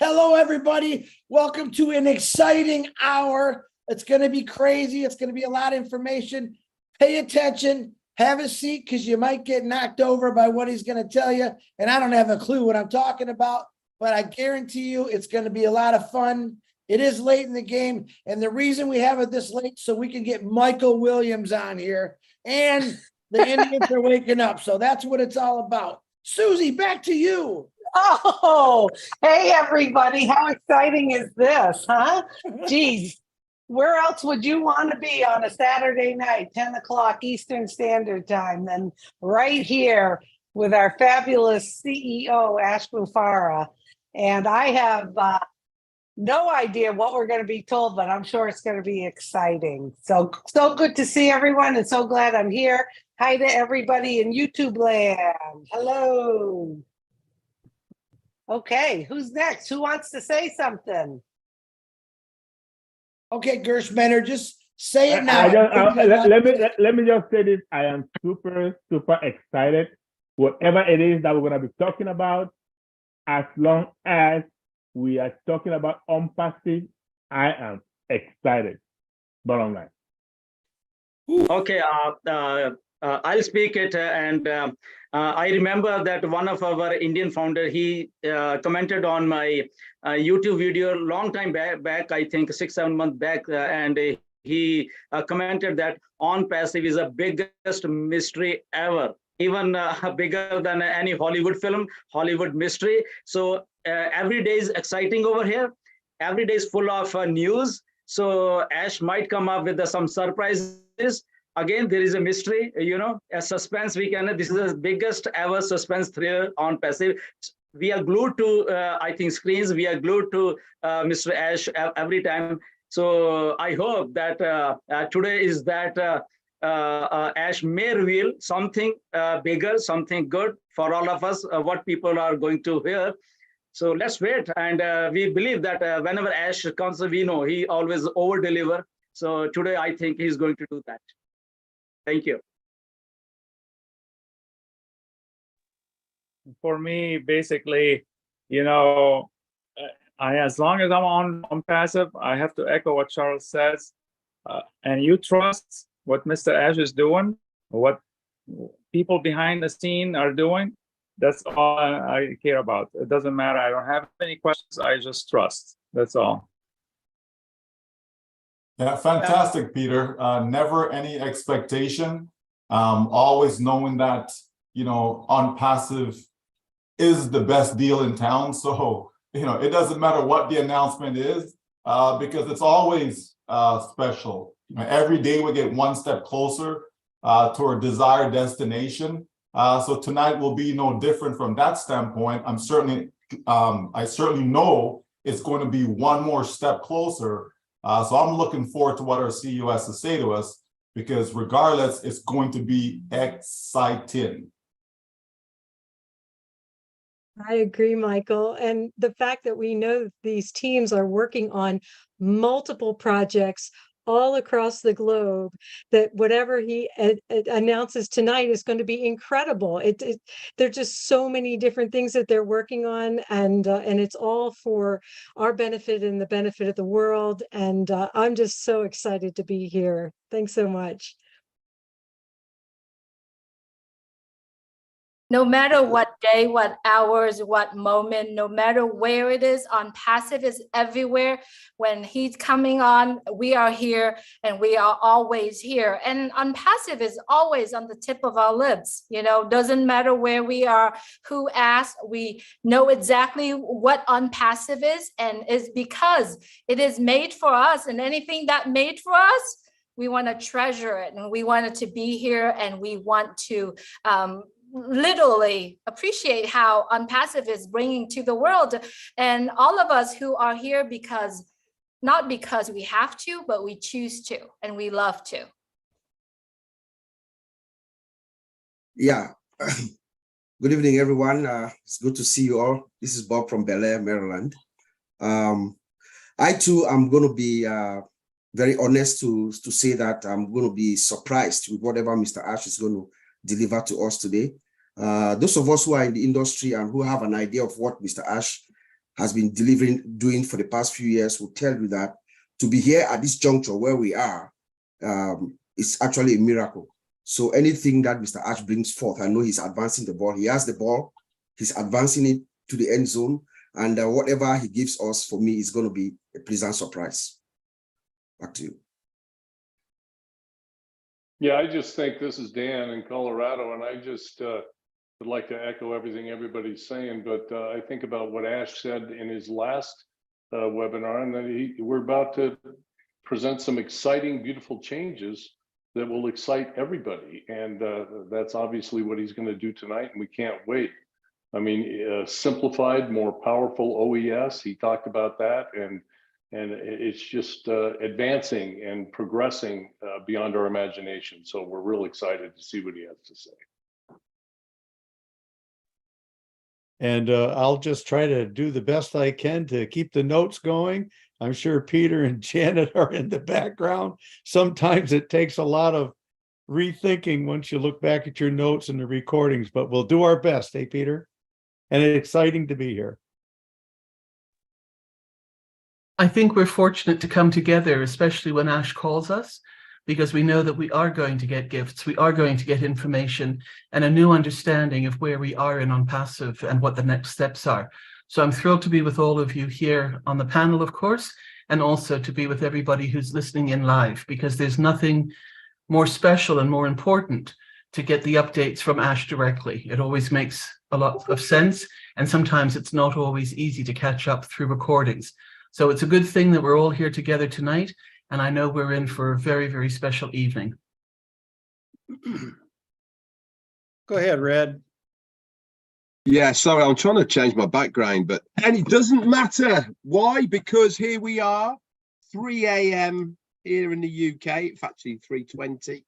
Hello, everybody. Welcome to an exciting hour. It's going to be crazy. It's going to be a lot of information. Pay attention. Have a seat because you might get knocked over by what he's going to tell you. And I don't have a clue what I'm talking about, but I guarantee you it's going to be a lot of fun. It is late in the game. And the reason we have it this late so we can get Michael Williams on here. And the Indians are waking up. So that's what it's all about. Susie, back to you. Oh, hey, everybody. How exciting is this, huh? Geez, where else would you want to be on a Saturday night, 10 o'clock Eastern Standard Time, than right here with our fabulous CEO, Ash MUFAREH. And I have no idea what we're going to be told, but I'm sure it's going to be exciting. So good to see everyone, and so glad I'm here. Hi to everybody in YouTube land. Hello. Okay, who's next? Who wants to say something? Okay, Gershmener, just say it now. Let me just say this. I am super excited. Whatever it is that we're going to be talking about, as long as we are talking about ONPASSIVE, I am excited. Bottom line. Okay, I'll speak it. I remember that one of our Indian founder, he commented on my YouTube video long time back, I think 6-7 months back, and he commented that ONPASSIVE is the biggest mystery ever, even bigger than any Hollywood film, Hollywood mystery. So every day is exciting over here. Every day is full of news. So Ash might come up with some surprises. Again, there is a mystery, a suspense weekend. This is the biggest ever suspense thriller ONPASSIVE. We are glued to, I think, screens. We are glued to Mr. Ash every time. So I hope that today is that Ash may reveal something bigger, something good for all of us, what people are going to hear. So let's wait. And we believe that whenever Ash comes, we know he always over-deliver. So today, I think he's going to do that. Thank you. For me, basically, as long as I'm on ONPASSIVE, I have to echo what Charles says. And you trust what Mr. Ash is doing, what people behind the scene are doing. That's all I care about. It doesn't matter. I don't have any questions. I just trust. That's all. Yeah, fantastic, Peter. Never any expectation. Always knowing that, ONPASSIVE is the best deal in town. So, it doesn't matter what the announcement is, because it's always special. Every day we get one step closer to our desired destination. So tonight will be no different from that standpoint. I certainly know it's going to be one more step closer. So I'm looking forward to what our CEO has to say to us, because regardless, it's going to be exciting. I agree, Michael. And the fact that we know these teams are working on multiple projects all across the globe, that whatever he announces tonight is going to be incredible. There are just so many different things that they're working on, and it's all for our benefit and the benefit of the world. And I'm just so excited to be here. Thanks so much. No matter what day, what hours, what moment, no matter where it is, ONPASSIVE is everywhere. When he's coming on, we are here, and we are always here. And ONPASSIVE is always on the tip of our lips. Doesn't matter where we are, who asks, we know exactly what ONPASSIVE is, and is because it is made for us, and anything that made for us, we want to treasure it, and we want it to be here, and we want to literally appreciate how ONPASSIVE is bringing to the world. And all of us who are here not because we have to, but we choose to, and we love to. Yeah. Good evening, everyone. It's good to see you all. This is Bob from Bel Air, Maryland. I too am going to be very honest to say that I'm going to be surprised with whatever Mr. Ash is going to deliver to us today. Those of us who are in the industry and who have an idea of what Mr. Ash has been doing for the past few years will tell you that to be here at this juncture where we are, it's actually a miracle. So anything that Mr. Ash brings forth, I know he's advancing the ball. He has the ball, he's advancing it to the end zone, and whatever he gives us, for me, is going to be a pleasant surprise. Back to you. Yeah, I just think, this is Dan in Colorado, and I just would like to echo everything everybody's saying, but I think about what Ash said in his last webinar, and that we're about to present some exciting, beautiful changes that will excite everybody. And that's obviously what he's going to do tonight, and we can't wait. I mean, simplified, more powerful OES, he talked about that, and it's just advancing and progressing beyond our imagination. So we're real excited to see what he has to say. And I'll just try to do the best I can to keep the notes going. I'm sure Peter and Janet are in the background. Sometimes it takes a lot of rethinking once you look back at your notes and the recordings, but we'll do our best, eh, Peter? And it's exciting to be here. I think we're fortunate to come together, especially when Ash calls us, because we know that we are going to get gifts, we are going to get information and a new understanding of where we are in ONPASSIVE and what the next steps are. So I'm thrilled to be with all of you here on the panel, of course, and also to be with everybody who's listening in live, because there's nothing more special and more important to get the updates from Ash directly. It always makes a lot of sense, and sometimes it's not always easy to catch up through recordings. So it's a good thing that we're all here together tonight, and I know we're in for a very, very special evening. Go ahead, Red. Yeah, sorry, I'm trying to change my background, and it doesn't matter. Why? Because here we are, 3 a.m. here in the UK. It's actually 3:20,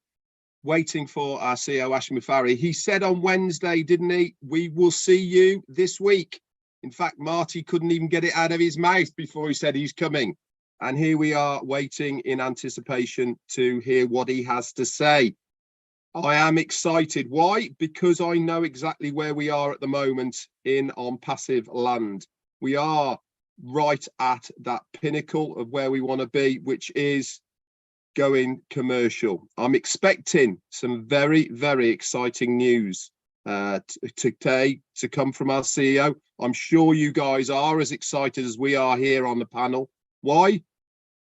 waiting for our CEO, Ash MUFAREH. He said on Wednesday, didn't he? We will see you this week. In fact, Marty couldn't even get it out of his mouth before he said he's coming. And here we are waiting in anticipation to hear what he has to say. I am excited. Why? Because I know exactly where we are at the moment in ONPASSIVE land. We are right at that pinnacle of where we want to be, which is going commercial. I'm expecting some very, very exciting news today to come from our CEO. I'm sure you guys are as excited as we are here on the panel. Why?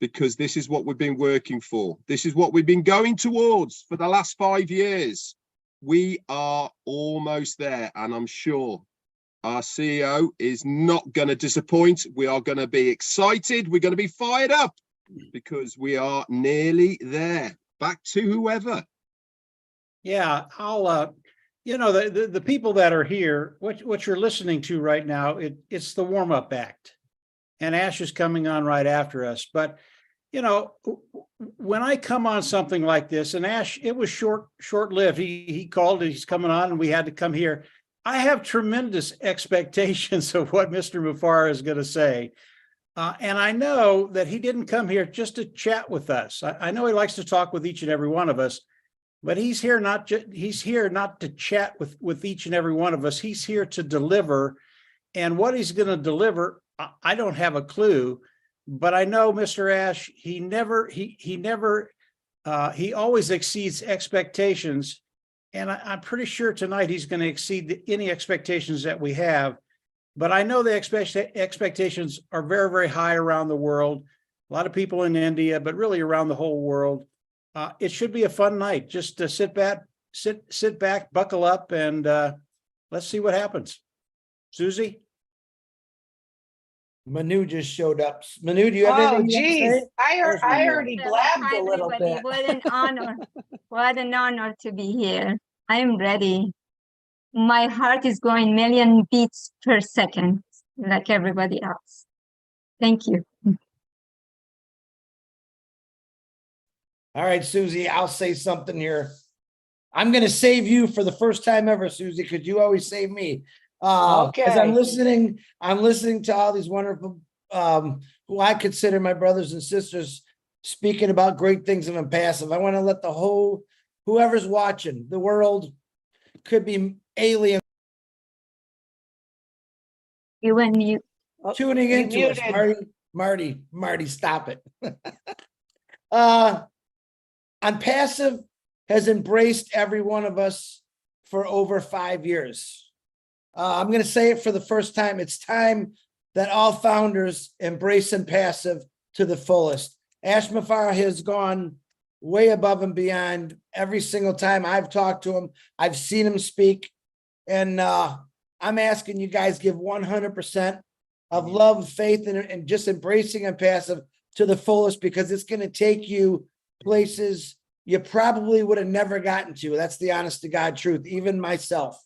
Because this is what we've been working for. This is what we've been going towards for the last 5 years. We are almost there, and I'm sure our CEO is not going to disappoint. We are going to be excited. We're going to be fired up because we are nearly there. Back to whoever. Yeah, I'll, you know, the people that are here, what you're listening to right now, it's the warm-up act. And Ash is coming on right after us. But, you know, when I come on something like this, and Ash, it was short-lived. He called, he's coming on, and we had to come here. I have tremendous expectations of what Mr. MUFAREH is going to say. And I know that he didn't come here just to chat with us. I know he likes to talk with each and every one of us, but he's here not to chat with each and every one of us. He's here to deliver. And what he's going to deliver, I don't have a clue, but I know Mr. Ash, he always exceeds expectations. And I'm pretty sure tonight he's going to exceed any expectations that we have. But I know the expectations are very, very high around the world. A lot of people in India, but really around the whole world. It should be a fun night. Just to sit back, buckle up, and let's see what happens. Susie? Manu just showed up. Manu, do you have anything to geez. say? I already blabbed Hi, a little everybody. bit. What an honor. What an honor to be here. I am ready. My heart is going million beats per second, like everybody else. Thank you. All right, Susie, I'll say something here. I'm going to save you for the first time ever, Susie, because you always save me. As I'm listening to all these wonderful, who I consider my brothers and sisters, speaking about great things of ONPASSIVE. I want to let whoever's watching, the world, could be alien. When tuning you into us. muted. Marty, stop it. ONPASSIVE has embraced every one of us for over 5 years. I'm going to say it for the first time. It's time that all founders embrace ONPASSIVE to the fullest. Ash MUFAREH has gone way above and beyond every single time I've talked to him. I've seen him speak, and I'm asking you guys give 100% of love, faith, and just embracing ONPASSIVE to the fullest, because it's going to take you places you probably would have never gotten to. That's the honest to God truth, even myself.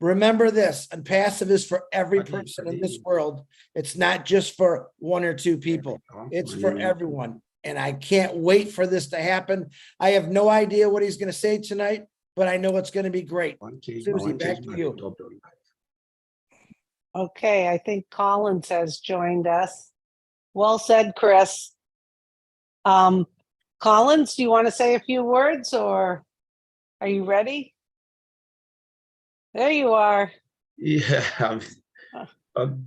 Remember this, ONPASSIVE is for every person in this world. It's not just for 1 or 2 people. It's for everyone. And I can't wait for this to happen. I have no idea what he's going to say tonight, but I know it's going to be great. Susie, back to you. Okay, I think Collins has joined us. Well said, Chris. Collins, do you want to say a few words, or are you ready? There you are. Yeah.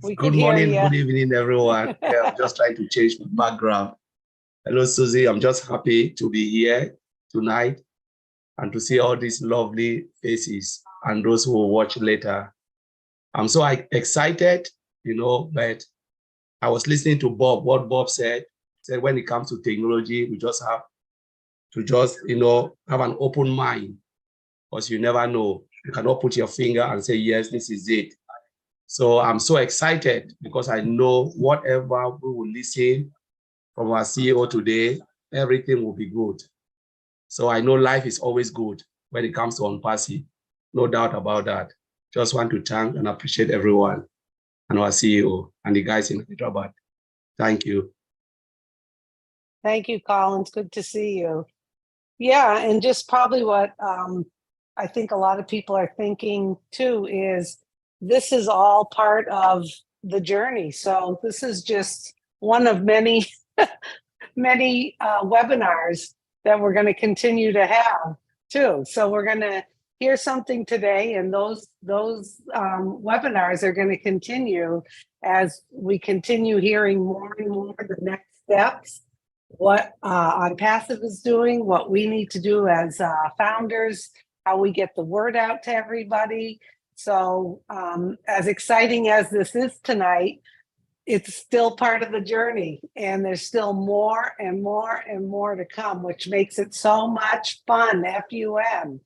We Good can hear morning, you. good evening, everyone. Yeah, I'm just trying to change my background. Hello, Susie. I'm just happy to be here tonight and to see all these lovely faces and those who will watch later. I'm so excited, but I was listening to Bob, what Bob said when it comes to technology, we just have to have an open mind, because you never know. You cannot put your finger and say, yes, this is it. So I'm so excited because I know whatever we will listen from our CEO today, everything will be good. So I know life is always good when it comes to ONPASSIVE. No doubt about that. Just want to thank and appreciate everyone and our CEO and the guys in Hyderabad. Thank you. Thank you, Collins. Good to see you. Yeah, and just probably what I think a lot of people are thinking too is this is all part of the journey. So this is just one of many, many webinars that we're going to continue to have too. So we're going to hear something today, and those webinars are going to continue as we continue hearing more and more the next steps, what ONPASSIVE is doing, what we need to do as founders, how we get the word out to everybody. So as exciting as this is tonight, it's still part of the journey, and there's still more and more and more to come, which makes it so much fun. FUN.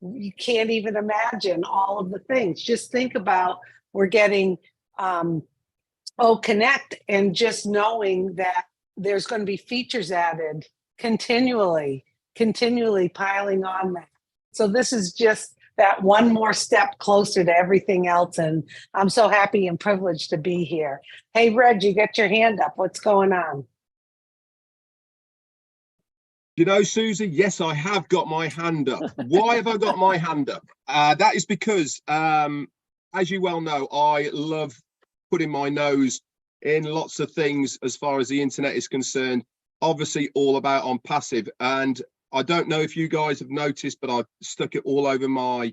You can't even imagine all of the things. Just think about, we're getting Connect, and just knowing that there's going to be features added continually piling on that. So this is just that one more step closer to everything else. And I'm so happy and privileged to be here. Hey, Reg, you got your hand up. What's going on? Susie, yes, I have got my hand up. Why have I got my hand up? That is because, as you well know, I love putting my nose in lots of things as far as the internet is concerned, obviously all about ONPASSIVE. And I don't know if you guys have noticed, but I've stuck it all over my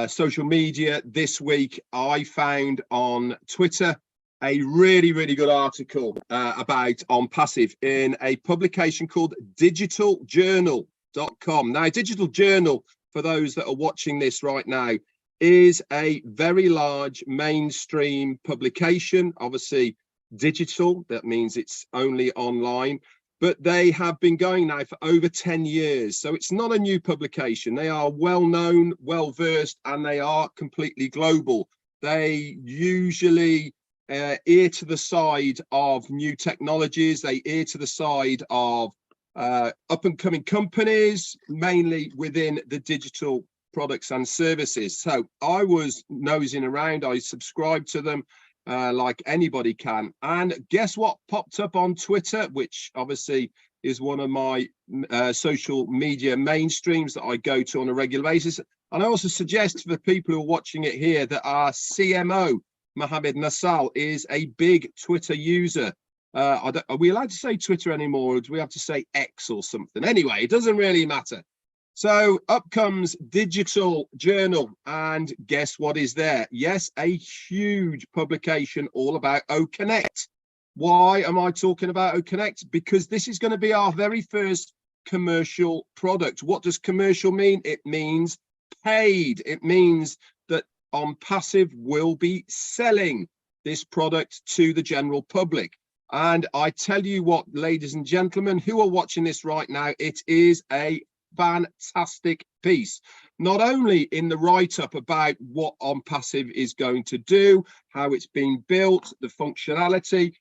social media this week. I found on Twitter a really, really good article about ONPASSIVE in a publication called digitaljournal.com. Now, Digital Journal, for those that are watching this right now, is a very large mainstream publication, obviously digital, that means it's only online, but they have been going now for over 10 years. So it's not a new publication. They are well known, well versed, and they are completely global. They usually err to the side of new technologies. They err to the side of up and coming companies, mainly within the digital products and services. So I was nosing around, I subscribed to them like anybody can, and guess what popped up on Twitter, which obviously is one of my social media mainstreams that I go to on a regular basis. And I also suggest for the people who are watching it here that our CMO Mohammed Nassal is a big Twitter user. Are we allowed to say Twitter anymore, or do we have to say X or something? Anyway, it doesn't really matter. So up comes Digital Journal, and guess what is there? Yes, a huge publication all about OConnect. Why am I talking about OConnect? Because this is going to be our very first commercial product. What does commercial mean? It means paid. It means that ONPASSIVE will be selling this product to the general public. And I tell you what, ladies and gentlemen who are watching this right now, it is a fantastic piece, not only in the write-up about what ONPASSIVE is going to do, how it's been built, the functionality,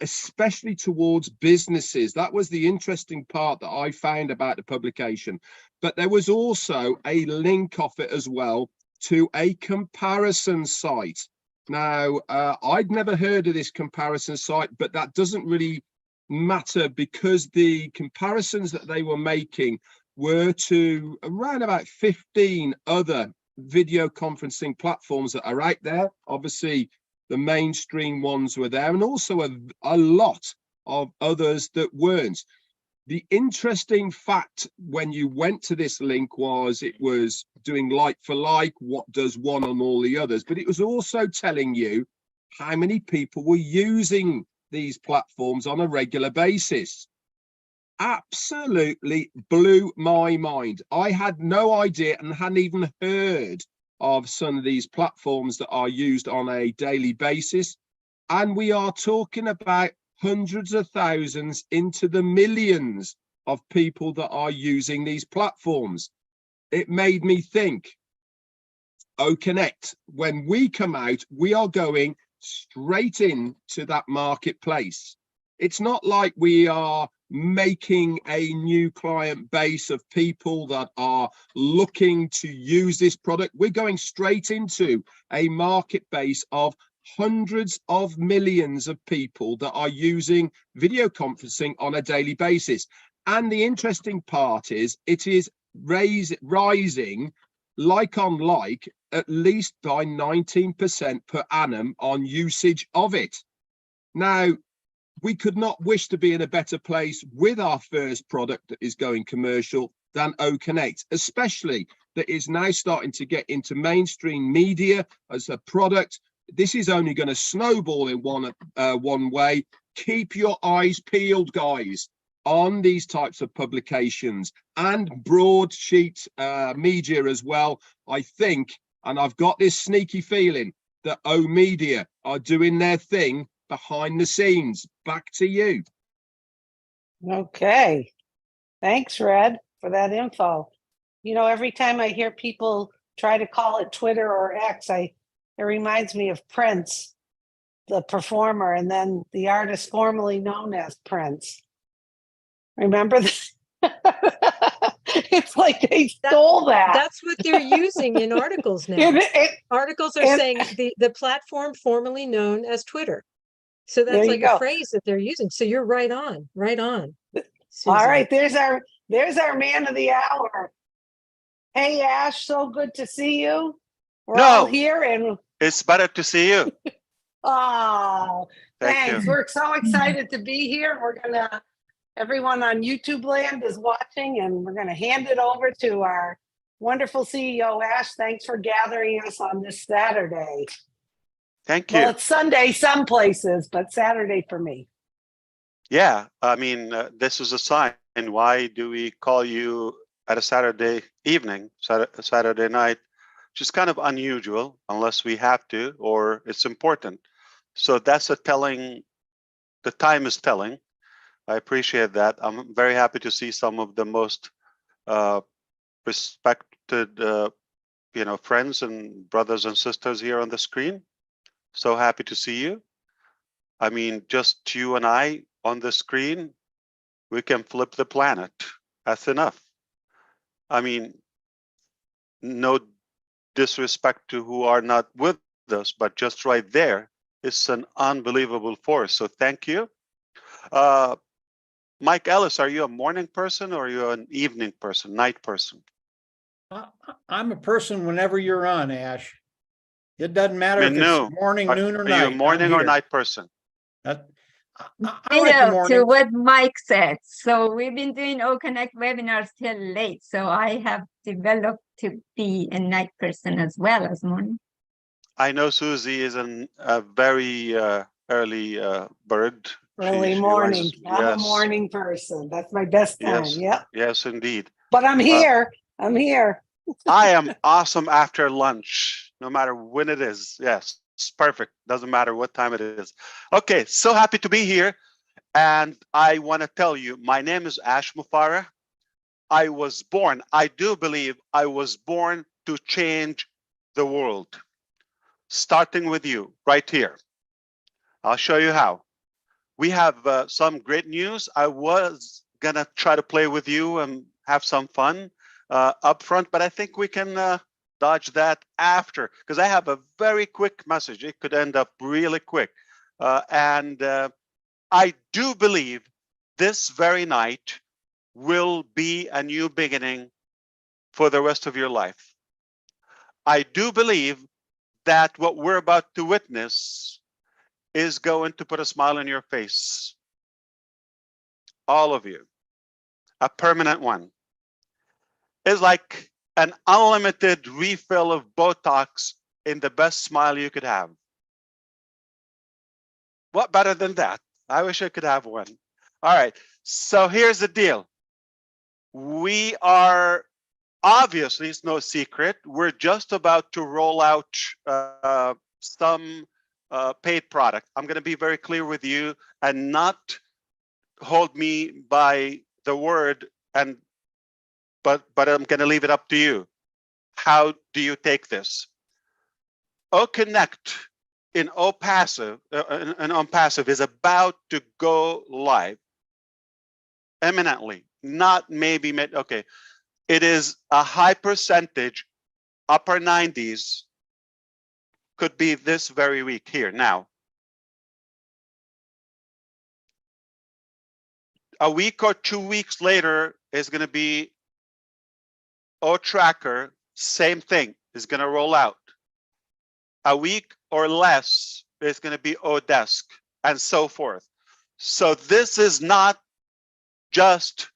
especially towards businesses. That was the interesting part that I found about the publication. But there was also a link off it as well to a comparison site. Now, I'd never heard of this comparison site, but that doesn't really matter, because the comparisons that they were making were to around about 15 other video conferencing platforms that are out there. Obviously, the mainstream ones were there, and also a lot of others that weren't. The interesting fact when you went to this link was it was doing like for like, what does one on all the others, but it was also telling you how many people were using these platforms on a regular basis. Absolutely blew my mind. I had no idea and hadn't even heard of some of these platforms that are used on a daily basis. And we are talking about hundreds of thousands into the millions of people that are using these platforms. It made me think, OConnect, when we come out, we are going straight into that marketplace. It's not like we are making a new client base of people that are looking to use this product. We're going straight into a market base of hundreds of millions of people that are using video conferencing on a daily basis. And the interesting part is it is rising like on like at least by 19% per annum on usage of it. Now, we could not wish to be in a better place with our first product that is going commercial than OConnect, especially that is now starting to get into mainstream media as a product. This is only going to snowball in one way. Keep your eyes peeled, guys, on these types of publications and broadsheet media as well. I think, and I've got this sneaky feeling that O Media are doing their thing behind the scenes. Back to you. Okay. Thanks, Red, for that info. You know, every time I hear people try to call it Twitter or X, it reminds me of Prince, the performer, and then the artist formerly known as Prince. Remember this? It's like they stole that. That's what they're using in articles now. Articles are saying the platform formerly known as Twitter. So that's like a phrase that they're using. So you're right on, right on. Susan. All right, there's our man of the hour. Hey, Ash, so good to see you. We're all here, and it's better to see you. Oh, thanks. You. We're so excited to be here. Everyone on YouTube land is watching, and we're gonna hand it over to our wonderful CEO, Ash. Thanks for gathering us on this Saturday. Thank you. Well, it's Sunday some places, but Saturday for me. Yeah, I mean, this is a sign. Why do we call you at a Saturday evening, Saturday night, which is kind of unusual unless we have to or it's important. So that's the time is telling. I appreciate that. I'm very happy to see some of the most respected, friends and brothers and sisters here on the screen. So happy to see you. I mean, just you and I on the screen, we can flip the planet. That's enough. I mean, no disrespect to who are not with us, but just right there, it's an unbelievable force. So thank you. Mike Ellis, are you a morning person or are you an evening person, night person? I'm a person whenever you're on, Ash. It doesn't matter if it's morning, noon, or night. Are you a morning or night person? I like the To morning. what Mike said. So we've been doing all Connect webinars till late. So I have developed to be a night person as well as morning. I know Susie is a very early bird. Early She morning. rises. I'm a Yes, morning person. That's my best time. yes, Yep. yes, indeed. But I'm here. I'm here. I am awesome after lunch, no matter when it is. Yes, it's perfect. Doesn't matter what time it is. Okay, so happy to be here. And I want to tell you, my name is Ash MUFAREH. I was born, I do believe I was born to change the world, starting with you right here. I'll show you how. We have some great news. I was gonna try to play with you and have some fun up front, but I think we can dodge that after, because I have a very quick message. It could end up really quick. I do believe this very night will be a new beginning for the rest of your life. I do believe that what we're about to witness is going to put a smile on your face. All of you, a permanent one. It's like an unlimited refill of Botox in the best smile you could have. What better than that? I wish I could have one. All right, so here's the deal. We are, obviously, it's no secret, we're just about to roll out some paid product. I'm going to be very clear with you and not hold me by the word, but I'm going to leave it up to you. How do you take this? OConnect in ONPASSIVE is about to go live imminently, not maybe mid. Okay, it is a high percentage, upper 90s, could be this very week here now. A week or 2 weeks later is going to be O-Tracker, same thing, is going to roll out. A week or less is going to be O-Desk, and so forth. So this is not just,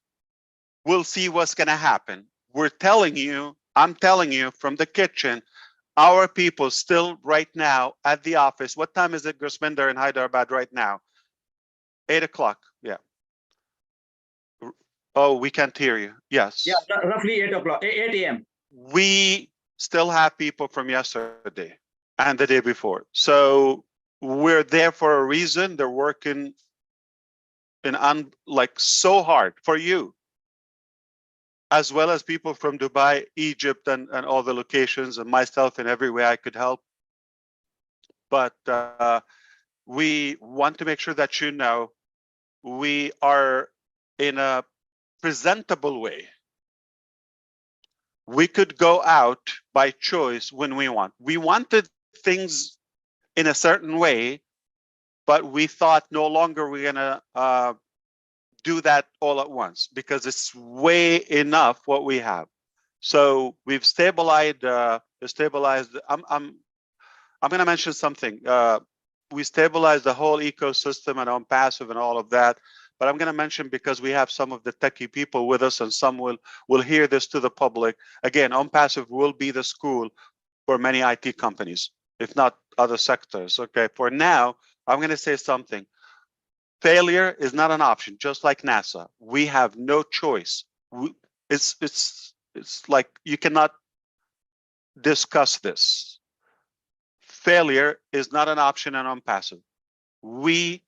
we'll see what's going to happen. We're telling you, I'm telling you from the kitchen, our people still right now at the office. What time is it, Gurusminder, in Hyderabad right now? 8 o'clock, yeah. Oh, we can't hear you. Yes. Yeah, roughly 8 o'clock, 8 a.m. We still have people from yesterday and the day before. So we're there for a reason. They're working like so hard for you, as well as people from Dubai, Egypt, and all the locations, and myself in every way I could help. But we want to make sure that you know we are in a presentable way. We could go out by choice when we want. We wanted things in a certain way, but we thought no longer we're gonna do that all at once because it's way enough what we have. So we've stabilized. I'm gonna mention something. We stabilized the whole ecosystem and ONPASSIVE and all of that. But I'm going to mention, because we have some of the techie people with us and some will hear this to the public. Again, ONPASSIVE will be the school for many IT companies, if not other sectors. Okay, for now, I'm going to say something. Failure is not an option, just like NASA. We have no choice. It's like you cannot discuss this. Failure is not an option in ONPASSIVE. We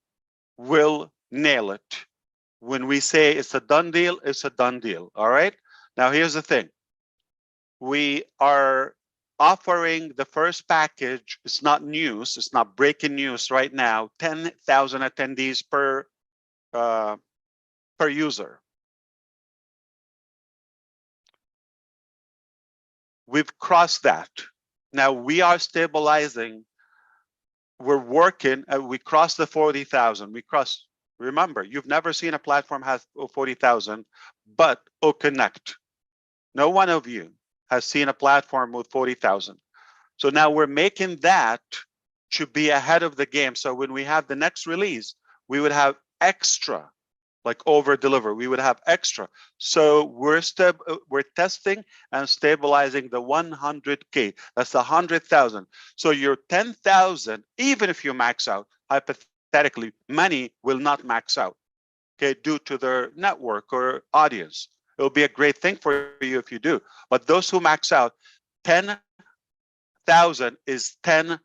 will nail it. When we say it's a done deal, it's a done deal. All right. Now, here's the thing. We are offering the first package. It's not news. It's not breaking news right now. 10,000 attendees per user. We've crossed that. Now we are stabilizing. We're working. We crossed the 40,000. We crossed. Remember, you've never seen a platform has 40,000, but OConnect. No one of you has seen a platform with 40,000. So now we're making that to be ahead of the game. So when we have the next release, we would have extra, like over deliver, we would have extra. So we're testing and stabilizing the 100K. That's the 100,000. So your 10,000, even if you max out, hypothetically, many will not max out, okay, due to their network or audience. It'll be a great thing for you if you do. But those who max out, 10,000 is 10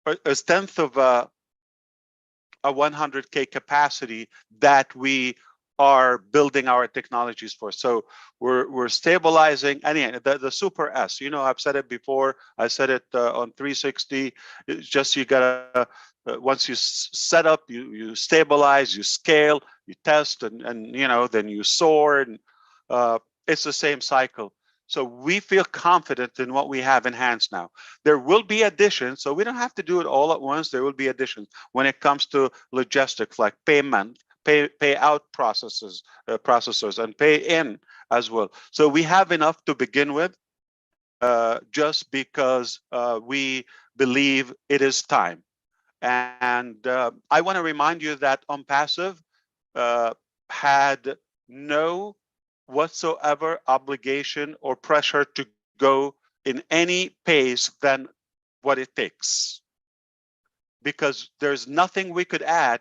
or is tenth of a 100K capacity that we are building our technologies for. So we're stabilizing, and the Super S, you know, I've said it before, I said it on 360. It's just, you gotta, once you set up, you stabilize, you scale, you test, and you know, then you soar, and it's the same cycle. So we feel confident in what we have in hands now. There will be additions, so we don't have to do it all at once. There will be additions when it comes to logistics, like payout processors, and pay in as well. So we have enough to begin with, just because we believe it is time. And I want to remind you that ONPASSIVE had no whatsoever obligation or pressure to go in any pace than what it takes, because there's nothing we could add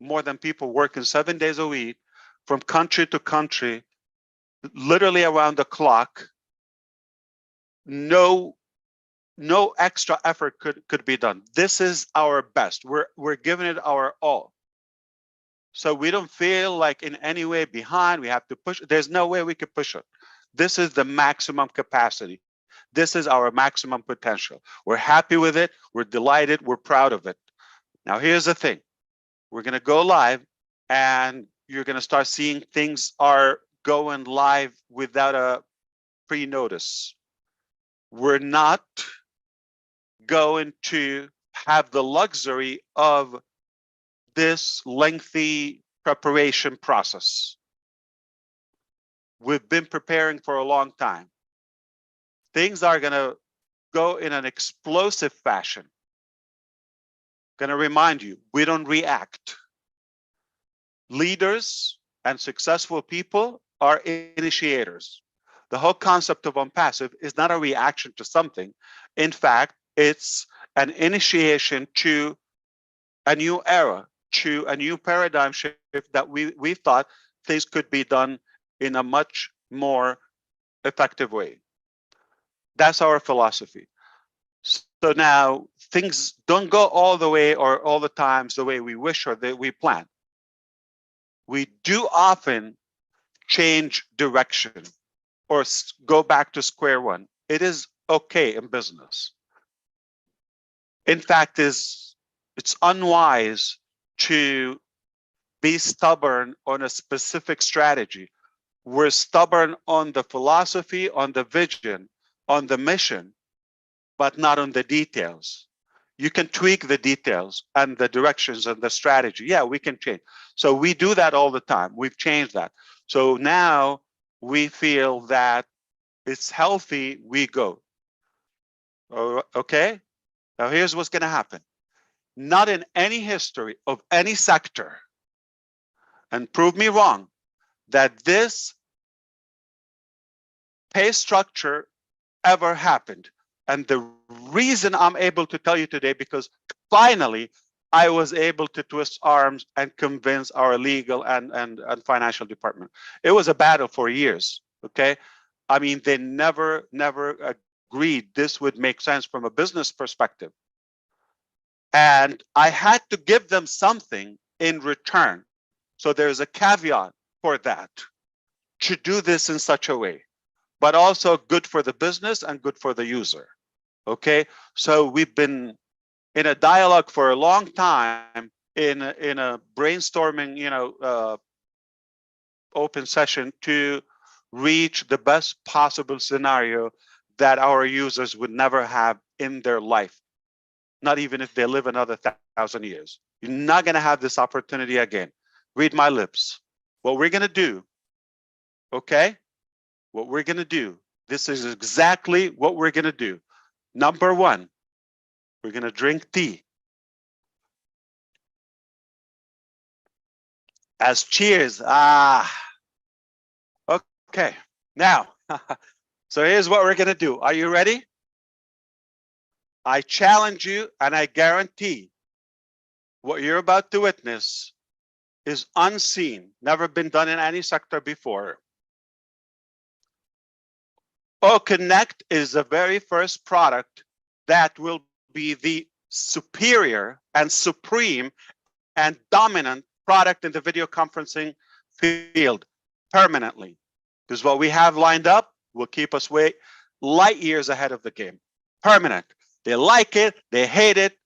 more than people working 7 days a week from country to country, literally around the clock. No extra effort could be done. This is our best. We're giving it our all. So we don't feel like in any way behind, we have to push. There's no way we could push it. This is the maximum capacity. This is our maximum potential. We're happy with it. We're delighted. We're proud of it. Now, here's the thing. We're going to go live, and you're going to start seeing things are going live without a pre-notice. We're not going to have the luxury of this lengthy preparation process. We've been preparing for a long time. Things are going to go in an explosive fashion. Going to remind you, we don't react. Leaders and successful people are initiators. The whole concept of ONPASSIVE is not a reaction to something. In fact, it's an initiation to a new era, to a new paradigm shift that we thought things could be done in a much more effective way. That's our philosophy. So now things don't go all the way or all the times the way we wish or that we plan. We do often change direction or go back to square one. It is okay in business. In fact, it's unwise to be stubborn on a specific strategy. We're stubborn on the philosophy, on the vision, on the mission, but not on the details. You can tweak the details and the directions and the strategy. Yeah, we can change. So we do that all the time. We've changed that. So now we feel that it's healthy, we go. Okay? Now here's what's going to happen. Not in any history of any sector, and prove me wrong, that this pay structure ever happened. And the reason I'm able to tell you today, because finally I was able to twist arms and convince our legal and financial department. It was a battle for years, okay? I mean, they never agreed this would make sense from a business perspective. And I had to give them something in return. So there's a caveat for that, to do this in such a way, but also good for the business and good for the user. Okay, so we've been in a dialogue for a long time, in a brainstorming, open session to reach the best possible scenario that our users would never have in their life, not even if they live another 1,000 years. You're not going to have this opportunity again. Read my lips. What we're going to do, okay? What we're going to do, this is exactly what we're going to do. Number one, we're going to drink tea. as cheers. Okay. Now, so here's what we're going to do. Are you ready? I challenge you and I guarantee what you're about to witness is unseen, never been done in any sector before. Connect is the very first product that will be the superior and supreme and dominant product in the video conferencing field permanently. Because what we have lined up will keep us way light years ahead of the game. Permanent. They like it, they hate it.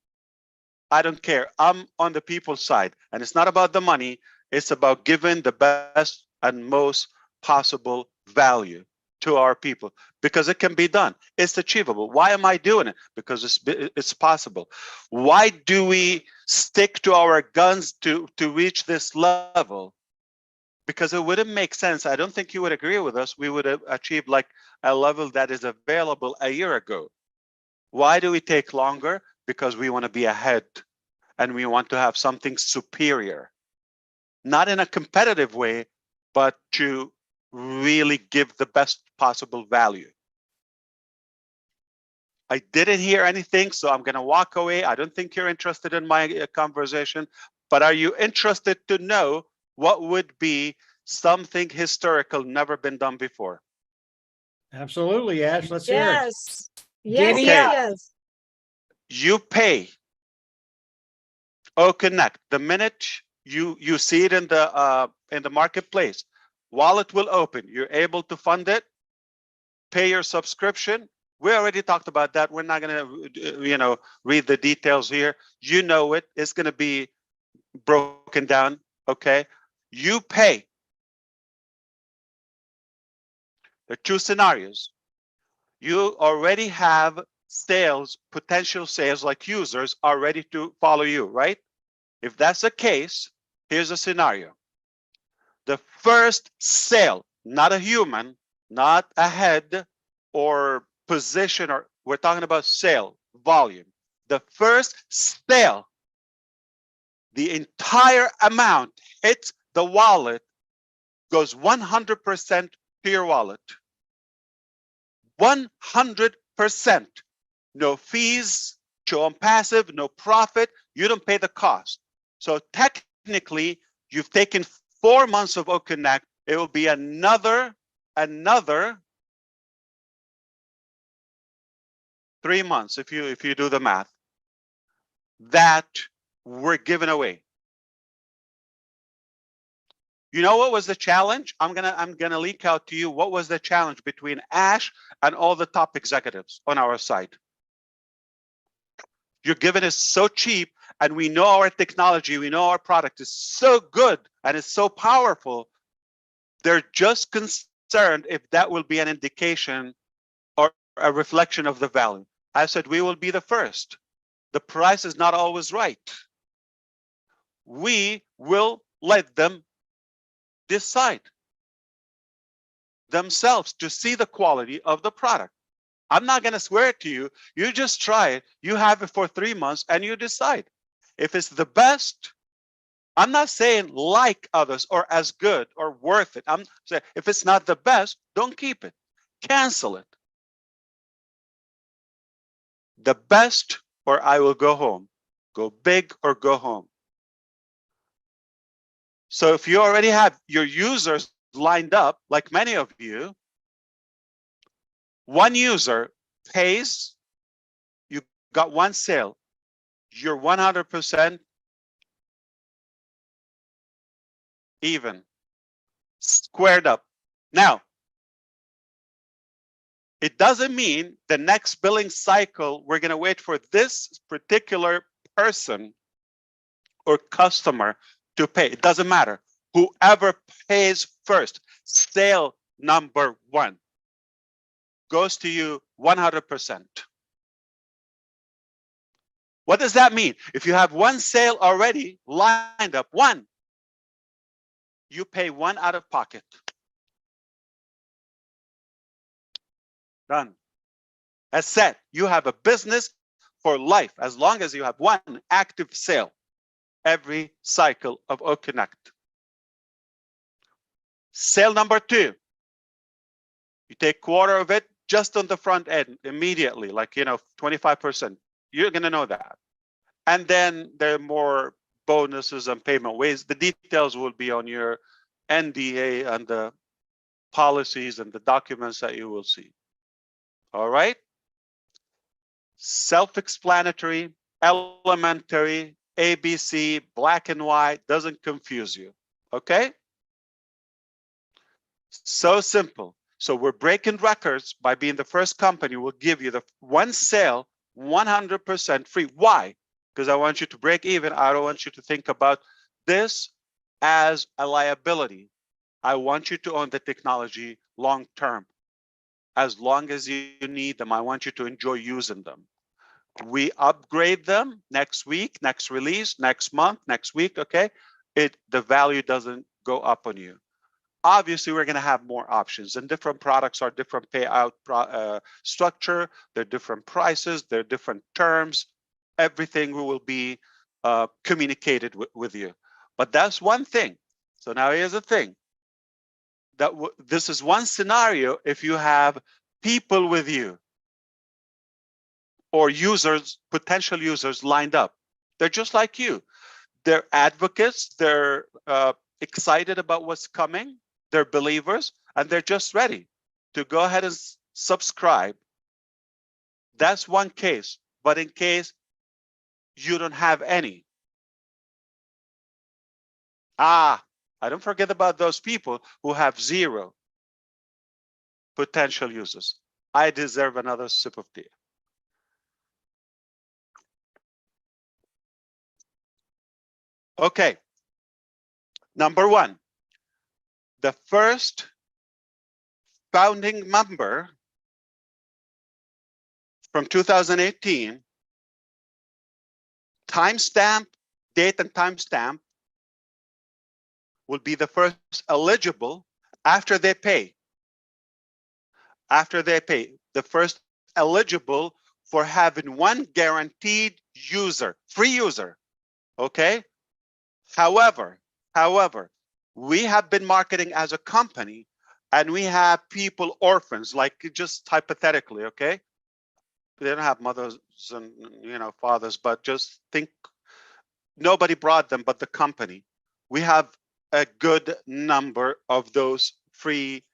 I don't care. I'm on the people's side. And it's not about the money. It's about giving the best and most possible value to our people, because it can be done. It's achievable. Why am I doing it? Because it's possible. Why do we stick to our guns to reach this level? Because it wouldn't make sense. I don't think you would agree with us. We would have achieved like a level that is available a year ago. Why do we take longer? Because we want to be ahead and we want to have something superior, not in a competitive way, but to really give the best possible value. I didn't hear anything, so I'm going to walk away. I don't think you're interested in my conversation, but are you interested to know what would be something historical, never been done before? Absolutely, Ash. Let's hear it. Yes. Yes, Giddy yes, up. yes. You pay Connect the minute you see it in the marketplace. Wallet will open. You're able to fund it, pay your subscription. We already talked about that. We're not going to, read the details here. You know it. It's going to be broken down. Okay. You pay. There are two scenarios. You already have sales, potential sales, like users are ready to follow you, right? If that's the case, here's a scenario. The first sale, not a human, not a head or position, or we're talking about sale volume. The first sale, the entire amount hits the wallet, goes 100% to your wallet. 100%. No fees to ONPASSIVE, no profit. You don't pay the cost. So technically, you've taken 4 months of OConnect. It will be another 3 months if you do the math that we're giving away. You know what was the challenge? I'm gonna leak out to you what was the challenge between Ash and all the top executives on our side. You're giving us so cheap, and we know our technology, we know our product is so good and it's so powerful. They're just concerned if that will be an indication or a reflection of the value. I said we will be the first. The price is not always right. We will let them decide themselves to see the quality of the product. I'm not going to swear it to you. You just try it. You have it for 3 months and you decide. If it's the best, I'm not saying like others or as good or worth it. I'm saying if it's not the best, don't keep it. Cancel it. The best, or I will go home. Go big or go home. So if you already have your users lined up, like many of you, one user pays, you got one sale, you're 100% even, squared up. Now, it doesn't mean the next billing cycle, we're going to wait for this particular person or customer to pay. It doesn't matter. Whoever pays first, sale number 1, goes to you 100%. What does that mean? If you have one sale already lined up, one, you pay 1 out of pocket. Done. As said, you have a business for life as long as you have one active sale every cycle of OConnect. Sale number 2, you take quarter of it just on the front end immediately, like, 25%. You're going to know that. And then there are more bonuses and payment ways. The details will be on your NDA and the policies and the documents that you will see. All right. Self-explanatory, elementary, ABC, black and white, doesn't confuse you. Okay. So simple. So we're breaking records by being the first company. We'll give you the one sale 100% free. Why? Because I want you to break even. I don't want you to think about this as a liability. I want you to own the technology long term. As long as you need them, I want you to enjoy using them. We upgrade them next week, next release, next month, next week. Okay, the value doesn't go up on you. Obviously, we're going to have more options, and different products are different payout structure. They're different prices. They're different terms. Everything will be communicated with you. But that's one thing. So now here's the thing. This is one scenario if you have people with you or users, potential users lined up. They're just like you. They're advocates. They're excited about what's coming. They're believers, and they're just ready to go ahead and subscribe. That's one case. But in case you don't have any, I don't forget about those people who have 0 potential users. I deserve another sip of tea. Okay. Number 1, the first founding member from 2018, timestamp, date and timestamp, will be the first eligible after they pay. After they pay, the first eligible for having one guaranteed user, free user. Okay. However, we have been marketing as a company, and we have people, orphans, like just hypothetically, okay? They don't have mothers and fathers, but just think nobody brought them but the company. We have a good number of those free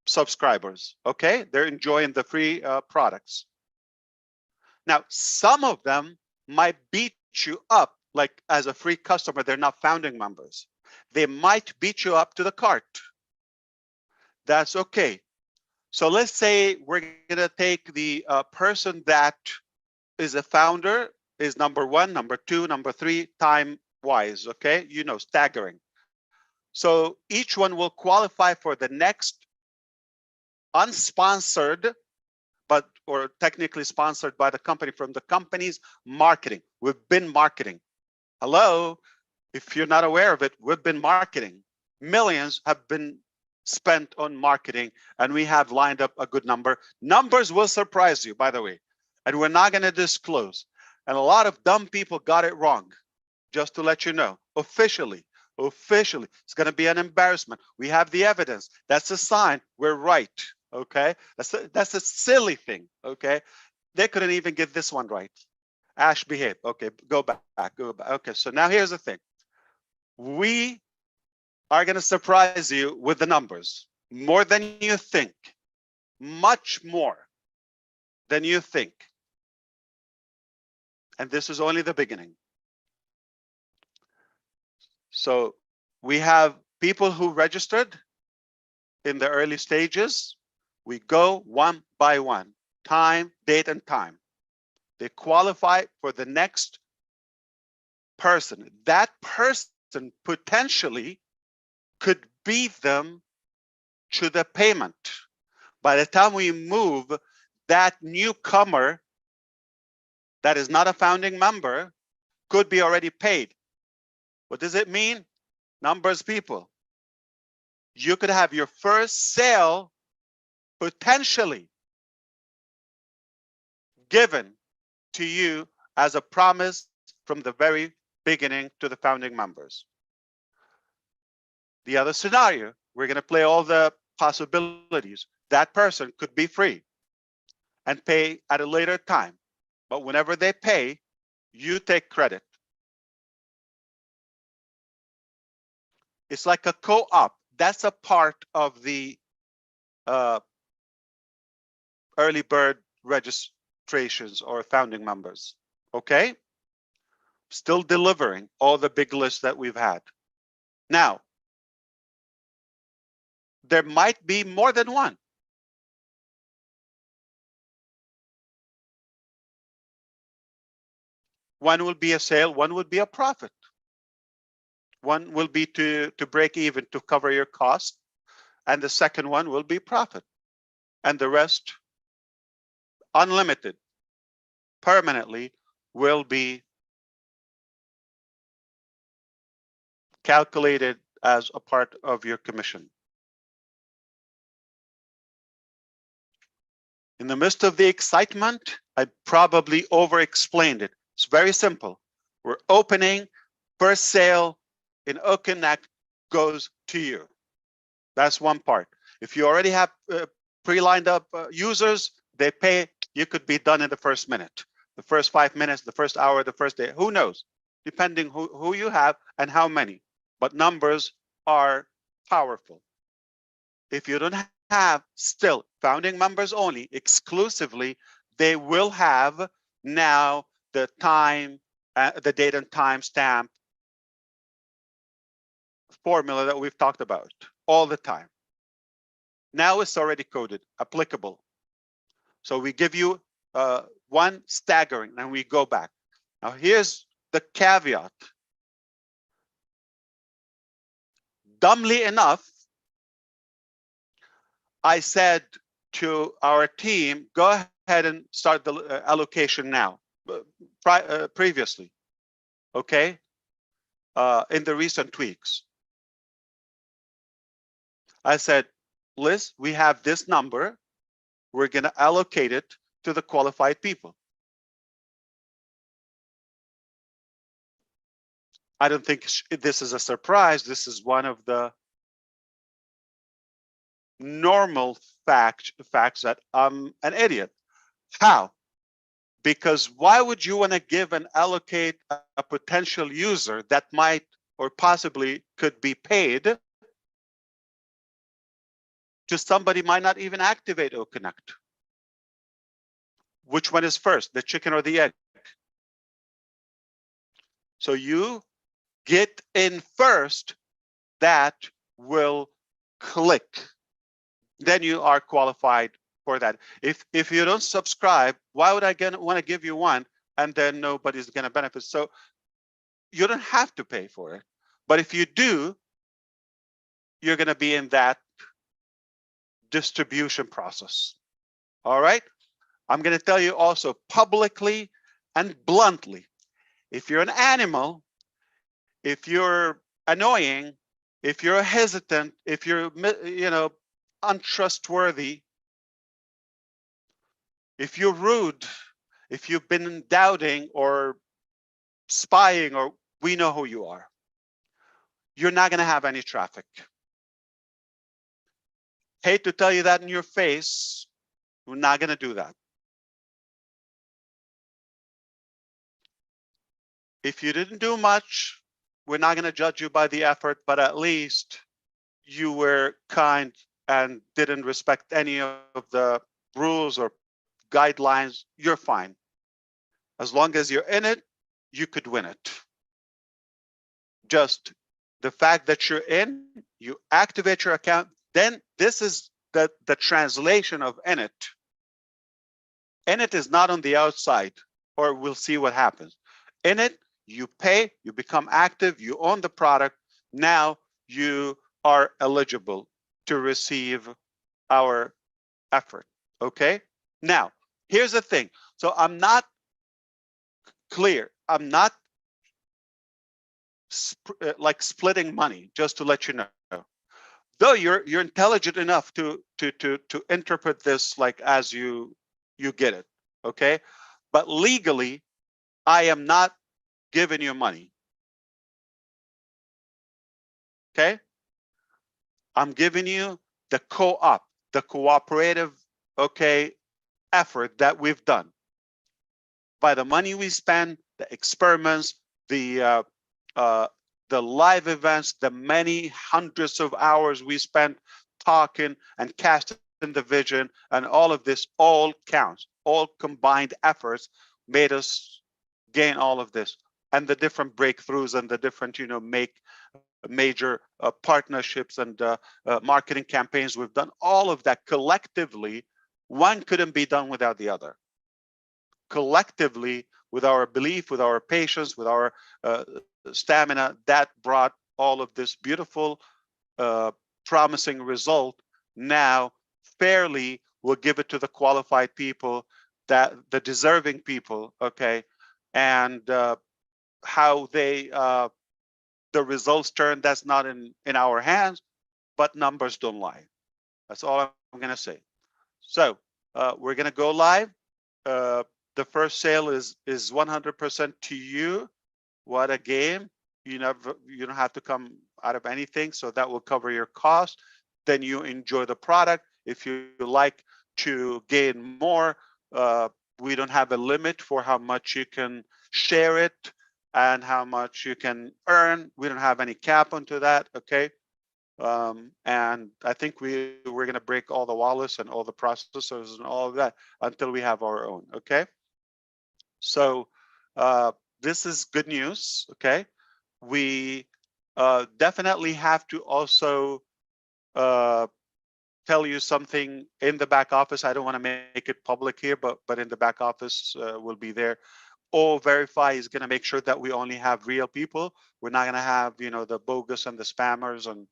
subscribers, okay? They're enjoying the free products. Now, some of them might beat you up, like as a free customer, they're not founding members. They might beat you up to the cart. That's okay. So let's say we're gonna take the person that is a founder, is number 1, number 2, number 3, time-wise, okay? Staggering. So each one will qualify for the next unsponsored, or technically sponsored by the company, from the company's marketing. We've been marketing. Hello, if you're not aware of it, we've been marketing. Millions have been spent on marketing, and we have lined up a good number. Numbers will surprise you, by the way, and we're not going to disclose. And a lot of dumb people got it wrong, just to let you know. Officially, it's going to be an embarrassment. We have the evidence. That's a sign we're right. Okay, that's a silly thing. Okay, they couldn't even get this one right. Ash, behave. Okay, go back. Okay, so now here's the thing. We are going to surprise you with the numbers, more than you think, much more than you think. And this is only the beginning. So we have people who registered in the early stages. We go one by one, time, date, and time. They qualify for the next person. That person potentially could beat them to the payment. By the time we move, that newcomer that is not a founding member could be already paid. What does it mean? Numbers, people. You could have your first sale potentially given to you as a promise from the very beginning to the founding members. The other scenario, we're going to play all the possibilities. That person could be free and pay at a later time. But whenever they pay, you take credit. It's like a co-op. That's a part of the early bird registrations or founding members. Okay? Still delivering all the big lists that we've had. Now, there might be more than one. One will be a sale, one will be a profit. One will be to break even, to cover your cost, and the second one will be profit. And the rest, unlimited, permanently, will be calculated as a part of your commission. In the midst of the excitement, I probably over-explained it. It's very simple. We're opening, first sale in OConnect goes to you. That's one part. If you already have pre-lined up users, they pay, you could be done in the first minute, the first 5 minutes, the first hour, the first day, who knows, depending who you have and how many. But numbers are powerful. If you don't have still founding members only, exclusively, they will have now the time, the date and time stamp formula that we've talked about all the time. Now it's already coded, applicable. So we give you one staggering and we go back. Now here's the caveat. Dumbly enough, I said to our team, go ahead and start the allocation now, previously, okay, in the recent tweaks. I said, Liz, we have this number. We're going to allocate it to the qualified people. I don't think this is a surprise. This is one of the normal facts that I'm an idiot. How? Because why would you want to give and allocate a potential user that might or possibly could be paid to somebody might not even activate OConnect? Which one is first, the chicken or the egg? So you get in first, that will click. Then you are qualified for that. If you don't subscribe, why would I want to give you one and then nobody's going to benefit? So you don't have to pay for it. But if you do, you're going to be in that distribution process. All right. I'm going to tell you also publicly and bluntly, if you're an animal, if you're annoying, if you're hesitant, if you're, untrustworthy, if you're rude, if you've been doubting or spying, or we know who you are, you're not going to have any traffic. Hate to tell you that in your face, we're not going to do that. If you didn't do much, we're not going to judge you by the effort, but at least you were kind and didn't respect any of the rules or guidelines, you're fine. As long as you're in it, you could win it. Just the fact that you're in, you activate your account, then this is the translation of in it. In it is not on the outside, or we'll see what happens. In it, you pay, you become active, you own the product. Now you are eligible to receive our effort, okay? Now, here's the thing. So I'm not clear. I'm not like splitting money, just to let you know. Though you're intelligent enough to interpret this like as you get it, okay? But legally, I am not giving you money. Okay? I'm giving you the co-op, the cooperative, okay, effort that we've done. By the money we spend, the experiments, the live events, the many hundreds of hours we spent talking and casting the vision, and all of this all counts. All combined efforts made us gain all of this, and the different breakthroughs and the different, make major partnerships and marketing campaigns we've done. All of that collectively, one couldn't be done without the other. Collectively, with our belief, with our patience, with our stamina, that brought all of this beautiful, promising result. Now, fairly, we'll give it to the qualified people, that the deserving people, okay, and how they the results turn, that's not in our hands, but numbers don't lie. That's all I'm going to say. So we're going to go live. The first sale is 100% to you. What a game. You don't have to come out of anything, so that will cover your cost. Then you enjoy the product. If you like to gain more, we don't have a limit for how much you can share it and how much you can earn. We don't have any cap onto that, okay? And I think we're going to break all the wallets and all the processors and all of that until we have our own, okay? So this is good news, okay? We definitely have to also tell you something in the back office. I don't want to make it public here, but in the back office will be there. Verify is going to make sure that we only have real people. We're not going to have, the bogus and the spammers, and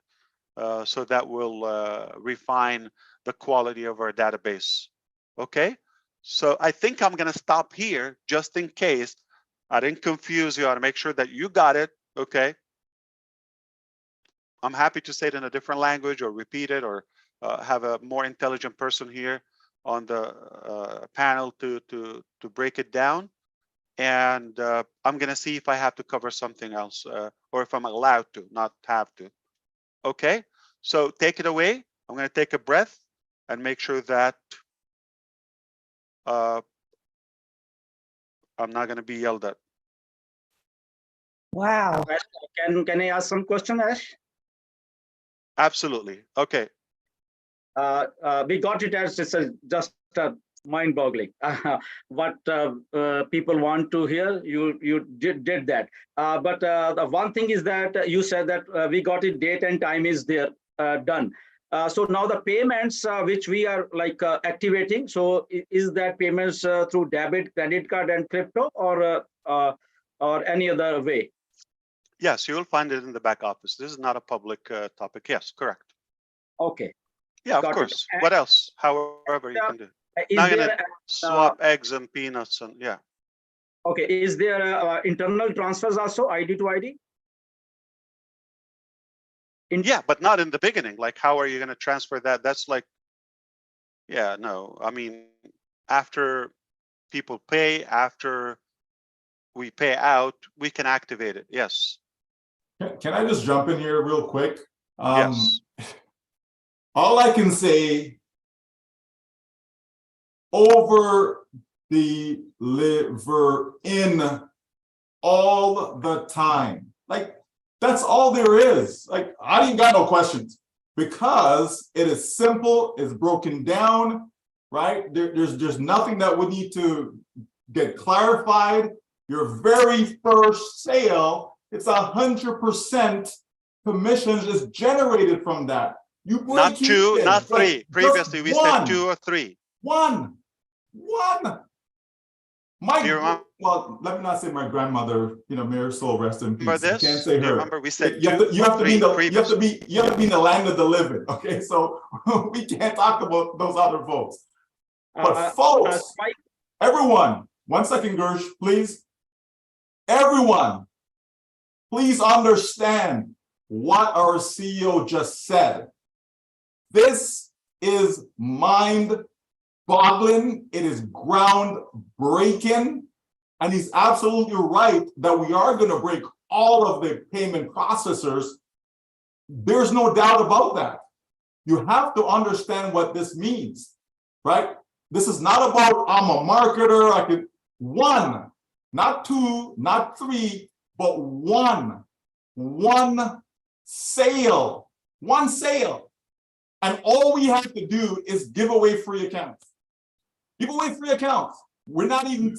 so that will refine the quality of our database. Okay, so I think I'm going to stop here just in case I didn't confuse you. I want to make sure that you got it. Okay, I'm happy to say it in a different language or repeat it, or have a more intelligent person here on the panel to break it down. And I'm going to see if I have to cover something else, or if I'm allowed to, not have to. Okay, so take it away. I'm going to take a breath and make sure that I'm not going to be yelled at. Wow. Can I ask some question, Ash? Absolutely. Okay. We got it as just mind-boggling. What people want to hear, you did that. But the one thing is that you said that we got it, date and time is there, done. So now the payments which we are activating, so is that payments through debit, credit card and crypto, or any other way? Yes, you will find it in the back office. This is not a public topic. Yes, correct. Okay. Yeah, of course. What else? However you can do. Now you're gonna swap eggs and peanuts, and yeah. Okay, is there internal transfers also, ID to ID? Yeah, but not in the beginning. Like, how are you going to transfer that? That's like, yeah, no. I mean, after people pay, after we pay out, we can activate it. Yes. Can I just jump in here real quick? Yes. All I can say, over deliver in all the time. Like, that's all there is. Like, I ain't got no questions, because it is simple, it's broken down, right? There's nothing that would need to get clarified. Your very first sale, it's 100% commissions is generated from that. You break not two, even, not three. Previously, we said 2 or 3. One. Well, let me not say my grandmother, may her soul rest in peace. I can't say her. Remember, we said you have to be in the land of the living. Okay, so we can't talk about those other folks. But folks, everyone, 1 second, Gersh, please. Everyone, please understand what our CEO just said. This is mind-boggling. It is groundbreaking. And he's absolutely right that we are going to break all of the payment processors. There's no doubt about that. You have to understand what this means, right? This is not about I'm a marketer. I could one, not two, not three, but one sale, one sale. And all we have to do is give away free accounts. Give away free accounts. We're not even,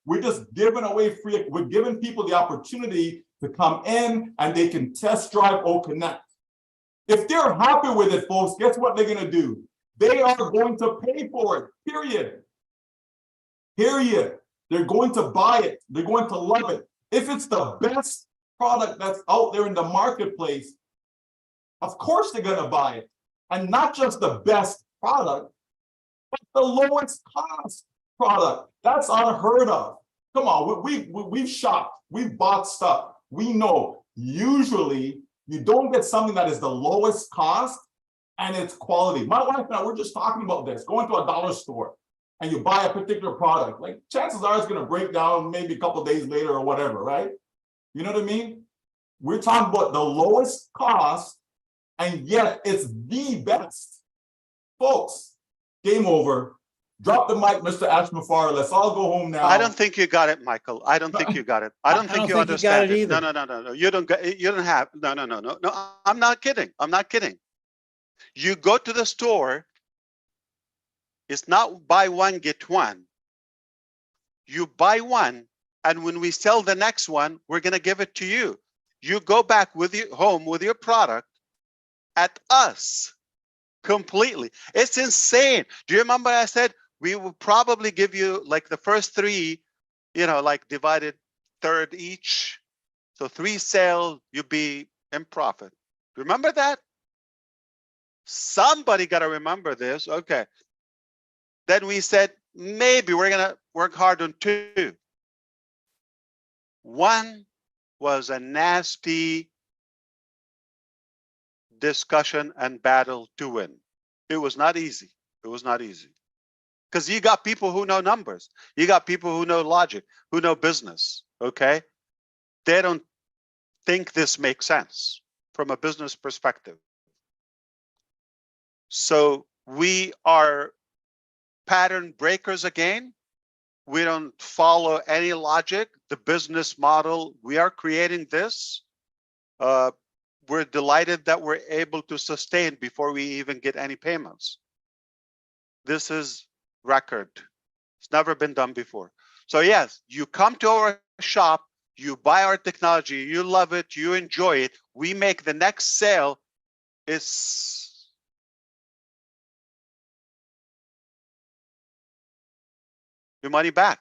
we're just giving away free, we're giving people the opportunity to come in and they can test drive or connect. If they're happy with it, folks, guess what they're gonna do? They are going to pay for it, period. Period. They're going to buy it. They're going to love it. If it's the best product that's out there in the marketplace, of course they're gonna buy it. And not just the best product, but the lowest cost product. That's unheard of. Come on, we've shopped, we've bought stuff. We know usually you don't get something that is the lowest cost and it's quality. My wife and I, we're just talking about this, going to a dollar store and you buy a particular product, like chances are it's gonna break down maybe a couple of days later or whatever, right? You know what I mean? We're talking about the lowest cost and yet it's the best. Folks, game over. Drop the mic, Mr. MUFAREH. Let's all go home now. I don't think you got it, Michael. I don't think you got it. I don't think you understand it. No, no, no, no, no. You don't have, no, no, no, no, no. I'm not kidding. I'm not kidding. You go to the store, it's not buy one, get one. You buy one, and when we sell the next one, we're going to give it to you. You go back with your home with your product at us completely. It's insane. Do you remember I said we will probably give you like the first three, you know, like divided third each. So 3 sales, you'll be in profit. Remember that? Somebody got to remember this. Okay. Then we said, maybe we're going to work hard on 2. 1 was a nasty discussion and battle to win. It was not easy. It was not easy. Because you got people who know numbers. You got people who know logic, who know business, okay? They don't think this makes sense from a business perspective. So we are pattern breakers again. We don't follow any logic. The business model, we are creating this. We're delighted that we're able to sustain before we even get any payments. This is record. It's never been done before. So yes, you come to our shop, you buy our technology, you love it, you enjoy it. We make the next sale. It's your money back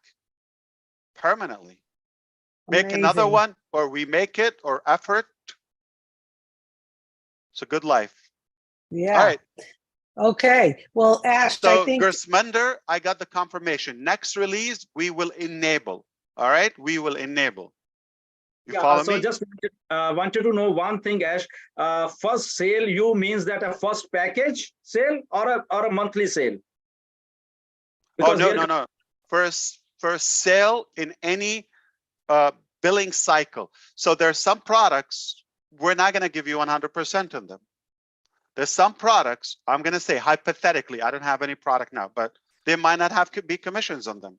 permanently. Make another Amazing. one, or we make it, or effort. It's a good life. Yeah. All right. Okay. Well, Ash, I So think Gersmender, I got the confirmation. Next release, we will enable. All right, we will enable. You follow so me? just wanted to know one thing, Ash. First sale, you means that a first package sale or a monthly sale? Oh no, no, no. First sale in any billing cycle. So there's some products we're not going to give you 100% on them. There's some products, I'm going to say hypothetically, I don't have any product now, but they might not have to be commissions on them.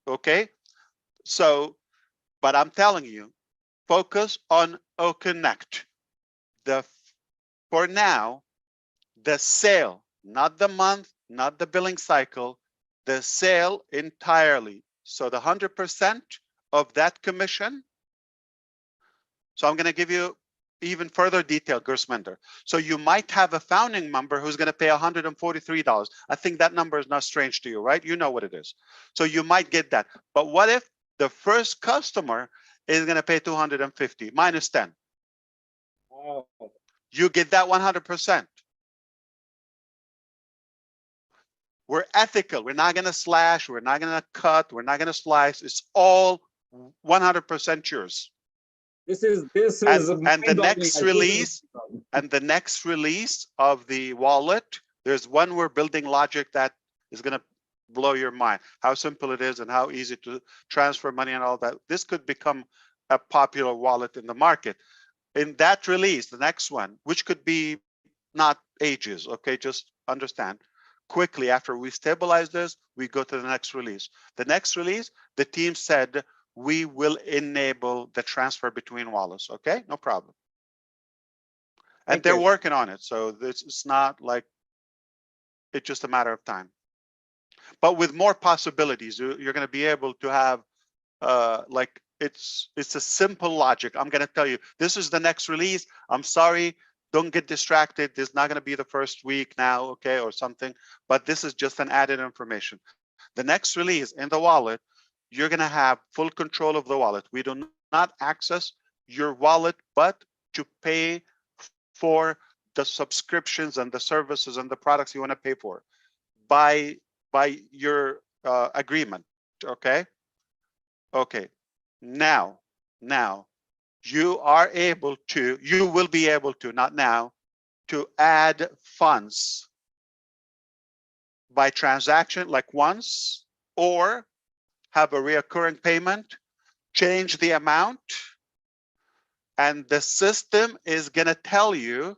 Okay. So, but I'm telling you, focus on OConnect. For now, the sale, not the month, not the billing cycle, the sale entirely. So the 100% of that commission. So I'm going to give you even further detail, Gersmender. So you might have a founding member who's going to pay $143. I think that number is not strange to you, right? You know what it is. So you might get that. But what if the first customer is going to pay $250 minus 10? Oh. You get that 100%. We're ethical. We're not going to slash. We're not going to cut. We're not going to slice. It's all 100% yours. This is and the next release of the wallet, there's one we're building logic that is going to blow your mind. How simple it is and how easy to transfer money and all that. This could become a popular wallet in the market. In that release, the next one, which could be not ages. Okay, just understand. Quickly after we stabilize this, we go to the next release. The next release, the team said we will enable the transfer between wallets. Okay, no problem. And Thank they're you. working on it, so this is not like it's just a matter of time. But with more possibilities, you're going to be able to have like it's a simple logic. I'm going to tell you, this is the next release. I'm sorry, don't get distracted. This is not going to be the first week now, okay, or something. But this is just an added information. The next release in the wallet, you're going to have full control of the wallet. We do not access your wallet, but to pay for the subscriptions and the services and the products you want to pay for by your agreement. Okay. Okay. Now you will be able to, not now, to add funds by transaction, like once, or have a recurring payment, change the amount, and the system is going to tell you,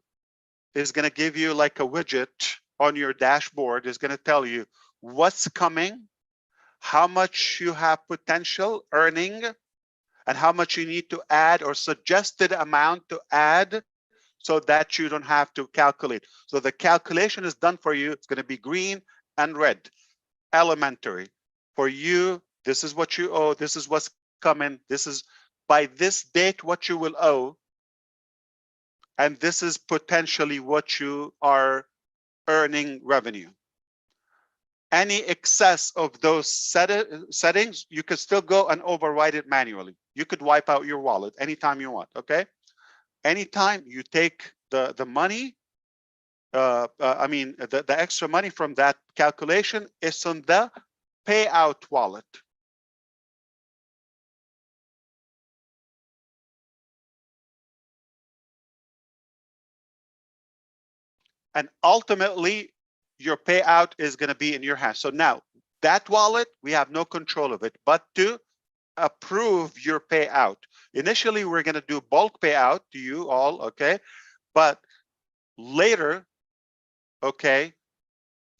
is going to give you like a widget on your dashboard, is going to tell you what's coming, how much you have potential earning, and how much you need to add or suggested amount to add, so that you don't have to calculate. So the calculation is done for you. It's going to be green and red. Elementary. For you, this is what you owe. This is what's coming. This is by this date what you will owe. And this is potentially what you are earning revenue. Any excess of those settings, you could still go and override it manually. You could wipe out your wallet anytime you want, okay? Anytime you take the money, I mean, the extra money from that calculation is on the payout wallet. And ultimately, your payout is going to be in your hands. So now that wallet, we have no control of it, but to approve your payout. Initially, we're going to do bulk payout to you all, okay? But later, okay,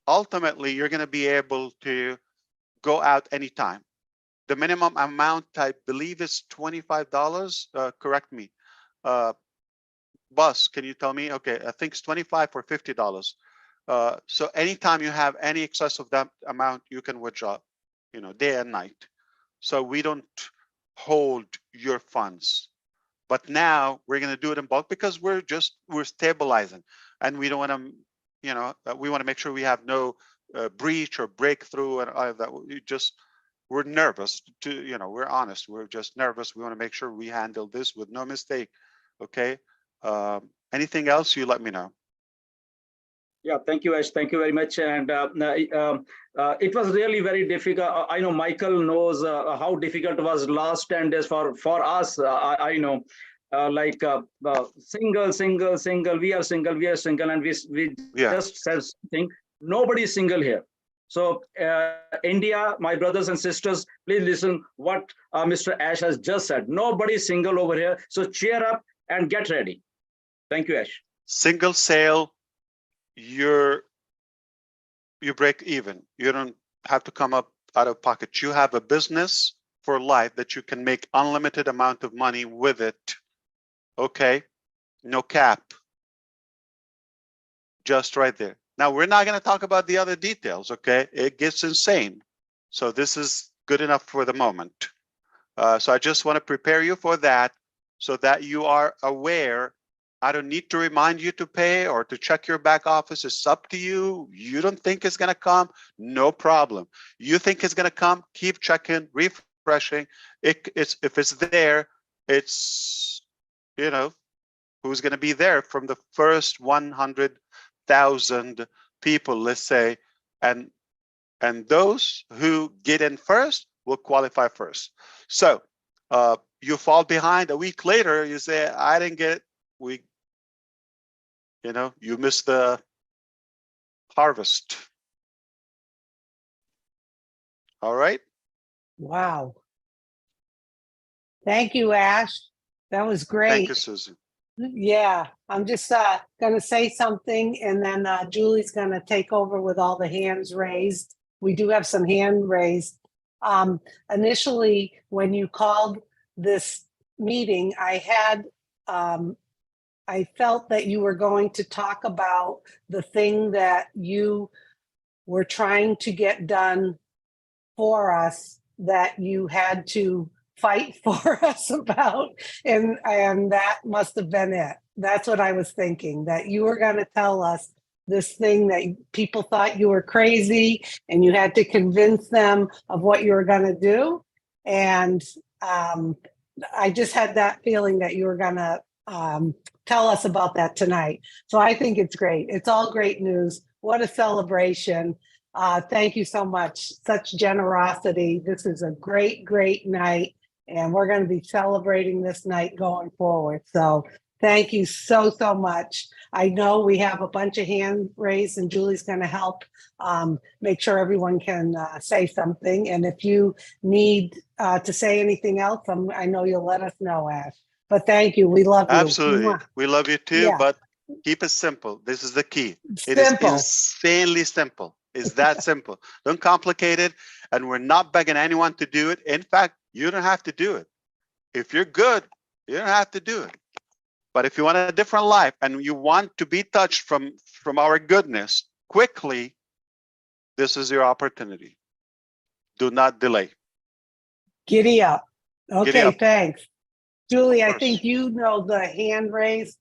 ultimately, you're going to be able to go out anytime. The minimum amount, I believe, is $25. Correct me. Bus, can you tell me? Okay, I think it's $25 or $50. So anytime you have any excess of that amount, you can withdraw, you know, day and night. So we don't hold your funds. But now we're going to do it in bulk because we're stabilizing, and we don't want to, you know, we want to make sure we have no breach or breakthrough and all of that. We're nervous to, you know, we're honest. We're just nervous. We want to make sure we handle this with no mistake. Okay. Anything else, you let me know. Yeah, thank you, Ash. Thank you very much. And it was really very difficult. I know Michael knows how difficult it was last 10 days for us. I know, single. We are single, and we just said something. Nobody is single here. So India, my brothers and sisters, please listen what Mr. Ash has just said. Nobody is single over here. So cheer up and get ready. Thank you, Ash. Single sale, you break even. You don't have to come up out of pocket. You have a business for life that you can make unlimited amount of money with it. Okay, no cap. Just right there. Now we're not going to talk about the other details. Okay, it gets insane. So this is good enough for the moment. So I just want to prepare you for that, so that you are aware. I don't need to remind you to pay or to check your back office. It's up to you. You don't think it's going to come? No problem. You think it's going to come? Keep checking, refreshing. If it's there, it's, you know, who's going to be there from the first 100,000 people, let's say, and those who get in first will qualify first. So you fall behind a week later, you say, I didn't get it. You know, you missed the harvest. All right. Wow. Thank you, Ash. That was great. Thank you, Susan. Yeah, I'm just gonna say something and then Julie's gonna take over with all the hands raised. We do have some hand raised. Initially, when you called this meeting, I felt that you were going to talk about the thing that you were trying to get done for us that you had to fight for us about, and that must have been it. That's what I was thinking, that you were going to tell us this thing that people thought you were crazy and you had to convince them of what you were going to do. And I just had that feeling that you were going to tell us about that tonight. So I think it's great. It's all great news. What a celebration. Thank you so much. Such generosity. This is a great, great night. And we're going to be celebrating this night going forward. So thank you so, so much. I know we have a bunch of hands raised and Julie's going to help make sure everyone can say something. And if you need to say anything else, I know you'll let us know, Ash. But thank you. We love you. Absolutely. We love you too, Yeah. but keep it simple. This is the key. It Simple. is insanely simple. It's that simple. Don't complicate it. And we're not begging anyone to do it. In fact, you don't have to do it. If you're good, you don't have to do it. But if you want a different life and you want to be touched from our goodness quickly, this is your opportunity. Do not delay. Giddy up. Okay, Giddy up. thanks. Julie, I course. think you know the hand raise.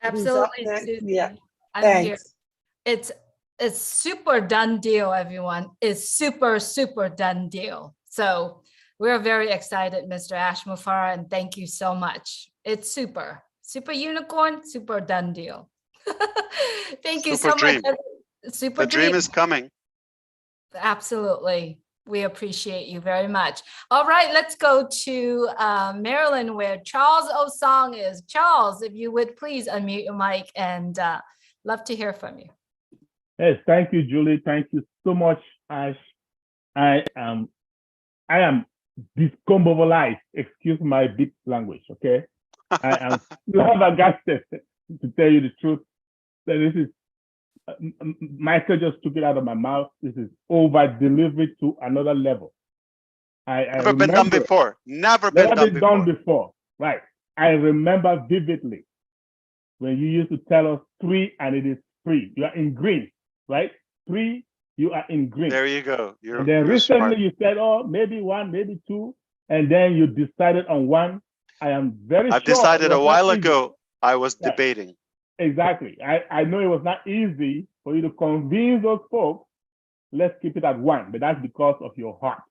Who's up Absolutely, next? Susie. Yeah, I'm here. thanks. It's super done deal, everyone. It's super, super done deal. So we're very excited, Mr. Ash MUFAREH, and thank you so much. It's super, super unicorn, super done deal. Thank you so Super dream. much. Super The dream is coming. Absolutely. We appreciate you very much. All right, let's go to Maryland, where Charles Osong is. Charles, if you would please unmute your mic, and love to hear from you. Yes, thank you, Julie. Thank you so much, Ash. I am discombobulated. Excuse my deep language, okay? I am flabbergasted, to tell you the truth. That this is Michael just took it out of my mouth. This is over delivery to another level. Never been done before. Never been done before. Right. I remember vividly when you used to tell us 3 and it is free. You are in green, right? 3, you are in green. There you go. And then recently you said, oh, maybe 1, maybe 2, and then you decided on 1. I am very sure. I've decided a while ago. I was debating. Exactly. I know it was not easy for you to convince those folks, let's keep it at 1, but that's because of your heart.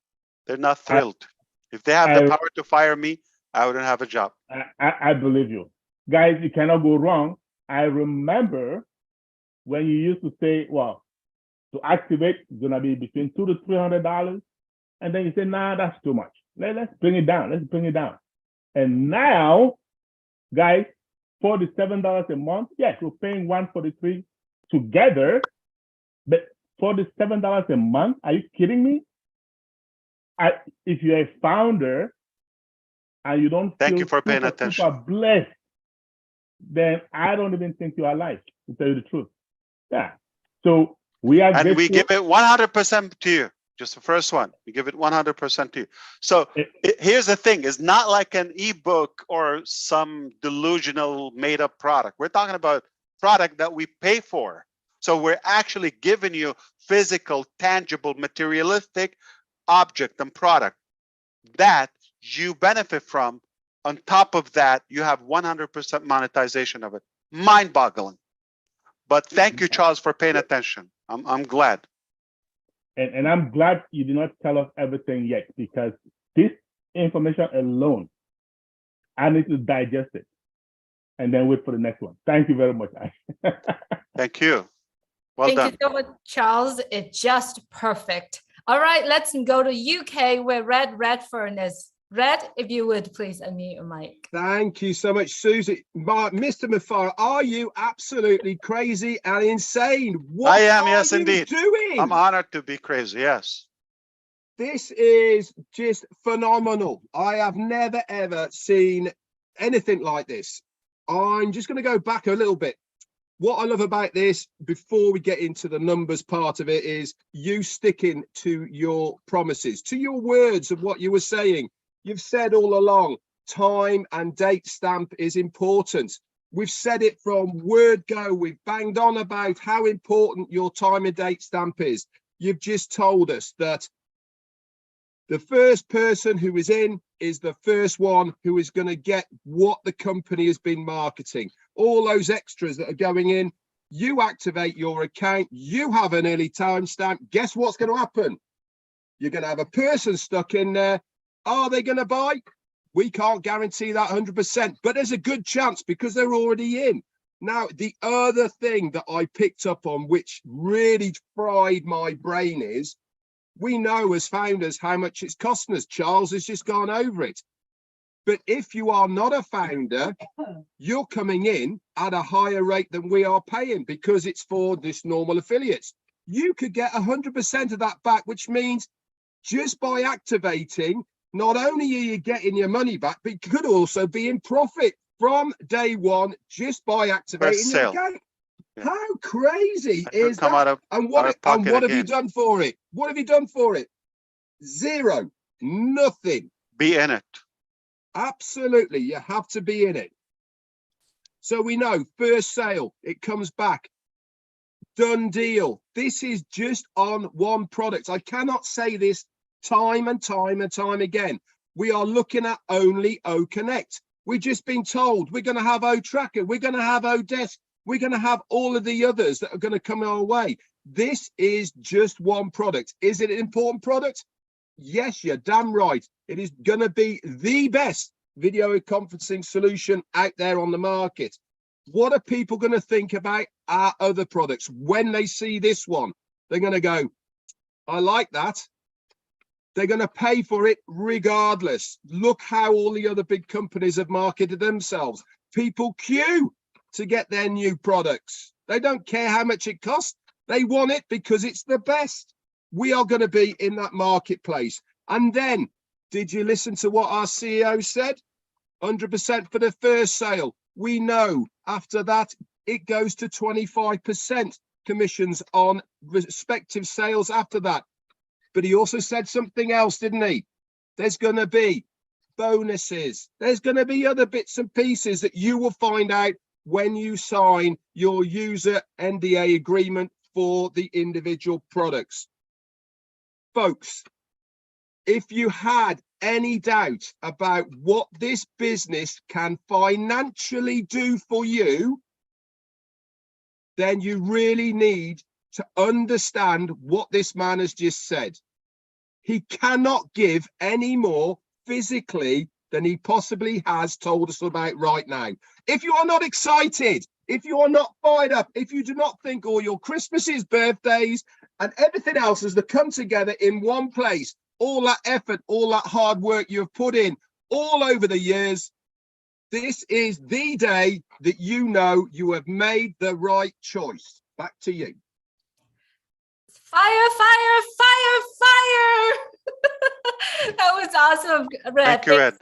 They're not thrilled. If they have the power to fire me, I wouldn't have a job. I believe you. Guys, you cannot go wrong. I remember when you used to say, well, to activate, it's going to be between $200 to $300. And then you say, nah, that's too much. Let's bring it down. Let's bring it down. And now, guys, $47 a month. Yes, we're paying $143 together, but $47 a month. Are you kidding me? If you're a founder and you don't thank feel you for paying attention, super blessed, then I don't even think you are alive, to tell you the truth. Yeah. So we are, and we give it 100% to you. Just the first one, we give it 100% to you. So here's the thing: it's not like an ebook or some delusional made-up product. We're talking about product that we pay for. So we're actually giving you physical, tangible, materialistic object and product that you benefit from. On top of that, you have 100% monetization of it. Mind-boggling. But thank you, Charles, for paying attention. I'm glad. And I'm glad you did not tell us everything yet, because this information alone, I need to digest it and then wait for the next one. Thank you very much. Thank you. Well done. Thank you so much, Charles. It's just perfect. All right, let's go to UK, where Red Redfern is. Red, if you would please unmute your mic. Thank you so much, Susie. Mr. MUFAREH, are you absolutely crazy and insane? What I am, are yes, you indeed. doing? I'm honored to be crazy, yes. This is just phenomenal. I have never, ever seen anything like this. I'm just going to go back a little bit. What I love about this, before we get into the numbers part of it, is you sticking to your promises, to your words of what you were saying. You've said all along, time and date stamp is important. We've said it from word go. We've banged on about how important your time and date stamp is. You've just told us that the first person who is in is the first one who is going to get what the company has been marketing. All those extras that are going in, you activate your account, you have an early timestamp. Guess what's going to happen? You're going to have a person stuck in there. Are they going to buy? We can't guarantee that 100%, but there's a good chance because they're already in. Now, the other thing that I picked up on, which really fried my brain, is we know as founders how much it's costing us. Charles has just gone over it. But if you are not a founder, you're coming in at a higher rate than we are paying because it's for this normal affiliates. You could get 100% of that back, which means just by activating, not only are you getting your money back, but you could also be in profit from day one just by activating your account. Yeah. How crazy is come that? out of And what pocket have you again. done for it? What have you done for it? Zero. Nothing. Be in it. Absolutely. You have to be in it. So we know first sale, it comes back. Done deal. This is just on one product. I cannot say this time and time and time again. We are looking at only O Connect. We've just been told we're going to have O Tracker. We're going to have O Desk. We're going to have all of the others that are going to come our way. This is just one product. Is it an important product? Yes, you're damn right. It is going to be the best video conferencing solution out there on the market. What are people going to think about our other products when they see this one? They're going to go, I like that. They're going to pay for it regardless. Look how all the other big companies have marketed themselves. People queue to get their new products. They don't care how much it costs. They want it because it's the best. We are going to be in that marketplace. And then, did you listen to what our CEO said? 100% for the first sale. We know after that, it goes to 25% commissions on respective sales after that. But he also said something else, didn't he? There's going to be bonuses. There's going to be other bits and pieces that you will find out when you sign your user NDA agreement for the individual products. Folks, if you had any doubt about what this business can financially do for you, then you really need to understand what this man has just said. He cannot give any more physically than he possibly has told us about right now. If you are not excited, if you are not fired up, if you do not think all your Christmases, birthdays, and everything else has to come together in one place, all that effort, all that hard work you have put in all over the years, this is the day that you know you have made the right choice. Back to you. Fire, fire, fire, fire. That was awesome, Red. Thank you, Red.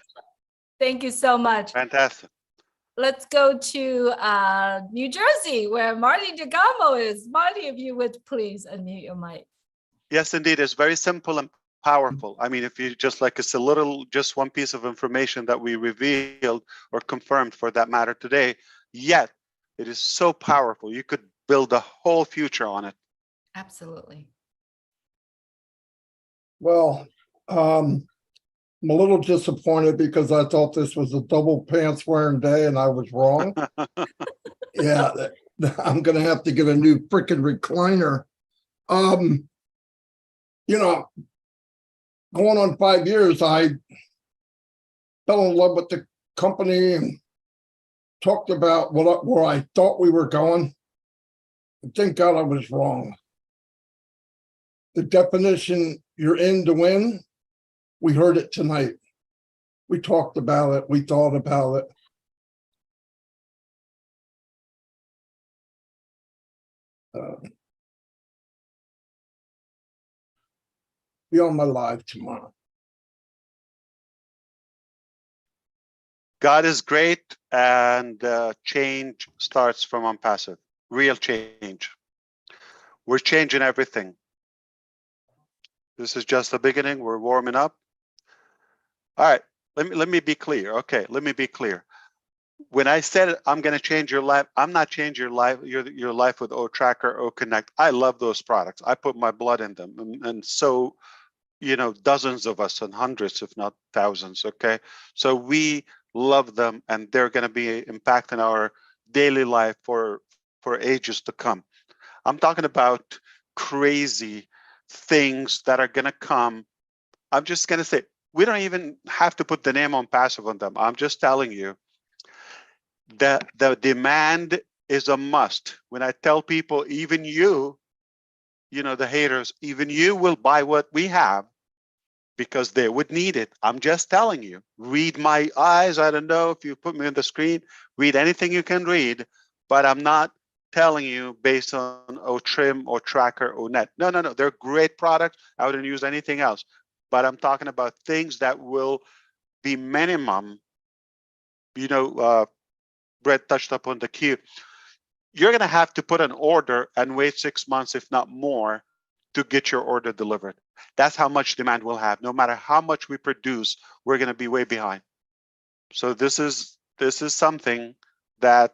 Thank you so much. Fantastic. Let's go to New Jersey, where Marty DeGamo is. Marty, if you would please unmute your mic. Yes, indeed. It's very simple and powerful. I mean, if you just like, it's a little, just one piece of information that we revealed or confirmed for that matter today, yet it is so powerful. You could build a whole future on it. Absolutely. Well, I'm a little disappointed because I thought this was a double pants wearing day and I was wrong. Yeah, I'm going to have to get a new freaking recliner. You know, going on 5 years, I fell in love with the company and talked about where I thought we were going. Thank God I was wrong. The definition, you're in to win, we heard it tonight. We talked about it. We thought about it. Be on my live tomorrow. God is great, and change starts from ONPASSIVE. Real change. We're changing everything. This is just the beginning. We're warming up. All right. Let me be clear. Okay, let me be clear. When I said I'm going to change your life, I'm not changing your life with OTracker or Connect. I love those products. I put my blood in them, and so, you know, dozens of us and hundreds, if not thousands. Okay, so we love them, and they're going to be impacting our daily life for ages to come. I'm talking about crazy things that are going to come. I'm just going to say, we don't even have to put the name ONPASSIVE on them. I'm just telling you that the demand is a must. When I tell people, even you know, the haters, even you will buy what we have because they would need it. I'm just telling you, read my eyes. I don't know if you put me on the screen, read anything you can read, but I'm not telling you based on Trim or Tracker or Net. No, no, no, they're great products. I wouldn't use anything else, but I'm talking about things that will be minimum. You know, Brett touched upon the queue. You're going to have to put an order and wait 6 months, if not more, to get your order delivered. That's how much demand we'll have. No matter how much we produce, we're going to be way behind. So this is something that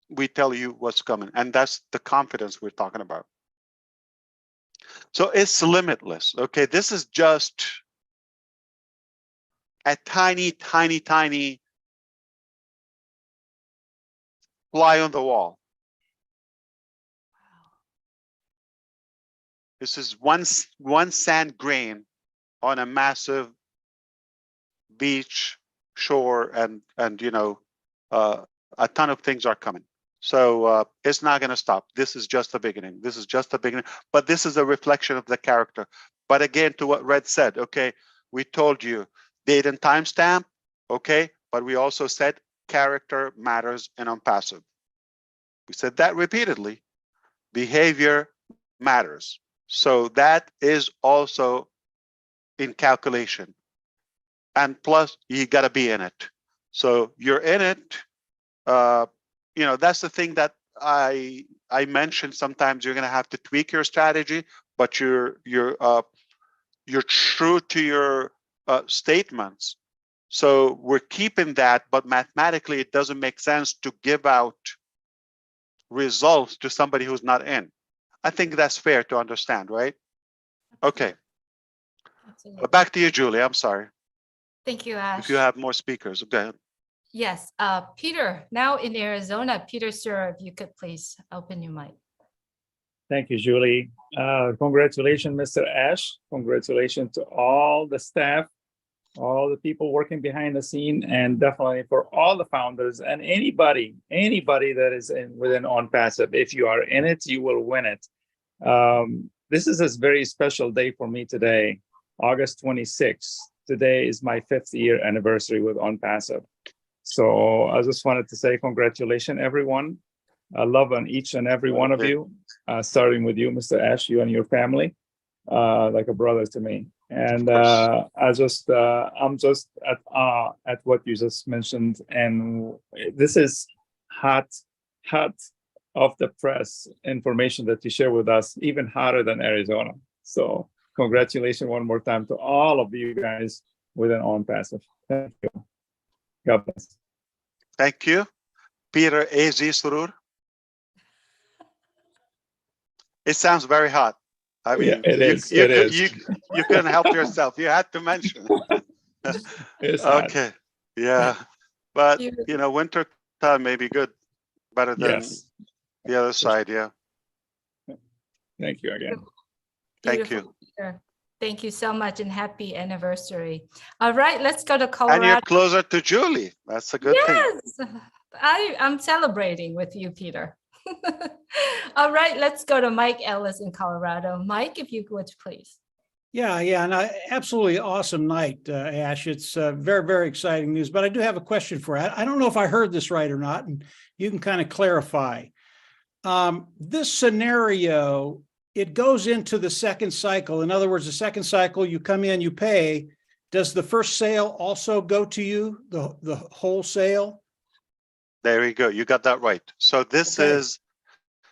we tell you what's coming, and that's the confidence we're talking about. So it's limitless. Okay, this is just a tiny, tiny, tiny fly on the wall. This is one sand grain on a massive beach, shore, and you know, a ton of things are coming. So it's not going to stop. This is just the beginning. This is just the beginning. But this is a reflection of the character. But again, to what Red said, okay, we told you date and timestamp, okay, but we also said character matters in ONPASSIVE. We said that repeatedly. Behavior matters. So that is also in calculation. And plus, you got to be in it. So you're in it. You know, that's the thing that I mentioned. Sometimes you're going to have to tweak your strategy, but you're true to your statements. So we're keeping that, but mathematically, it doesn't make sense to give out results to somebody who's not in. I think that's fair to understand, right? Okay. Absolutely. But back to you, Julie. I'm sorry. Thank you, Ash. If you have more speakers, okay. Yes, Peter, now in Arizona. Peter, sir, if you could please open your mic. Thank you, Julie. Congratulations, Mr. Ash. Congratulations to all the staff, all the people working behind the scene, and definitely for all the founders and anybody that is within ONPASSIVE. If you are in it, you will win it. This is a very special day for me today, August 26th. Today is my 5th year anniversary with ONPASSIVE. So I just wanted to say congratulations, everyone. I love on each and every one of you, starting with you, Mr. Ash, you and your family, like a brother to me. And I'm just at awe at what you just mentioned. And this is hot off the press information that you share with us, even hotter than Arizona. So congratulations one more time to all of you guys within ONPASSIVE. Thank you. God bless. Thank you. Peter AZ Surur. It sounds very hot. I mean, yeah, it is. You couldn't help yourself. You had to mention it. It's okay. hot. Yeah. But, you know, winter time may be good. Better than the other side. Yeah. Thank you again. Thank you. Peter. Thank you so much and happy anniversary. All right, let's go to Colorado. And you're closer to Julie. That's a good thing. Yes, I'm celebrating with you, Peter. All right, let's go to Mike Ellis in Colorado. Mike, if you would, please. Yeah, and absolutely awesome night, Ash. It's very, very exciting news. But I do have a question for you. I don't know if I heard this right or not, and you can kind of clarify. This scenario, it goes into the second cycle. In other words, the second cycle, you come in, you pay, does the first sale also go to you, the whole sale? There you go. You got that right. So this Okay. is,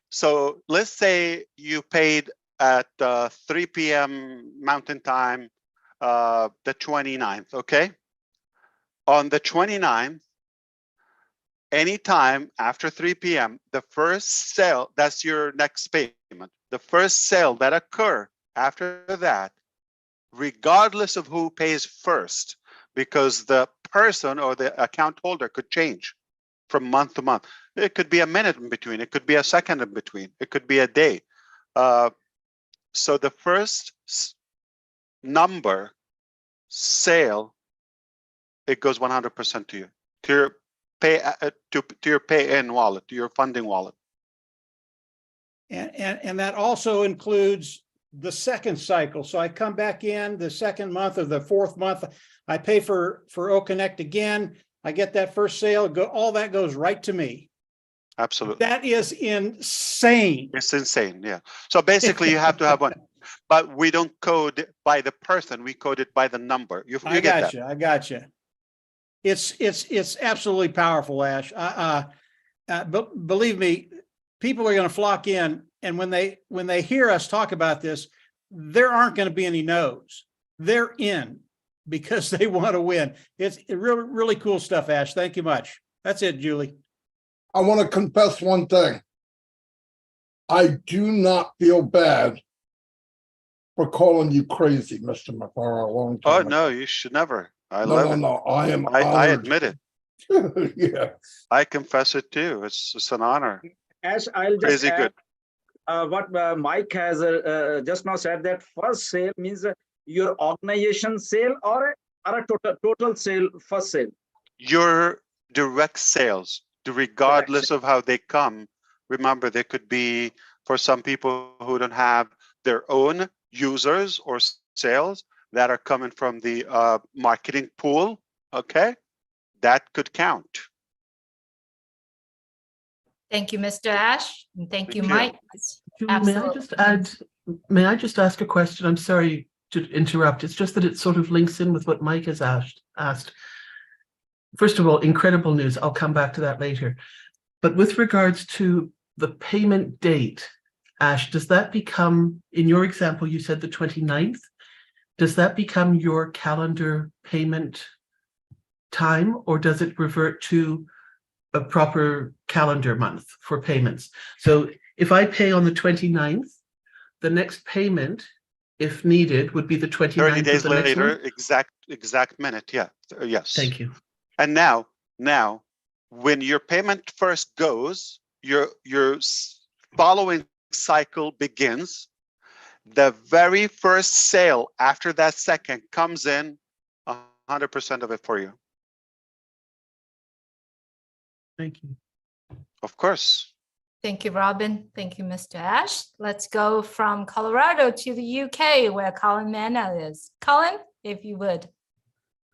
so let's say you paid at 3 p.m. Mountain Time, the 29th, okay? On the 29th, anytime after 3 p.m., the first sale, that's your next payment. The first sale that occur after that, regardless of who pays first, because the person or the account holder could change from month to month. It could be a minute in between. It could be a second in between. It could be a day. So the first number sale, it goes 100% to you, to your pay, to your pay-in wallet, to your funding wallet. And that also includes the second cycle. So I come back in the second month or the fourth month, I pay for OConnect again. I get that first sale, all that goes right to me. Absolutely. That is insane. It's insane, yeah. So basically you have to have one, but we don't code by the person, we code it by the number. You I get got that. you. I got you. It's absolutely powerful, Ash. But believe me, people are going to flock in, and when they hear us talk about this, there aren't going to be any no's. They're in because they want to win. It's really, really cool stuff, Ash. Thank you much. That's it, Julie. I want to confess one thing. I do not feel bad for calling you crazy, Mr. MUFAREH, a long Oh, time no, ago. you should never. I No, love no, it. no. I am I honored. admit it. Yeah. I confess it too. It's an honor. Ash, I'll just Crazy add good. what Mike has just now said, that first sale means your organization sale or a total sale, first sale. Your direct sales, regardless of how they come. Remember, they could be for some people who don't have their own users or sales that are coming from the marketing pool. Okay, that could count. Thank you, Mr. Ash, and thank you, you. Mike. Julie, may I just ask a question? I'm sorry to interrupt. It's just that it sort of links in with what Mike has asked. First of all, incredible news. I'll come back to that later. But with regards to the payment date, Ash, does that become, in your example, you said the 29th, does that become your calendar payment time, or does it revert to a proper calendar month for payments? So if I pay on the 29th, the next payment, if needed, would be the 29th 30 days of the next later, month? exact minute. Yeah. Yes. Thank you. And now, when your payment first goes, your following cycle begins. The very first sale after that second comes in, 100% of it for you. Thank you. Of course. Thank you, Robin. Thank you, Mr. Ash. Let's go from Colorado to the UK, where Colin Manna is. Colin, if you would.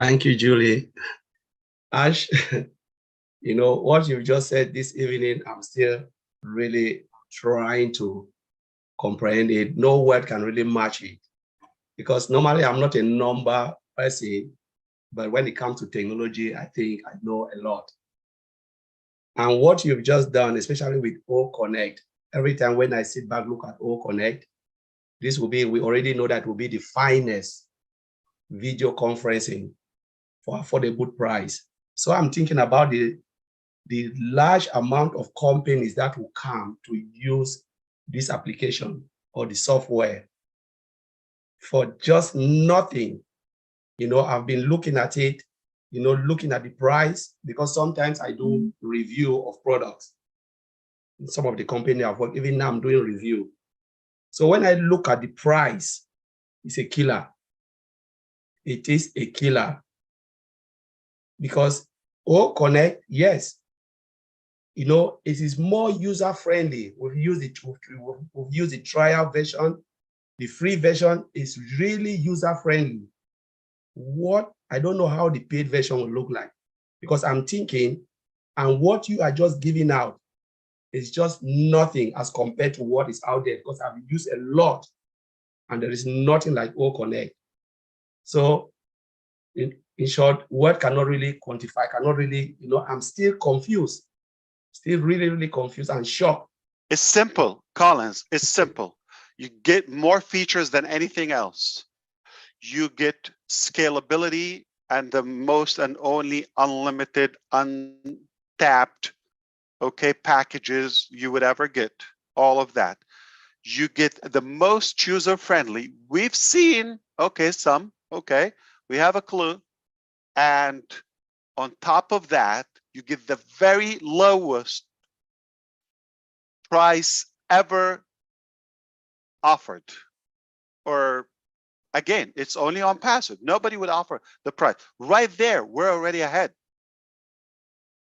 Thank you, Julie. Ash, you know, what you just said this evening, I'm still really trying to comprehend it. No word can really match it. Because normally I'm not a number person, but when it comes to technology, I think I know a lot. And what you've just done, especially with OConnect, every time when I sit back, look at OConnect, this will be, we already know that will be the finest video conferencing for affordable price. So I'm thinking about the large amount of companies that will come to use this application or the software for just nothing. You know, I've been looking at it, you know, looking at the price, because sometimes I do review of products. In some of the company I've worked, even now I'm doing review. So when I look at the price, it's a killer. It is a killer. Because OConnect, yes, you know, it is more user-friendly. We've used the trial version. The free version is really user-friendly. I don't know how the paid version will look like, because I'm thinking, and what you are just giving out is just nothing as compared to what is out there, because I've used a lot and there is nothing like OConnect. So In short, word cannot really quantify, cannot really, I'm still confused, still really, really confused and shocked. It's simple, Collins. It's simple. You get more features than anything else. You get scalability and the most and only unlimited, untapped, okay, packages you would ever get. All of that. You get the most user-friendly. We've seen, okay, some, okay, we have a clue. And on top of that, you get the very lowest price ever offered. Or again, it's only on passive. Nobody would offer the price. Right there, we're already ahead.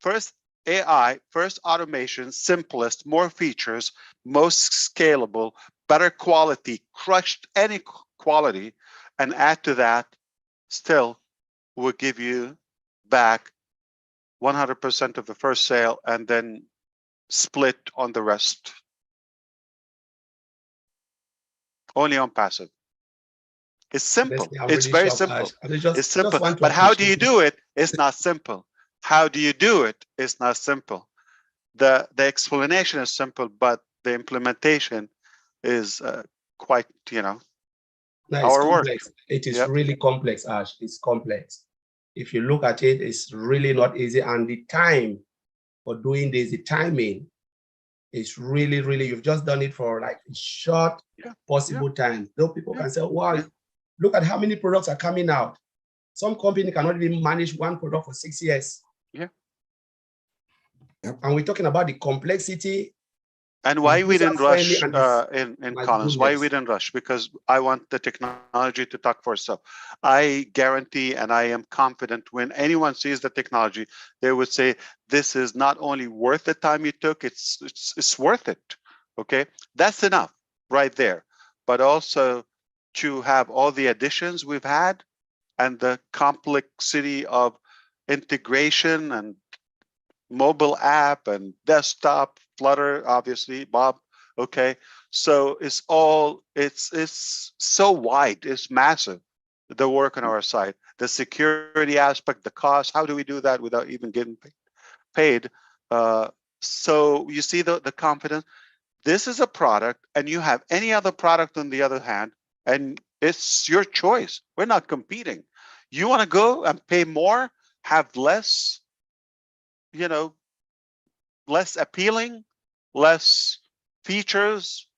First AI, first automation, simplest, more features, most scalable, better quality, crushed any quality, and add to that, still will give you back 100% of the first sale and then split on the rest. Only on passive. It's simple. Honestly, I'm It's really very shocked, simple. Ash. I just It's simple. want to But how do you appreciate do it? It's not simple. How do you do it? It's not simple. The explanation is simple, but the implementation is quite, No, it's our work. complex. It is Yep. really complex, Ash. It's complex. If you look at it, it's really not easy. And the time for doing this, the timing is really, really, you've just done it for like a short possible time. Those people can say, wow, look at how many products are coming out. Some company cannot even manage one product for 6 years. Yeah. And we're talking about the complexity. And why we didn't rush and in my Collins, why goodness. we didn't rush? Because I want the technology to talk for itself. I guarantee and I am confident when anyone sees the technology, they would say, this is not only worth the time you took, it's worth it, okay? That's enough right there. But also to have all the additions we've had and the complexity of integration and mobile app and desktop, Flutter, obviously, Bob, okay? So it's all, it's so wide, it's massive, the work on our side, the security aspect, the cost, how do we do that without even getting paid? So you see the confidence. This is a product and you have any other product on the other hand, and it's your choice. We're not competing. You wanna go and pay more, have less, less appealing, less features,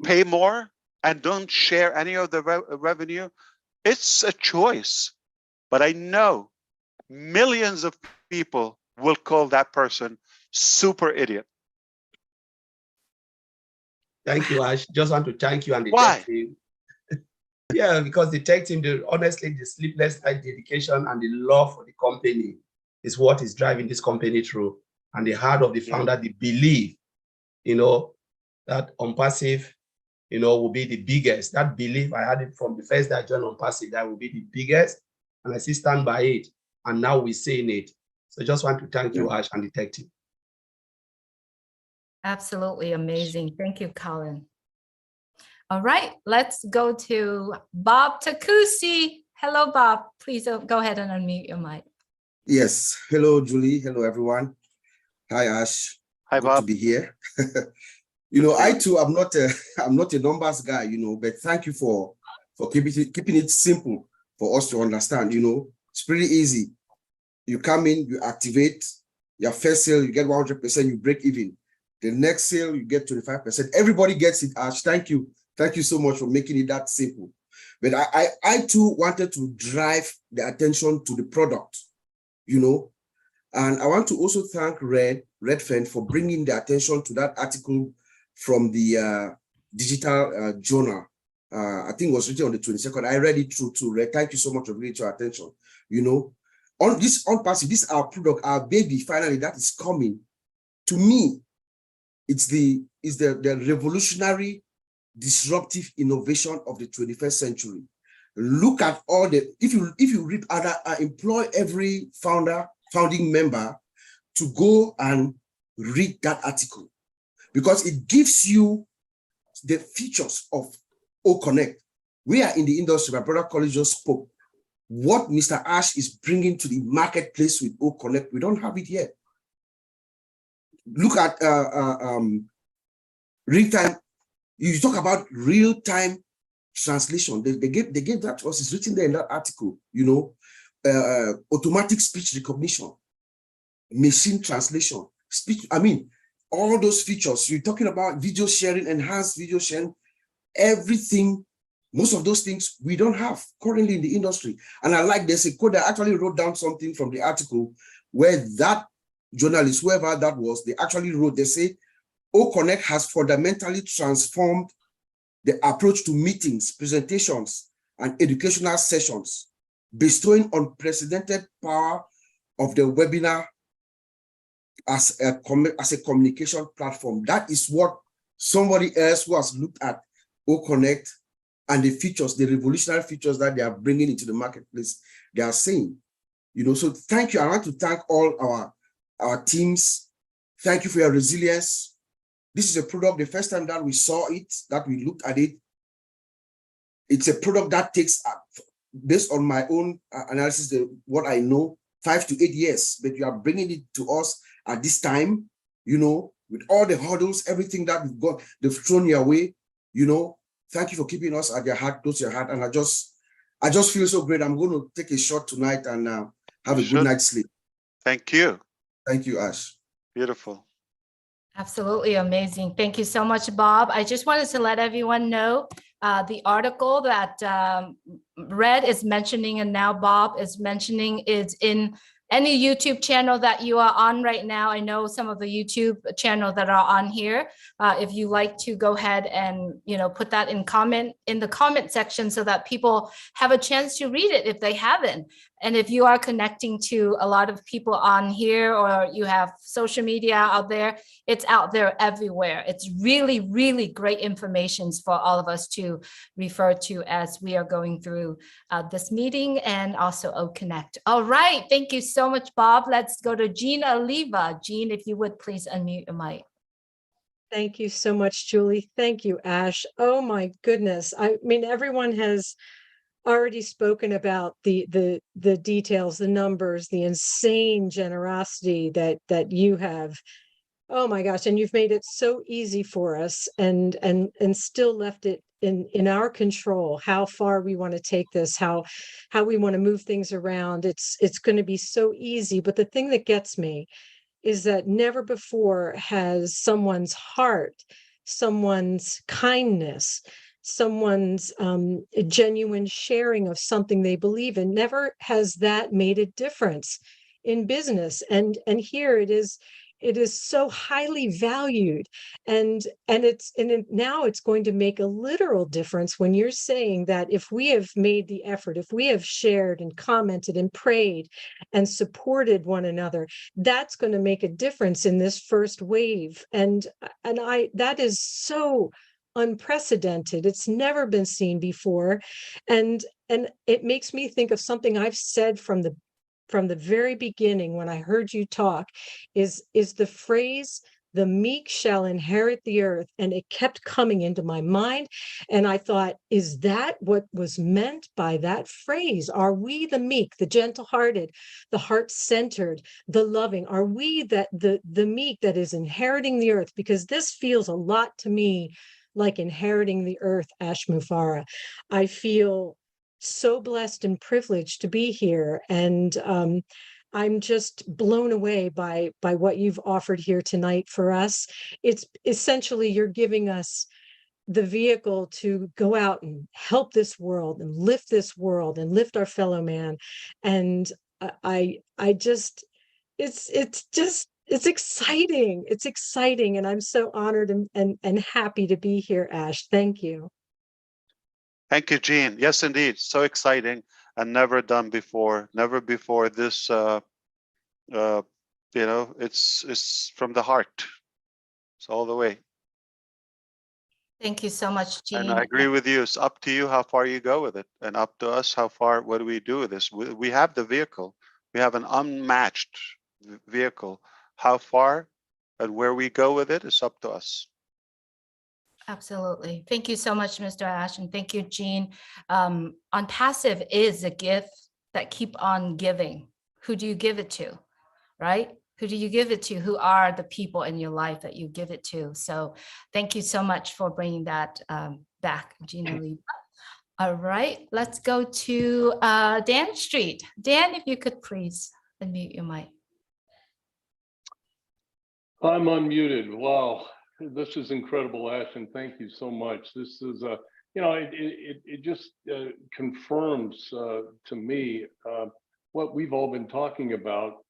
pay more, and don't share any of the revenue. It's a choice. But I know millions of people will call that person super idiot. Thank you, Ash. Just want to thank you and the Why? tech team. Yeah, because the tech team, honestly, the sleepless night dedication and the love for the company is what is driving this company through. And the heart of the founder, the belief, that ONPASSIVE, will be the biggest. That belief, I had it from the first day I joined ONPASSIVE, that will be the biggest. And I still stand by it. And now we're seeing it. So I just want to thank you, Ash, and the tech team. Absolutely amazing. Thank you, Colin. All right, let's go to Bob Takusi. Hello, Bob. Please go ahead and unmute your mic. Yes. Hello, Julie. Hello, everyone. Hi, Ash. Hi, Good Bob. to be here. I too am not a numbers guy, but thank you for keeping it simple for us to understand. It's pretty easy. You come in, you activate your first sale, you get 100%, you break even. The next sale, you get 25%. Everybody gets it, Ash. Thank you. Thank you so much for making it that simple. But I too wanted to drive the attention to the product, and I want to also thank Redfern for bringing the attention to that article from the digital journal. I think it was written on the 22nd. I read it through too. Red, thank you so much for bringing it to your attention. On this ONPASSIVE, this is our product, our baby, finally, that is coming. To me, it's the revolutionary, disruptive innovation of the 21st century. Look at all if you read other, I employ every founding member to go and read that article, because it gives you the features of OConnect. We are in the industry, my brother College just spoke. what Mr. Ash is bringing to the marketplace with O Connect, we don't have it yet. Look at real-time. You talk about real-time translation. They gave that to us. It's written there in that article. You know, automatic speech recognition, machine translation, speech. I mean, all those features. You're talking about video sharing, enhanced video sharing, everything. Most of those things we don't have currently in the industry. And I like there's a quote. I actually wrote down something from the article where that journalist, whoever that was, they actually wrote, they say, O Connect has fundamentally transformed the approach to meetings, presentations, and educational sessions, bestowing unprecedented power of the webinar as a communication platform. That is what somebody else who has looked at O Connect and the features, the revolutionary features that they are bringing into the marketplace, they are saying. You know, so thank you. I want to thank all our teams. Thank you for your resilience. This is a product, the first time that we saw it, that we looked at it, it's a product that takes, based on my own analysis, what I know, 5 to 8 years, but you are bringing it to us at this time, you know, with all the hurdles, everything that we've got, they've thrown your way, you know. Thank you for keeping us at your heart, close to your heart. And I just feel so great. I'm going to take a shot tonight and have a good night's sleep. Thank you. Thank you, Ash. Beautiful. Absolutely amazing. Thank you so much, Bob. I just wanted to let everyone know the article that Red is mentioning and now Bob is mentioning is in any YouTube channel that you are on right now. I know some of the YouTube channels that are on here. If you like to go ahead and, you know, put that in the comment section so that people have a chance to read it if they haven't. And if you are connecting to a lot of people on here or you have social media out there, it's out there everywhere. It's really, really great information for all of us to refer to as we are going through this meeting and also O Connect. All right. Thank you so much, Bob. Let's go to Jean Oliva. Jean, if you would please unmute your mic. Thank you so much, Julie. Thank you, Ash. Oh my goodness. I mean, everyone has already spoken about the details, the numbers, the insane generosity that you have. Oh my gosh. And you've made it so easy for us and still left it in our control, how far we want to take this, how we want to move things around. It's going to be so easy. But the thing that gets me is that never before has someone's heart, someone's kindness, someone's genuine sharing of something they believe in, never has that made a difference in business. And here it is so highly valued, and now it's going to make a literal difference when you're saying that if we have made the effort, if we have shared and commented and prayed and supported one another, that's going to make a difference in this first wave. And that is so unprecedented. It's never been seen before. And it makes me think of something I've said from the very beginning when I heard you talk, is the phrase, the meek shall inherit the earth. And it kept coming into my mind. And I thought, is that what was meant by that phrase? Are we the meek, the gentle-hearted, the heart-centered, the loving? Are we the meek that is inheriting the earth? Because this feels a lot to me like inheriting the earth, Ash MUFAREH. I feel so blessed and privileged to be here. And I'm just blown away by what you've offered here tonight for us. It's essentially, you're giving us the vehicle to go out and help this world and lift this world and lift our fellow man. And it's exciting. It's exciting. And I'm so honored and happy to be here, Ash. Thank you. Thank you, Jean. Yes, indeed. So exciting and never done before. Never before this, you know, it's from the heart. It's all the way. Thank you so much, Jean. And I agree with you. It's up to you how far you go with it, and up to us how far, what do we do with this? We have the vehicle. We have an unmatched vehicle. How far and where we go with it is up to us. Absolutely. Thank you so much, Mr. Ash, and thank you, Jean. ONPASSIVE is a gift that keep on giving? Who do you give it to, right? Who do you give it to? Who are the people in your life that you give it to? So thank you so much for bringing that back, Gina Lee. All right, let's go to Dan Street. Dan, if you could please unmute your mic. I'm unmuted. Wow, this is incredible, Ash, and thank you so much. This is, you know, it just confirms to me what we've all been talking about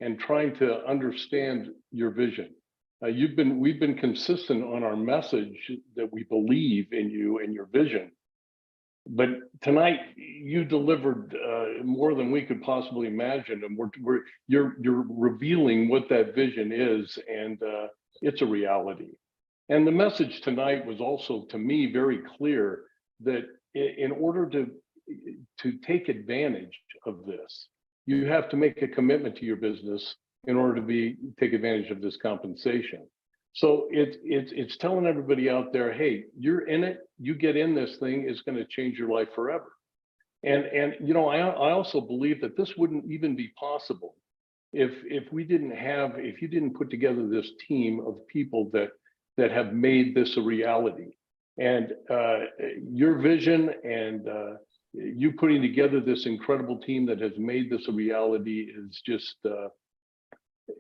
and trying to understand your vision. We've been consistent on our message that we believe in you and your vision. But tonight you delivered more than we could possibly imagine, and you're revealing what that vision is, and it's a reality. And the message tonight was also, to me, very clear that in order to take advantage of this, you have to make a commitment to your business in order to take advantage of this compensation. So it's telling everybody out there, hey, you're in it, you get in this thing, it's going to change your life forever. And you know, I also believe that this wouldn't even be possible if you didn't put together this team of people that have made this a reality. And your vision and you putting together this incredible team that has made this a reality is just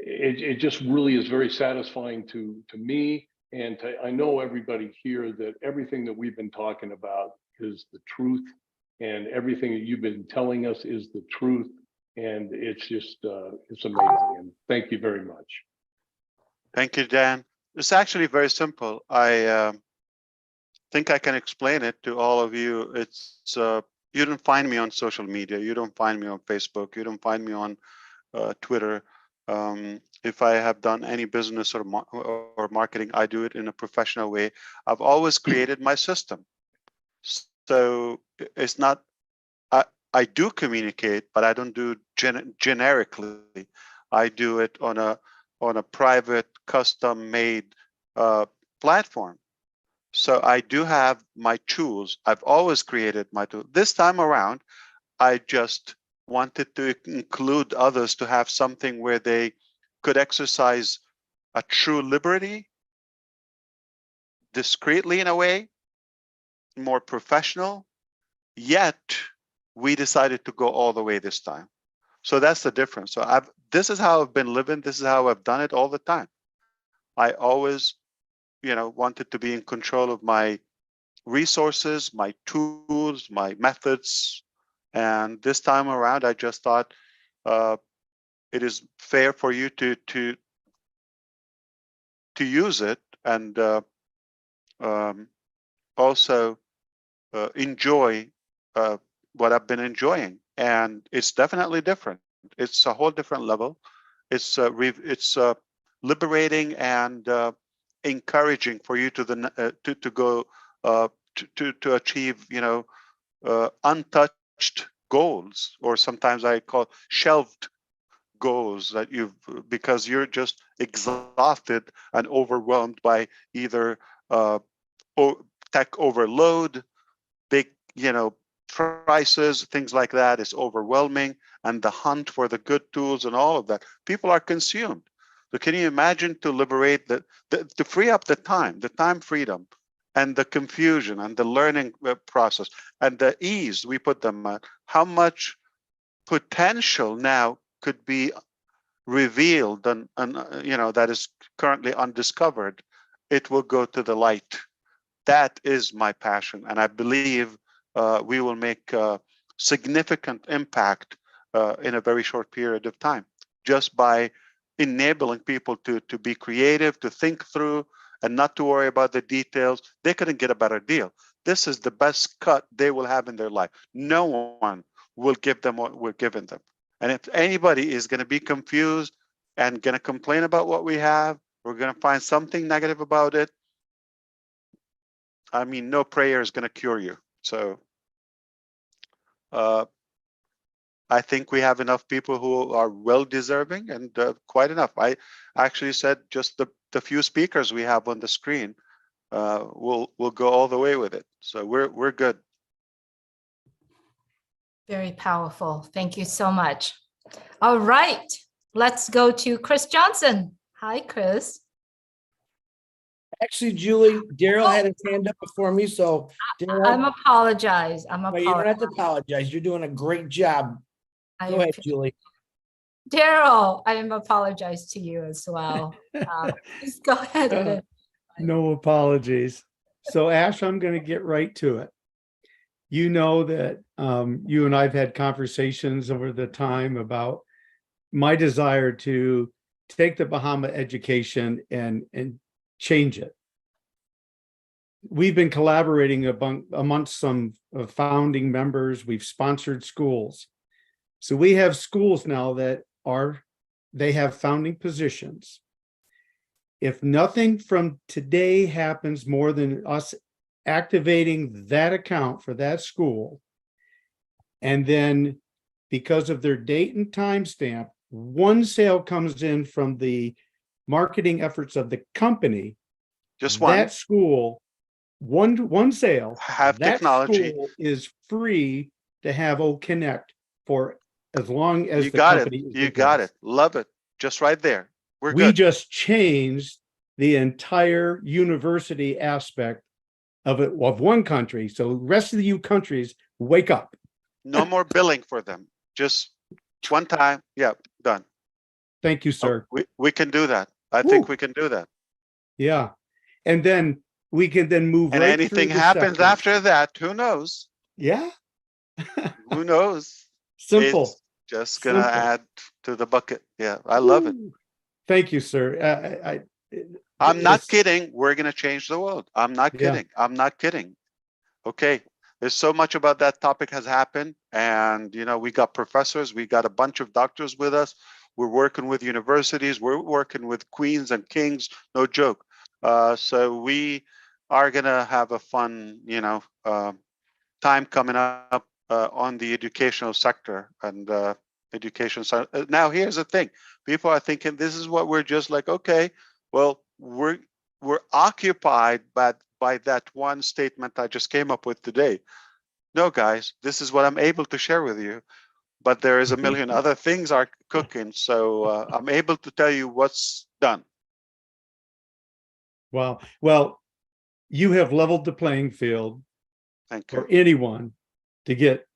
it just really is very satisfying to me, and I know everybody here, that everything that we've been talking about is the truth, and everything that you've been telling us is the truth, and it's just it's amazing. And thank you very much. Thank you, Dan. It's actually very simple. I think I can explain it to all of you. It's you don't find me on social media. You don't find me on Facebook. You don't find me on Twitter. If I have done any business or marketing, I do it in a professional way. I've always created my system. So it's not, I do communicate, but I don't do generically. I do it on a private, custom-made platform. So I do have my tools. I've always created my tools. This time around, I just wanted to include others to have something where they could exercise a true liberty, discreetly in a way, more professional, yet we decided to go all the way this time. So that's the difference. So this is how I've been living. This is how I've done it all the time. I always, you know, wanted to be in control of my resources, my tools, my methods. And this time around, I just thought it is fair for you to use it and also enjoy what I've been enjoying. And it's definitely different. It's a whole different level. It's liberating and encouraging for you to go to achieve, you know, untouched goals, or sometimes I call shelved goals that because you're just exhausted and overwhelmed by either tech overload, big, you know, prices, things like that is overwhelming, and the hunt for the good tools and all of that. People are consumed. So can you imagine to liberate to free up the time freedom, and the confusion and the learning process and the ease we put them at? How much potential now could be revealed and you know, that is currently undiscovered? It will go to the light. That is my passion, and I believe we will make a significant impact in a very short period of time, just by enabling people to be creative, to think through, and not to worry about the details. They couldn't get a better deal. This is the best cut they will have in their life. No one will give them what we're giving them. And if anybody is going to be confused and going to complain about what we have, we're going to find something negative about it. I mean, no prayer is going to cure you. So I think we have enough people who are well deserving, and quite enough. I actually said just the few speakers we have on the screen will go all the way with it. So we're good. Very powerful. Thank you so much. All right, let's go to Chris Johnson. Hi, Chris. Actually, Julie, Daryl had his hand up before me, so Daryl, I'm apologize. I'm no, you don't have apologize. to apologize. You're doing a great job. I Go ahead, appreciate- Julie. Daryl, I am apologize to you as well. Please go ahead. No apologies. So Ash, I'm going to get right to it. You know that you and I've had conversations over the time about my desire to take the Bahama education and change it. We've been collaborating amongst some founding members. We've sponsored schools. So we have schools now that they have founding positions. If nothing from today happens more than us activating that account for that school, and then because of their date and timestamp, one sale comes in from the marketing efforts of the company, Just one. that school, one sale, Have that technology. school is free to have O Connect for as long as You the got it. company is You with got us. it. Love it. Just right there. We're We good. just changed the entire university aspect of it, of one country. So the rest of you countries, wake up. No more billing for them. Just one time. Yeah, done. Thank you, sir. We can do that. I think we can do that. Yeah. And then we can then move And right anything through the happens sectors. after that, who knows? Yeah. Who knows? Simple. It's just gonna Simple. add to the bucket. Yeah, I love it. Thank you, sir. I'm not it's- kidding. We're gonna change the world. I'm not Yeah. kidding. I'm not kidding. Okay. There's so much about that topic has happened. And we got professors, we got a bunch of doctors with us. We're working with universities, we're working with queens and kings, no joke. So we are gonna have a fun, time coming up on the educational sector and education. Now here's the thing: people are thinking this is what we're just like. Okay, well we're occupied by that one statement I just came up with today. No, guys, this is what I'm able to share with you. But there is a million other things are cooking, so I'm able to tell you what's done. Wow. Well, you have leveled the playing field Thank you. for anyone to get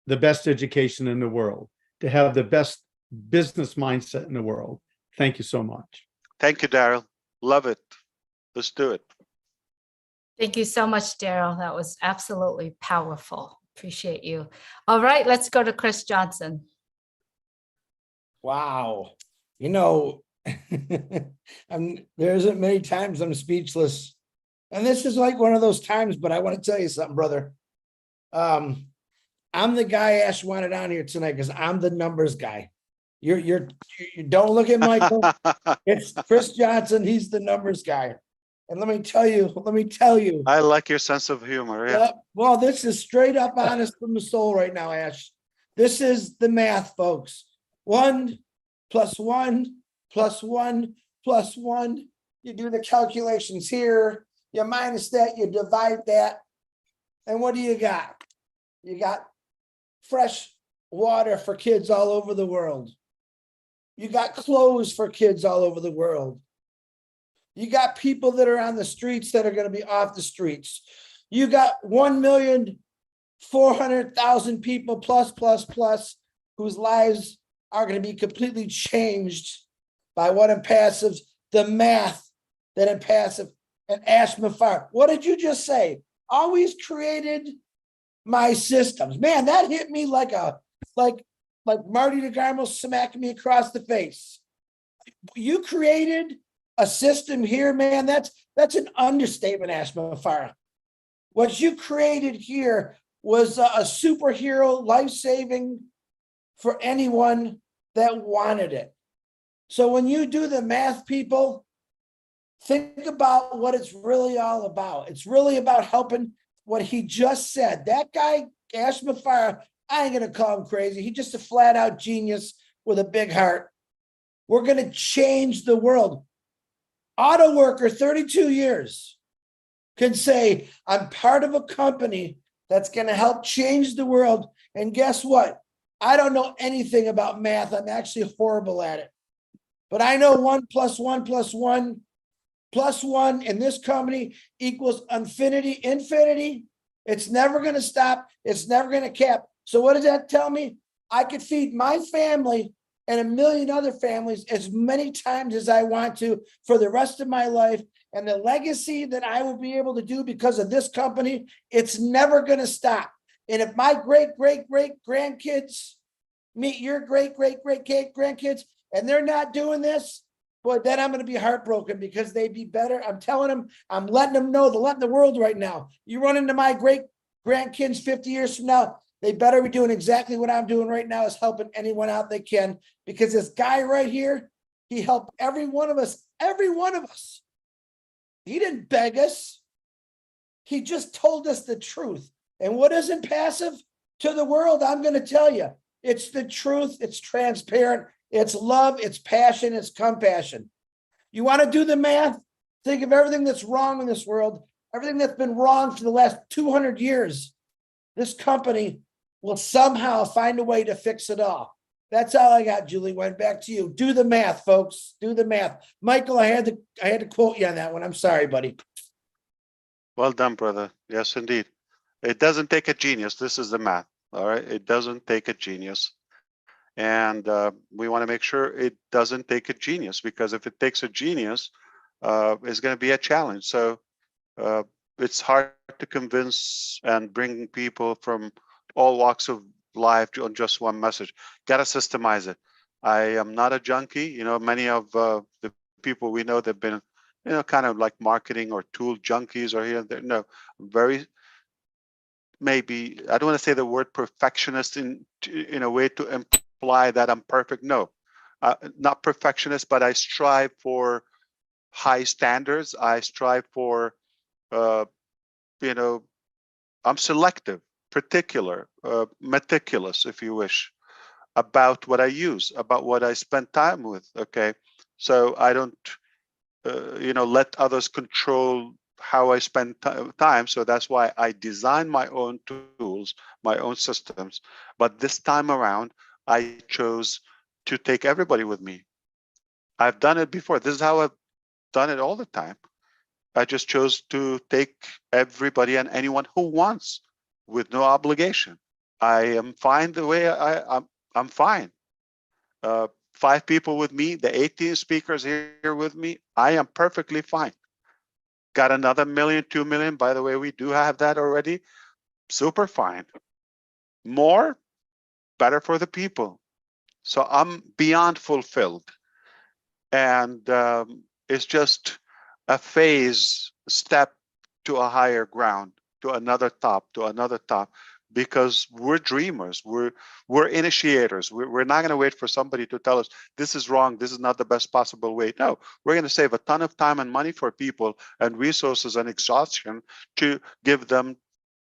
the best education in the world, to have the best business mindset in the world. Thank you so much. Thank you, Daryl. Love it. Let's do it. Thank you so much, Daryl. That was absolutely powerful. Appreciate you. All right, let's go to Chris Johnson. Wow. There isn't many times I'm speechless. And this is like one of those times, but I want to tell you something, brother. I'm the guy Ash wanted on here tonight because I'm the numbers guy. You don't look at Michael. It's Chris Johnson. He's the numbers guy. And let me tell you. I like your sense of humor. Yeah. Well, this is straight up honest from the soul right now, Ash. This is the math, folks. 1 + 1 + 1 + 1. You do the calculations here. You minus that, you divide that. And what do you got? You got fresh water for kids all over the world. You got clothes for kids all over the world. You got people that are on the streets that are going to be off the streets. You got 1,400,000 people plus whose lives are going to be completely changed by what MUFAREH, the math that MUFAREH and Ash MUFAREH. What did you just say? Always created my systems. Man, that hit me like Marty DeGarmo smacked me across the face. You created a system here, man. That's an understatement, Ash MUFAREH. What you created here was a superhero, life-saving for anyone that wanted it. So when you do the math, people, think about what it's really all about. It's really about helping what he just said. That guy, Ash MUFAREH, I ain't going to call him crazy. He's just a flat out genius with a big heart. We're going to change the world. Auto worker, 32 years, can say, I'm part of a company that's going to help change the world. And guess what? I don't know anything about math. I'm actually horrible at it. But I know 1 + 1 + 1 + 1 in this company equals infinity. It's never going to stop. It's never going to cap. So what does that tell me? I could feed my family and a million other families as many times as I want to for the rest of my life. And the legacy that I will be able to do because of this company, it's never going to stop. And if my great-great-great-grandkids meet your great-great-great-grandkids and they're not doing this, boy, then I'm going to be heartbroken because they'd be better. I'm telling them, I'm letting them know, they're letting the world right now. You run into my great-grandkids 50 years from now, they better be doing exactly what I'm doing right now, is helping anyone out they can. Because this guy right here, he helped every one of us, every one of us. He didn't beg us. He just told us the truth. And what isn't passive to the world? I'm going to tell you, it's the truth. It's transparent. It's love. It's passion. It's compassion. You want to do the math? Think of everything that's wrong in this world, everything that's been wrong for the last 200 years. This company will somehow find a way to fix it all. That's all I got, Julie. Went back to you. Do the math, folks. Do the math. Michael, I had to quote you on that one. I'm sorry, buddy. Well done, brother. Yes, indeed. It doesn't take a genius. This is the math. All right. It doesn't take a genius. And we want to make sure it doesn't take a genius, because if it takes a genius, it's going to be a challenge. So it's hard to convince and bring people from all walks of life on just one message. Got to systemize it. I am not a junkie. You know, many of the people we know that have been, you know, kind of like marketing or tool junkies or here and there. No, very, maybe, I don't want to say the word perfectionist in a way to imply that I'm perfect. No, not perfectionist, but I strive for high standards. I strive for, you know, I'm selective, particular, meticulous, if you wish, about what I use, about what I spend time with. Okay, so I don't, you know, let others control how I spend time. So that's why I design my own tools, my own systems. But this time around, I chose to take everybody with me. I've done it before. This is how I've done it all the time. I just chose to take everybody and anyone who wants, with no obligation. I am fine the way I'm fine. 5 people with me, the 18 speakers here with me, I am perfectly fine. Got another 1 million, 2 million. By the way, we do have that already. Super fine. More, better for the people. So I'm beyond fulfilled. And it's just a phase, step to a higher ground, to another top, because we're dreamers, we're initiators. We're not going to wait for somebody to tell us this is wrong, this is not the best possible way. No, we're going to save a ton of time and money for people and resources and exhaustion to give them,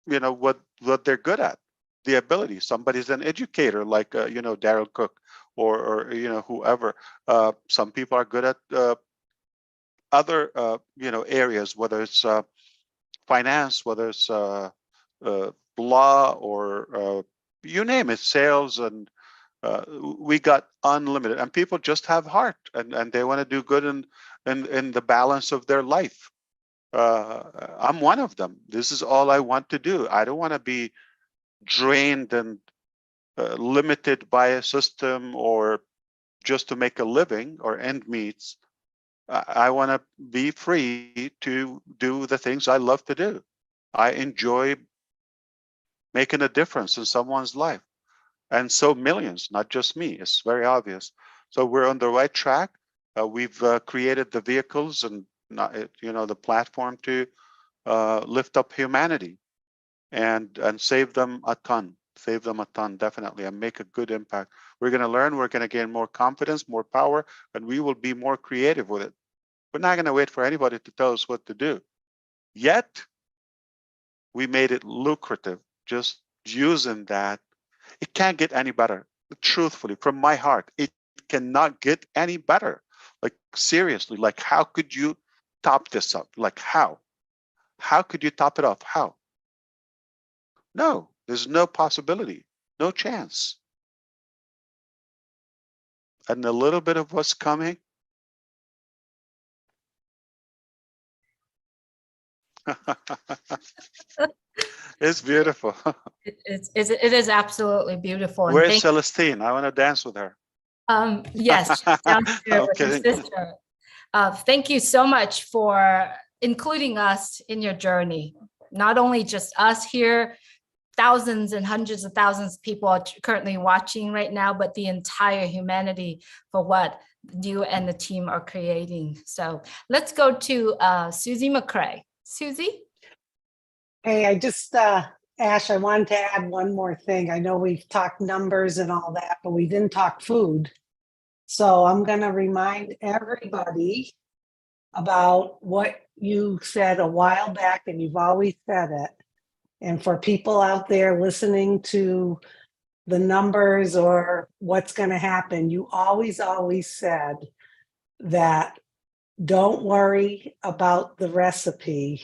you know, what they're good at, the ability. Somebody's an educator, like you know, Daryl Cook, or you know, whoever. Some people are good at other you know, areas, whether it's finance, whether it's law, or you name it, sales, and we got unlimited. And people just have heart, and they want to do good in the balance of their life. I'm one of them. This is all I want to do. I don't want to be drained and limited by a system, or just to make a living or end meets. I want to be free to do the things I love to do. I enjoy making a difference in someone's life. And so millions, not just me. It's very obvious. So we're on the right track. We've created the vehicles and you know, the platform to lift up humanity and save them a ton. Save them a ton, definitely, and make a good impact. We're going to learn. We're going to gain more confidence, more power, and we will be more creative with it. We're not going to wait for anybody to tell us what to do. Yet, we made it lucrative just using that. It can't get any better. Truthfully, from my heart, it cannot get any better. Like, seriously, like, how could you top this up? Like, how? How could you top it off? How? No, there's no possibility, no chance. And a little bit of what's coming. It's beautiful. It is absolutely beautiful. And Where's Celestine? I want to dance with her. yes, she's downstairs I'm with her kidding. sister. Thank you so much for including us in your journey. Not only just us here, thousands and hundreds of thousands of people are currently watching right now, but the entire humanity for what you and the team are creating. So let's go to Susie McCrae. Susie? Hey, I just, Ash, I wanted to add one more thing. I know we've talked numbers and all that, but we didn't talk food. So I'm going to remind everybody about what you said a while back, and you've always said it. And for people out there listening to the numbers or what's going to happen, you always said that don't worry about the recipe.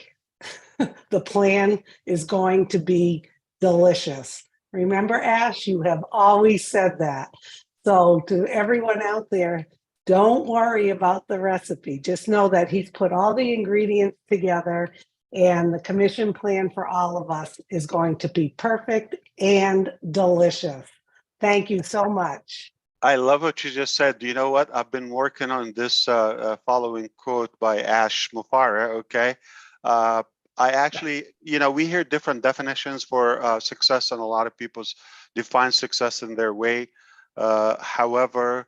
The plan is going to be delicious. Remember, Ash, you have always said that. So to everyone out there, don't worry about the recipe. Just know that he's put all the ingredients together, and the commission plan for all of us is going to be perfect and delicious. Thank you so much. I love what you just said. You know what? I've been working on this following quote by Ash MUFAREH, okay? I actually, we hear different definitions for success, and a lot of people define success in their way. However,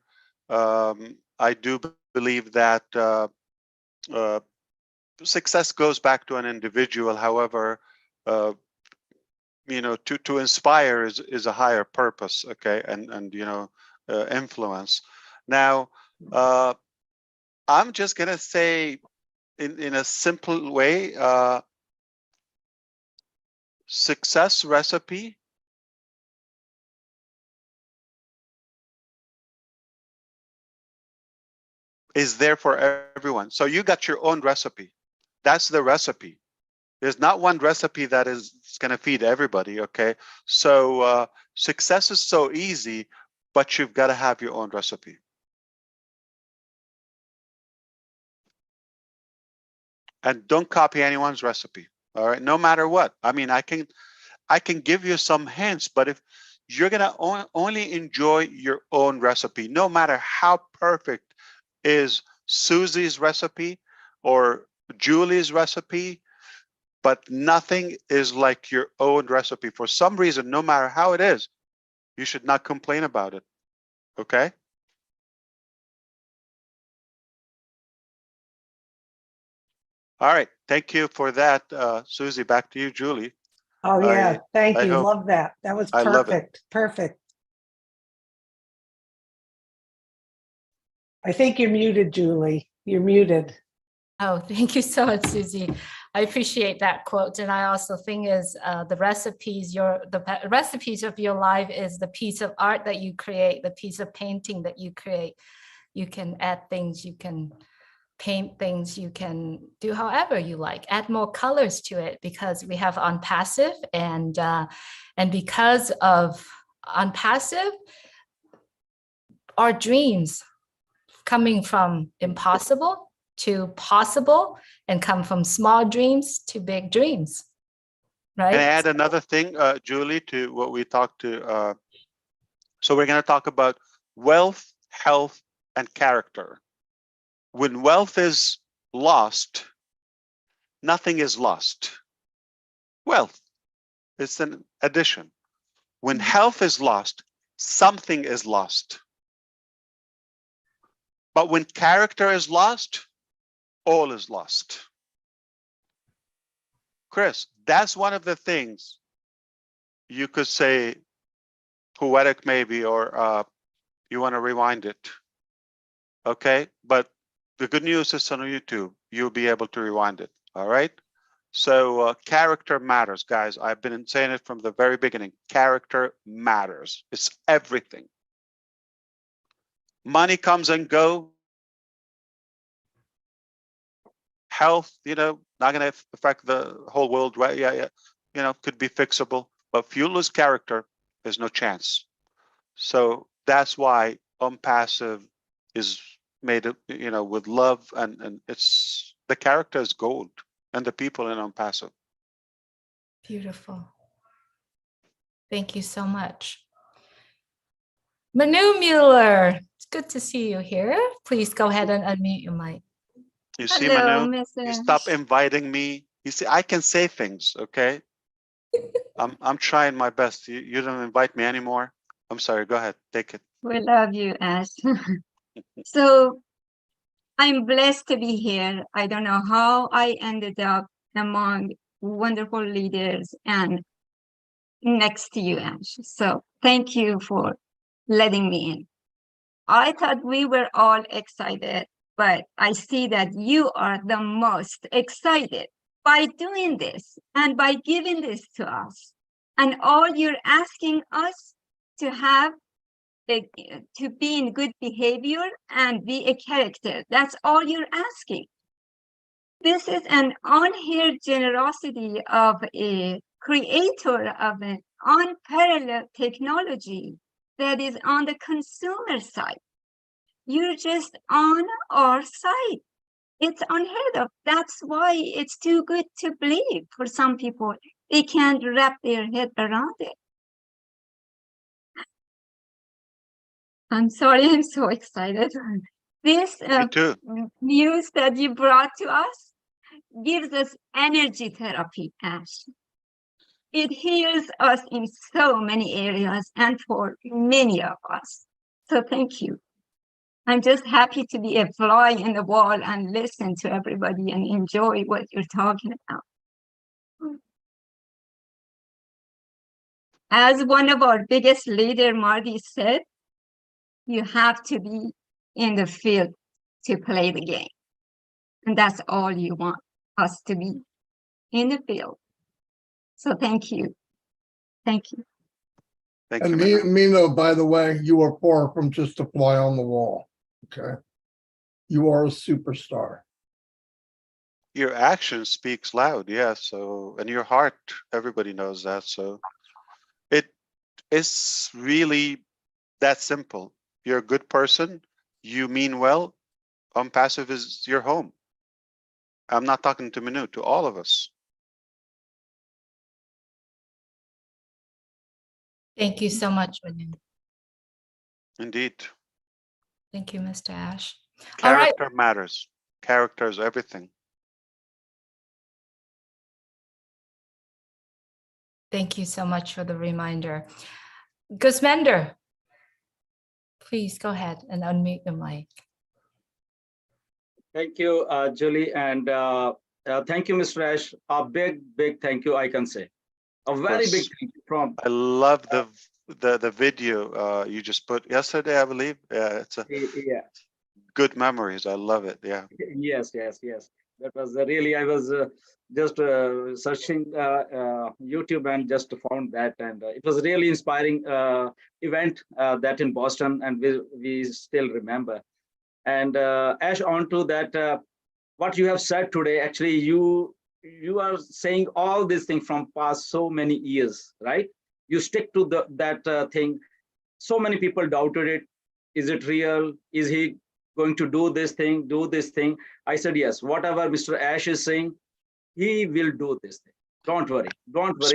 I do believe that success goes back to an individual. However, to inspire is a higher purpose, okay, and influence. Now, I'm just gonna say, in a simple way, success recipe is there for everyone. So you got your own recipe. That's the recipe. There's not one recipe that is going to feed everybody, okay? So success is so easy, but you've got to have your own recipe. And don't copy anyone's recipe, all right? No matter what. I mean, I can give you some hints, but if you're going to only enjoy your own recipe, no matter how perfect is Susie's recipe or Julie's recipe, but nothing is like your own recipe. For some reason, no matter how it is, you should not complain about it, okay? All right, thank you for that, Susie. Back to you, Julie. Oh yeah, thank I you. hope- Love that. That was I love it. perfect. Perfect. I think you're muted, Julie. You're muted. Oh, thank you so much, Susie. I appreciate that quote. And I also think is the recipes of your life is the piece of art that you create, the piece of painting that you create. You can add things, you can paint things, you can do however you like, add more colors to it, because we have ONPASSIVE, and because of ONPASSIVE, our dreams coming from impossible to possible, and come from small dreams to big dreams, right? Can I add another thing, Julie, to what we talked to? So we're going to talk about wealth, health, and character. When wealth is lost, nothing is lost. Wealth, it's an addition. When health is lost, something is lost. But when character is lost, all is lost. Chris, that's one of the things you could say, poetic maybe, or you want to rewind it. Okay, but the good news is on YouTube, you'll be able to rewind it. All right. So character matters, guys. I've been saying it from the very beginning. Character matters. It's everything. Money comes and go. Health, not going to affect the whole world, right? Yeah. Could be fixable. But if you lose character, there's no chance. So that's why ONPASSIVE is made, with love, and it's the character is gold, and the people in ONPASSIVE. Beautiful. Thank you so much. Manu Mueller, it's good to see you here. Please go ahead and unmute your mic. You see, Hello, Manu, Mr. you stop inviting me. You see, I can say things, okay? I'm trying my best. You don't invite me anymore. I'm sorry. Go ahead. Take it. We love you, Ash. So I'm blessed to be here. I don't know how I ended up among wonderful leaders and next to you, Ash. So thank you for letting me in. I thought we were all excited, but I see that you are the most excited by doing this and by giving this to us. And all you're asking us to have, to be in good behavior and be a character. That's all you're asking. This is an unheard generosity of a creator of an unparalleled technology that is on the consumer side. You're just on our side. It's unheard of. That's why it's too good to believe for some people. They can't wrap their head around it. I'm sorry, I'm so excited. This news that you brought to us gives us energy therapy, Ash. It heals us in so many areas and for many of us. So thank you. I'm just happy to be a fly in the wall and listen to everybody and enjoy what you're talking about. As one of our biggest leaders, Marty, said, you have to be in the field to play the game. And that's all you want us to be, in the field. So thank you. Thank you. Thank And you, Mino, by the way, you are far from just a fly on the wall. Okay. You are a superstar. Your action speaks loud, yeah. So, and your heart, everybody knows that. So it is really that simple. You're a good person. You mean well. ONPASSIVE is your home. I'm not talking to Manu, to all of us. Thank you so much, Manu. Indeed. Thank you, Mr. Ash. Character matters. Character is everything. Thank you so much for the reminder. Gusmender, please go ahead and unmute the mic. Thank you, Julie, and thank you, Mr. Ash. A big thank you, I can say. A very big thank you from. I love the video you just put yesterday, I believe. Yeah, it's a good memories. I love it. Yeah. Yes. That was really, I was just searching YouTube and just found that, and it was really inspiring event that in Boston, and we still remember. And Ash, on to that, what you have said today, actually, you are saying all these things from past so many years, right? You stick to that thing. So many people doubted it. Is it real? Is he going to do this thing, do this thing? I said, yes, whatever Mr. Ash is saying, he will do this thing. Don't worry.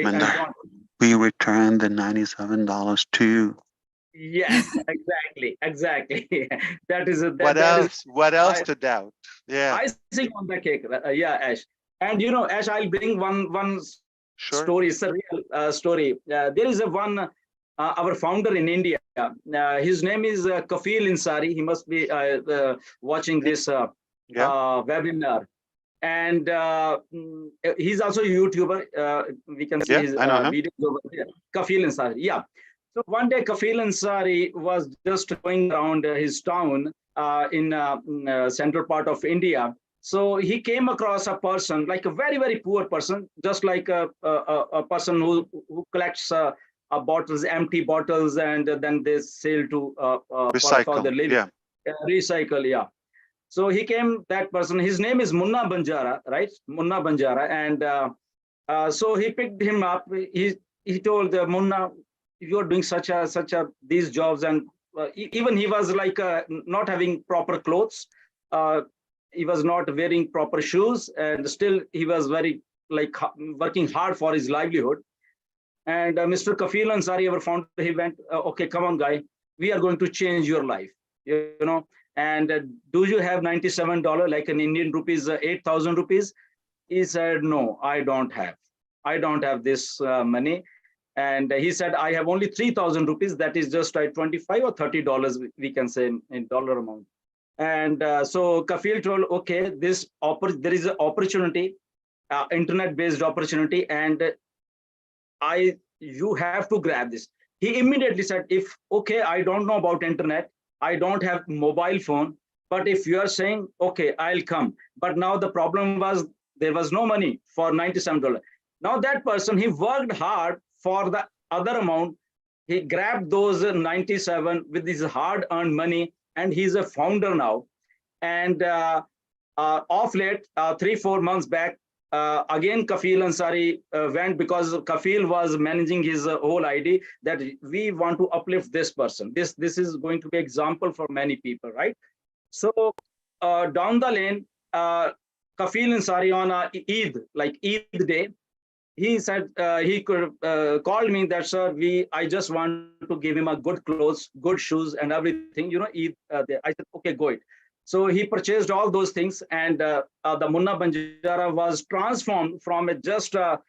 And don't. We returned the $97 too. Yes, exactly. That is what else? What else to doubt? Yeah. Icing on the cake. Yeah, Ash. And you know, Ash, I'll bring one story. It's a real story. There is our founder in India. His name is Kafil Insari. He must be watching this webinar. And he's also a YouTuber. We can see his videos over there. Kafil Insari. Yeah. So one day, Kafil Ansari was just going around his town in central part of India. So he came across a person, like a very poor person, just like a person who collects bottles, empty bottles, and then they sell to for the living. Recycle, yeah. So he came, that person. His name is Munna Banjara, right? Munna Banjara, and so he picked him up. he told Munna, you're doing such a these jobs, and even he was like not having proper clothes. He was not wearing proper shoes, and still he was very like working hard for his livelihood. And Mr. Kafil Ansari, our founder, he went, okay, come on, guy, we are going to change your life, you know. And do you have $97, like an Indian rupees, 8,000 rupees? He said, no, I don't have this money. And he said, I have only 3,000 rupees. That is just like $25 or $30, we can say in dollar amount. And so Kafil told, okay, there is an opportunity, internet-based opportunity, and you have to grab this. He immediately said, okay, I don't know about internet, I don't have mobile phone, but if you are saying, okay, I'll come. But now the problem was there was no money for $97. Now that person, he worked hard for the other amount. He grabbed those 97 with his hard-earned money, and he's a founder now. And off late, 3-4 months back, again Kafil Ansari went, because Kafil was managing his whole idea that we want to uplift this person. This is going to be example for many people, right? So down the lane, Kafil Ansari on Eid, like Eid day, he said he could called me that, sir, I just want to give him a good clothes, good shoes, and everything, you know, Eid there. I said, okay, go it. So he purchased all those things, and the Munna Banjara was transformed from just a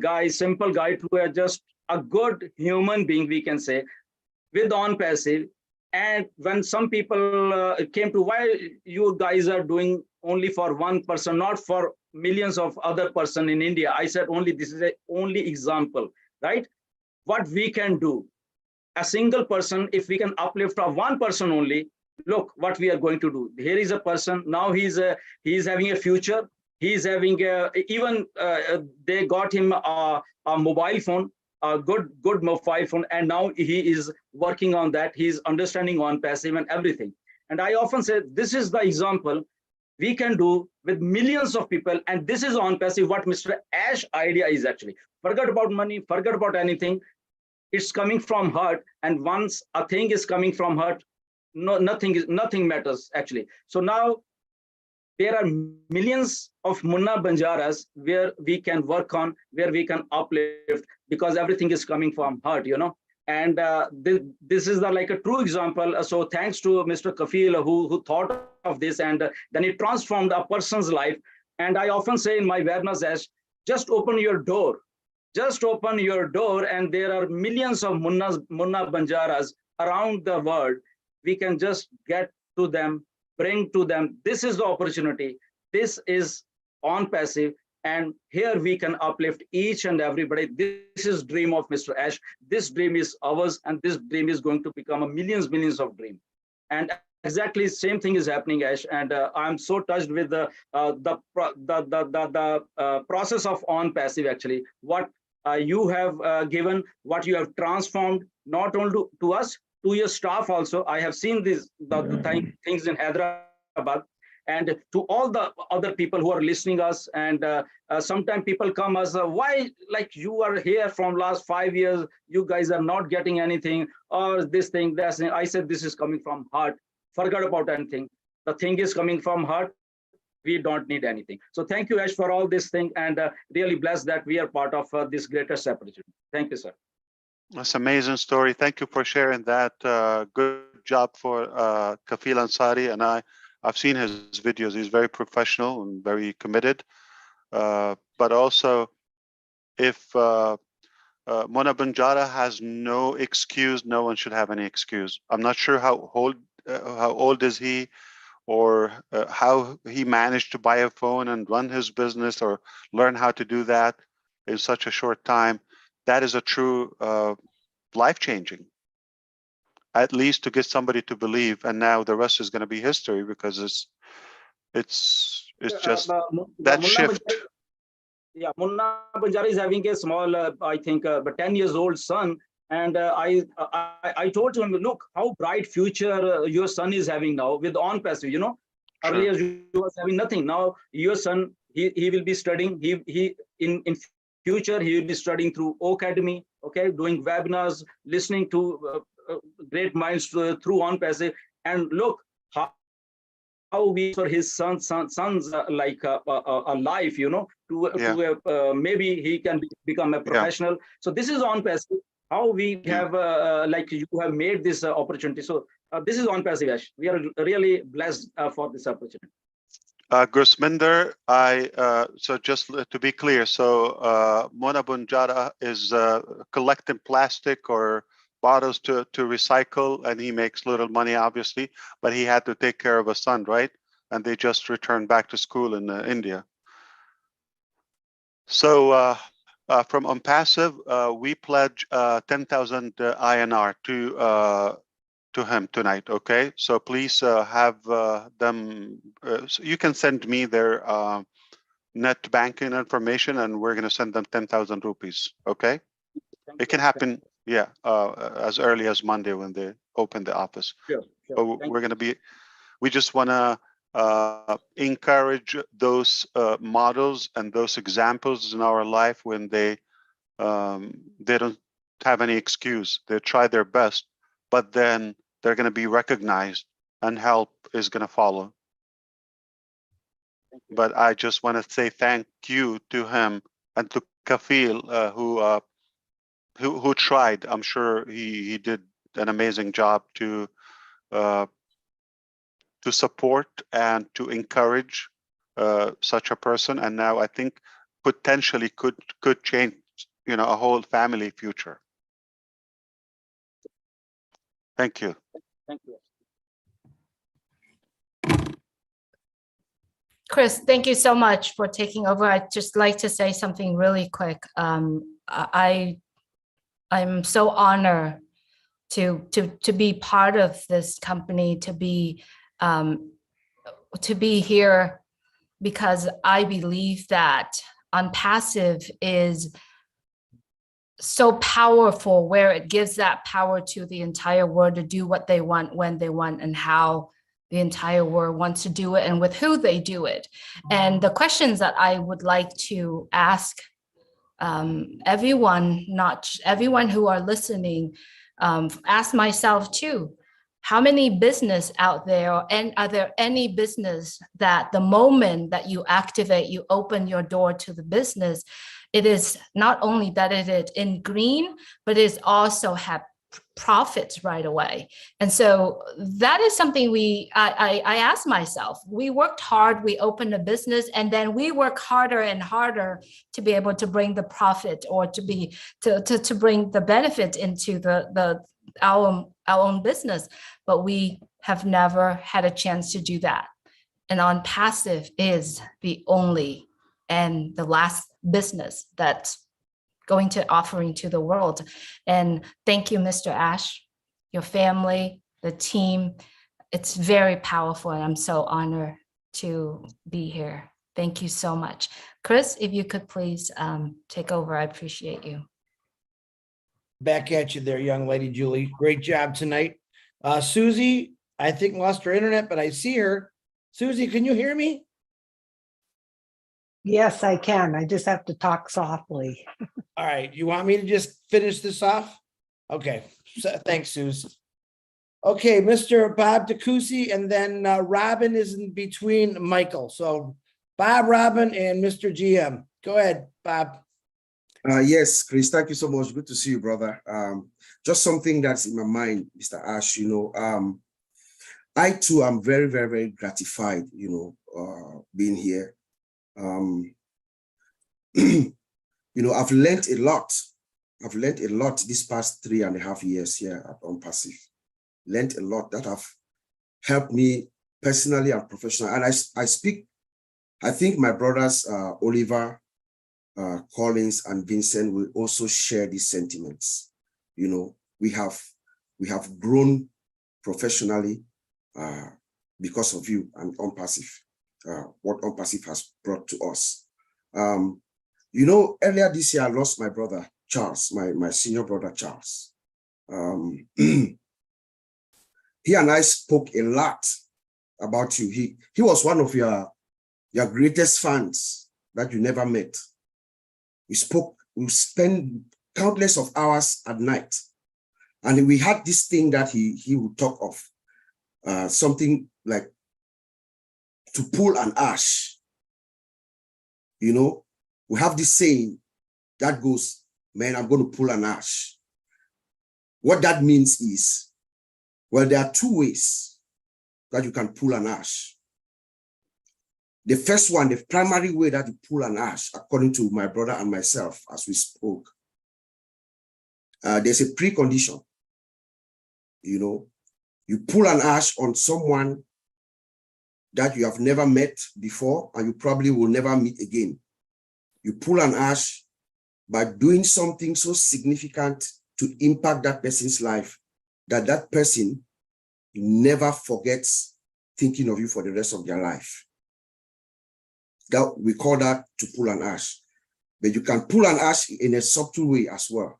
guy, simple guy, to just a good human being, we can say, with ONPASSIVE. And when some people came to, why you guys are doing only for one person, not for millions of other person in India? I said, this is a only example, right? What we can do, a single person, if we can uplift of one person only, look what we are going to do. Here is a person, now he's having a future. He's having even they got him a mobile phone, a good mobile phone, and now he is working on that. He's understanding ONPASSIVE and everything. And I often say, this is the example we can do with millions of people. And this is ONPASSIVE, what Mr. Ash idea is actually. Forget about money, forget about anything. It's coming from heart. And once a thing is coming from heart, nothing matters actually. So now there are millions of Munna Banjaras where we can work on, where we can uplift, because everything is coming from heart, you know. And this is like a true example. So thanks to Mr. Kafil who thought of this, and then it transformed a person's life. And I often say in my webinars, as just open your door, and there are millions of Munna Banjaras around the world. We can just get to them, bring to them. This is the opportunity. This is ONPASSIVE, and here we can uplift each and everybody. This is dream of Mr. Ash. This dream is ours, and this dream is going to become a millions of dream. And exactly same thing is happening, Ash. And I'm so touched with the process of ONPASSIVE actually. What you have given, what you have transformed, not only to us, to your staff also. I have seen the things in Hyderabad, and to all the other people who are listening us. And sometimes people come as, why, like you are here from last 5 years, you guys are not getting anything, or this thing, that thing. I said, this is coming from heart. Forget about anything. The thing is coming from heart. We don't need anything. So thank you, Ash, for all this thing, and really blessed that we are part of this greatest opportunity. Thank you, sir. That's an amazing story. Thank you for sharing that. Good job for Kafil Ansari, and I've seen his videos. He's very professional and very committed. But also, if Munna Banjara has no excuse, no one should have any excuse. I'm not sure how old is he, or how he managed to buy a phone and run his business or learn how to do that in such a short time. That is a true life-changing, at least to get somebody to believe. And now the rest is going to be history, because it's just that shift. Yeah, Munna Banjara is having a small, I think, but 10 years old son. And I told him, look, how bright future your son is having now with ONPASSIVE, you know. Sure. Earlier you was having nothing. Now your son, he will be studying. He in future, he will be studying through Academy, okay, doing webinars, listening to great minds through ONPASSIVE. And look how we for his son's like a life, you know, to maybe he can become a professional. So this is ONPASSIVE. How we have like you have made this opportunity. So this is ONPASSIVE, Ash. We are really blessed for this opportunity. Gurusminder, so just to be clear, so Mona Bunjara is collecting plastic or bottles to recycle, and he makes little money, obviously, but he had to take care of a son, right? And they just returned back to school in India. So from ONPASSIVE, we pledge 10,000 INR to him tonight, okay? So please have them, so you can send me their net banking information, and we're gonna send them 10,000 rupees, okay? It can happen, yeah, as early as Monday when they open the office. Sure, but we're gonna be, we just wanna encourage those models and those examples in our life when they don't have any excuse. They try their best, but then they're going to be recognized and help is going to follow. But I just want to say thank you to him and to Kafil who tried. I'm sure he did an amazing job to support and to encourage such a person. And now I think potentially could change, you know, a whole family future. Thank you. Thank you. Chris, thank you so much for taking over. I'd just like to say something really quick. I'm so honored to be part of this company, to be here, because I believe that ONPASSIVE is so powerful, where it gives that power to the entire world to do what they want, when they want, and how the entire world wants to do it, and with who they do it. And the questions that I would like to ask everyone, not everyone who are listening, ask myself too, how many business out there, and are there any business that the moment that you activate, you open your door to the business, it is not only that it is in green, but it also have profits right away. And so that is something I asked myself. We worked hard, we opened a business, and then we work harder and harder to be able to bring the profit, or to bring the benefit into our own business. But we have never had a chance to do that. And ONPASSIVE is the only and the last business that's going to offering to the world. And thank you, Mr. Ash, your family, the team. It's very powerful, and I'm so honored to be here. Thank you so much. Chris, if you could please take over, I appreciate you. Back at you there, young lady, Julie. Great job tonight. Susie, I think lost her internet, but I see her. Susie, can you hear me? Yes, I can. I just have to talk softly. All right. You want me to just finish this off? Okay. So, thanks, Suze. Okay, Mr. Bob DeCoucy, and then Robin is in between Michael. So Bob, Robin, and Mr. GM. Go ahead, Bob. Yes, Chris, thank you so much. Good to see you, brother. Just something that's in my mind, Mr. Ash, you know, I too am very, very, very gratified, you know, being here. You know, I've learned a lot. I've learned a lot this past 3.5 years here at ONPASSIVE. Learned a lot that have helped me personally and professionally. And I speak, I think my brothers, Oliver, Collins, and Vincent will also share these sentiments. You know, we have grown professionally because of you and ONPASSIVE, what ONPASSIVE has brought to us. You know, earlier this year, I lost my brother, Charles, my senior brother, Charles. He and I spoke a lot about you. He was one of your greatest fans that you never met. We spoke, we spent countless of hours at night. And we had this thing that he would talk of, something like to pull an ash. You know, we have this saying that goes, man, I'm going to pull an ash. What that means is, well, there are two ways that you can pull an ash. The first one, the primary way that you pull an ash, according to my brother and myself, as we spoke, there's a precondition. You know, you pull an ash on someone that you have never met before and you probably will never meet again. You pull an ash by doing something so significant to impact that person's life that that person never forgets thinking of you for the rest of their life. That we call that to pull an ash. But you can pull an ash in a subtle way as well.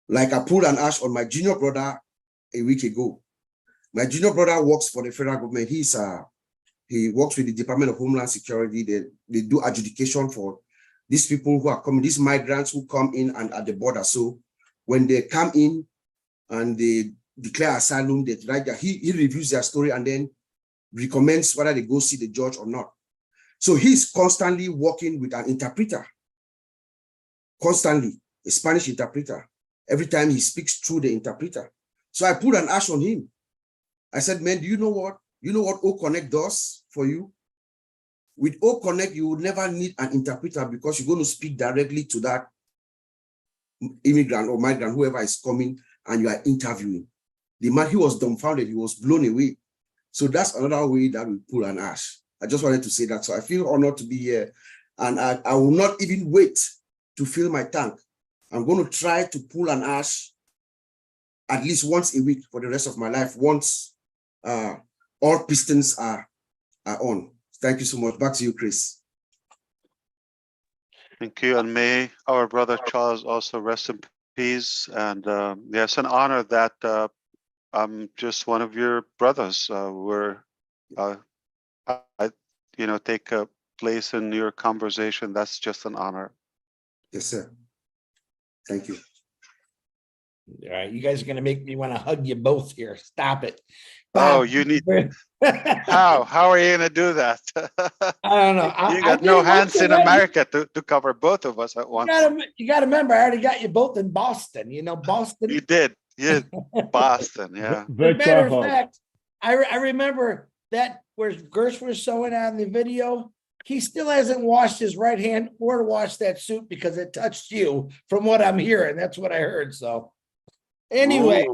Like I pulled an ash on my junior brother a week ago. My junior brother works for the federal government. He works with the Department of Homeland Security. They do adjudication for these people who are coming, these migrants who come in and at the border. So when they come in and they declare asylum, they write that he reviews their story and then recommends whether they go see the judge or not. So he's constantly working with an interpreter, constantly, a Spanish interpreter, every time he speaks through the interpreter. So I put an ash on him. I said, man, do you know what? You know what O-Connect does for you? With O-Connect, you would never need an interpreter because you're going to speak directly to that immigrant or migrant, whoever is coming, and you are interviewing. The man, he was dumbfounded. He was blown away. So that's another way that we pull an ash. I just wanted to say that. So I feel honored to be here. And I will not even wait to fill my tank. I'm going to try to pull an ash at least once a week for the rest of my life, once all pistons are on. Thank you so much. Back to you, Chris. Thank you. And may our brother Charles also rest in peace. And yeah, it's an honor that I'm just one of your brothers. I take a place in your conversation. That's just an honor. Yes, sir. Thank you. All right, you guys are gonna make me want to hug you both here. Stop it. Oh, you need. How are you gonna do that? I don't know. You got no hands in America to cover both of us at once. You gotta remember, I already got you both in Boston. You know, Boston. You did. Yeah, Boston. Yeah. As a matter of fact, I remember that where Gersh was showing on the video. He still hasn't washed his right hand or washed that suit because it touched you, from what I'm hearing. That's what I heard. So, anyway,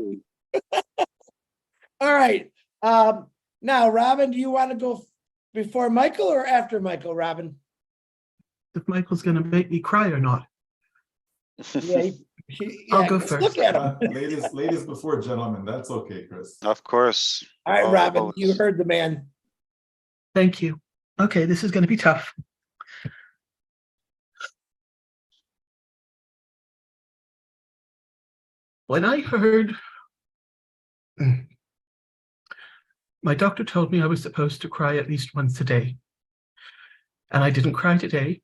all right. Now, Robin, do you want to go before Michael or after Michael, Robin? If Michael's going to make me cry or not. Yeah, I'll go first. Look at him. Ladies before gentlemen. That's okay, Chris. Of course. All right, Robin, you heard the man. Thank you. Okay, this is going to be tough. When I heard, my doctor told me I was supposed to cry at least once a day. And I didn't cry today.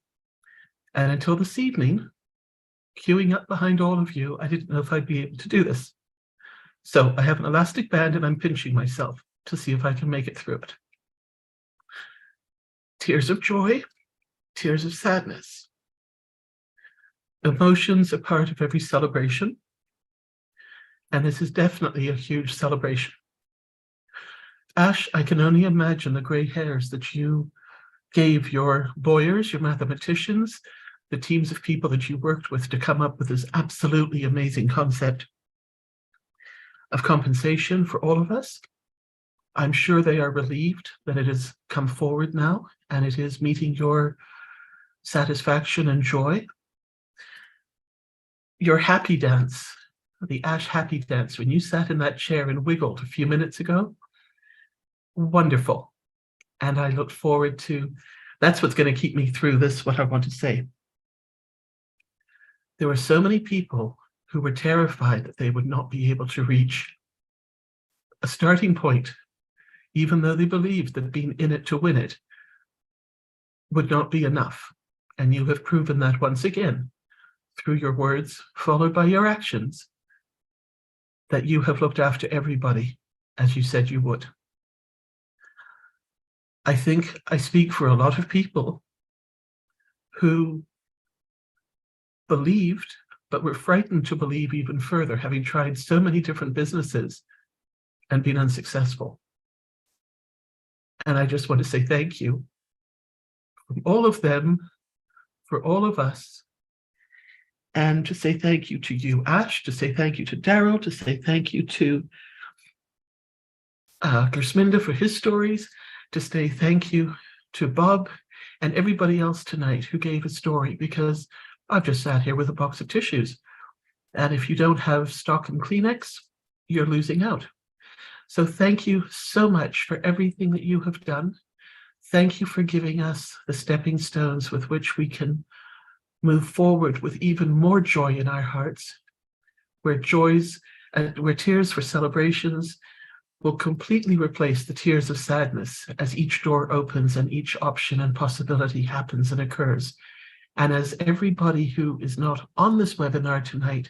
And until this evening, queuing up behind all of you, I didn't know if I'd be able to do this. So I have an elastic band and I'm pinching myself to see if I can make it through it. Tears of joy, tears of sadness. Emotions are part of every celebration. And this is definitely a huge celebration. Ash, I can only imagine the gray hairs that you gave your lawyers, your mathematicians, the teams of people that you worked with to come up with this absolutely amazing concept of compensation for all of us. I'm sure they are relieved that it has come forward now and it is meeting your satisfaction and joy. Your happy dance, the Ash happy dance, when you sat in that chair and wiggled a few minutes ago, wonderful. And I look forward to, that's what's going to keep me through this, what I want to say. There were so many people who were terrified that they would not be able to reach a starting point, even though they believed that being in it to win it would not be enough. And you have proven that once again, through your words, followed by your actions, that you have looked after everybody as you said you would. I think I speak for a lot of people who believed, but were frightened to believe even further, having tried so many different businesses and been unsuccessful. And I just want to say thank you from all of them, for all of us, and to say thank you to you, Ash, to say thank you to Daryl, to say thank you to Gersminda for his stories, to say thank you to Bob and everybody else tonight who gave a story, because I've just sat here with a box of tissues. And if you don't have stock and Kleenex, you're losing out. So thank you so much for everything that you have done. Thank you for giving us the stepping stones with which we can move forward with even more joy in our hearts, where tears for celebrations will completely replace the tears of sadness as each door opens and each option and possibility happens and occurs. And as everybody who is not on this webinar tonight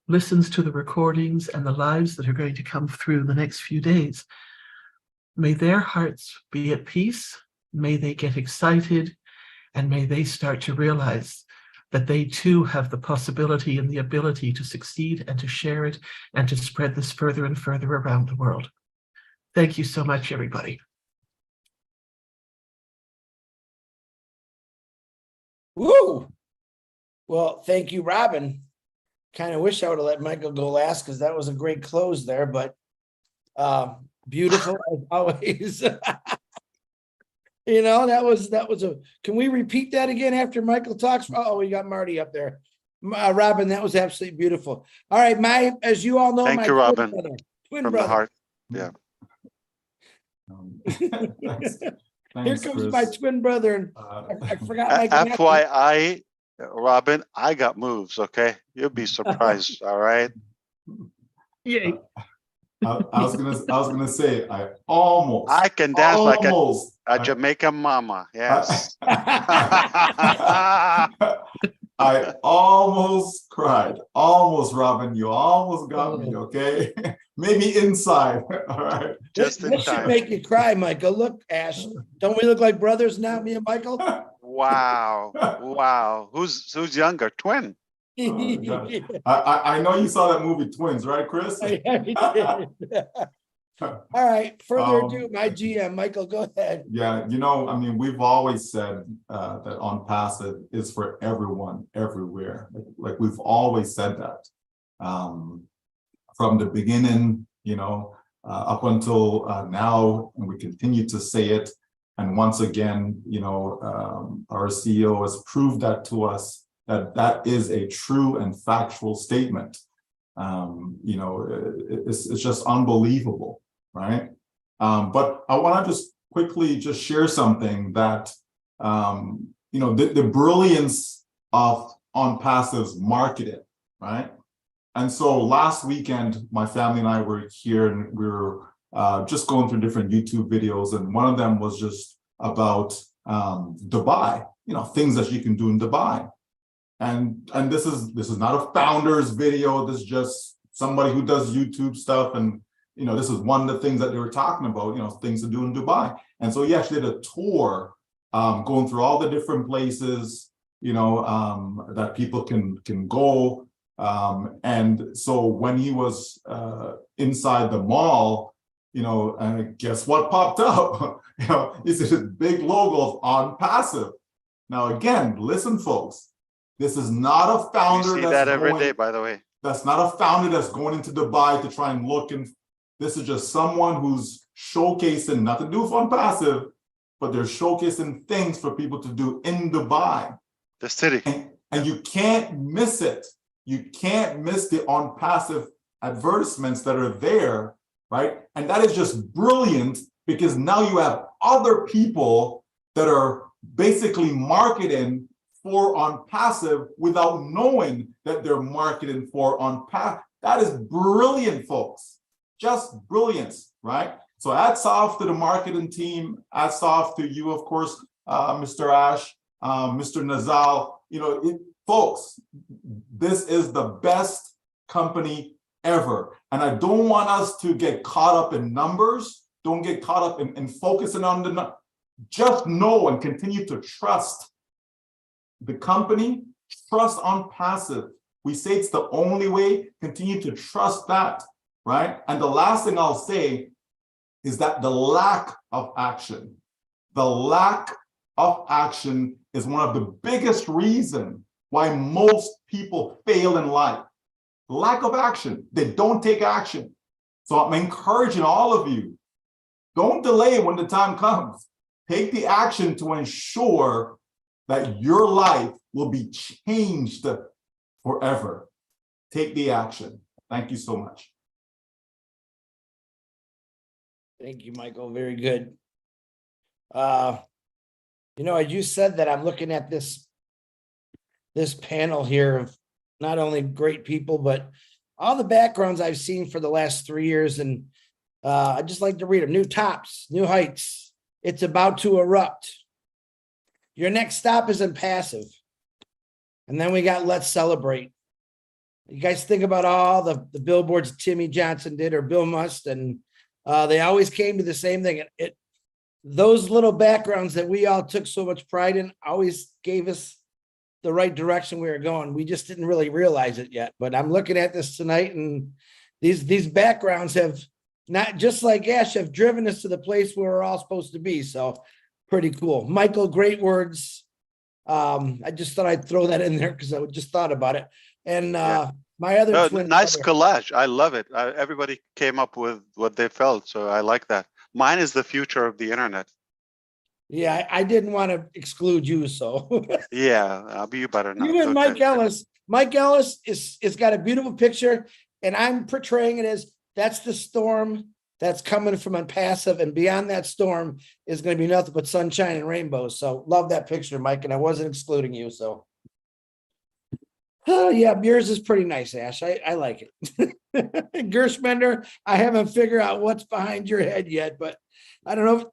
listens to the recordings and the lives that are going to come through the next few days, may their hearts be at peace, may they get excited, and may they start to realize that they too have the possibility and the ability to succeed and to share it and to spread this further and further around the world. Thank you so much, everybody. Woo! Well, thank you, Robin. Kind of wish I would have let Michael go last because that was a great close there, but beautiful as always. You know, that was can we repeat that again after Michael talks? Oh, we got Marty up there. Robin, that was absolutely beautiful. All right, as you all know, Thank you, Robin. Twin From the heart. Yeah. Here comes my twin brother, and I forgot my glasses. FYI, Robin, I got moves, okay? You'll be surprised, all right? Yay. I was gonna say I can dance like a Jamaican mama. Yes. I almost cried. Almost, Robin. You almost got me, okay? Maybe inside. All right. Just in This should time. make you cry, Michael. Look, Ash. Don't we look like brothers now, me and Michael? Wow. Wow. Who's younger? Twin. I know you saw that movie Twins, right, Chris? All right, further ado, my GM, Michael, go ahead. Yeah, you know, I mean, we've always said that ONPASSIVE is for everyone, everywhere. Like we've always said that from the beginning, you know, up until now, and we continue to say it. And once again, you know, our CEO has proved that to us, that is a true and factual statement. You know, it's just unbelievable, right? But I want to just quickly just share something that, you know, the brilliance of ONPASSIVE's marketing, right? And so last weekend, my family and I were here and we were just going through different YouTube videos, and one of them was just about Dubai, you know, things that you can do in Dubai. And this is not a founder's video. This is just somebody who does YouTube stuff. And, you know, this is one of the things that they were talking about, you know, things to do in Dubai. And so he actually did a tour going through all the different places, you know, that people can go. And so when he was inside the mall, you know, guess what popped up? You know, it's this big logo of ONPASSIVE. Now, again, listen, folks. This is not a founder. We see that every day, by the way. That's not a founder that's going into Dubai to try and look. And this is just someone who's showcasing, not to do with ONPASSIVE, but they're showcasing things for people to do in Dubai. The city. And you can't miss it. You can't miss the ONPASSIVE advertisements that are there, right? And that is just brilliant because now you have other people that are basically marketing for ONPASSIVE without knowing that they're marketing for ONPASSIVE. That is brilliant, folks. Just brilliance, right? So hats off to the marketing team. Hats off to you, of course, Mr. Ash. Mr. Nazal, folks, this is the best company ever. And I don't want us to get caught up in numbers. Don't get caught up in focusing on the numbers. Just know and continue to trust the company, trust OnPassive. We say it's the only way, continue to trust that, right? And the last thing I'll say is that the lack of action is one of the biggest reasons why most people fail in life. Lack of action. They don't take action. So I'm encouraging all of you, don't delay when the time comes. Take the action to ensure that your life will be changed forever. Take the action. Thank you so much. Thank you, Michael. Very good. As you said that, I'm looking at this panel here of not only great people, but all the backgrounds I've seen for the last 3 years. And I just like to read them. New tops, new heights. It's about to erupt. Your next stop is ONPASSIVE. And then we got Let's Celebrate. You guys think about all the billboards Timmy Johnson did or Bill Must, and they always came to the same thing. Those little backgrounds that we all took so much pride in always gave us the right direction we were going. We just didn't really realize it yet. But I'm looking at this tonight, and these backgrounds have, not just like Ash, have driven us to the place where we're all supposed to be. So pretty cool. Michael, great words. I just thought I'd throw that in there because I just thought about it. And my other twin nice brother, collage. I love it. Everybody came up with what they felt, so I like that. Mine is the future of the internet. yeah, I didn't want to exclude you, so. Yeah, you better not. You and Okay. Mike Ellis. Mike Ellis is got a beautiful picture, and I'm portraying it as that's the storm that's coming from OnPassive, and beyond that storm is going to be nothing but sunshine and rainbows. So love that picture, Mike, and I wasn't excluding you. So, oh yeah, yours is pretty nice, Ash. I like it. Gershmender, I haven't figured out what's behind your head yet, but I don't know.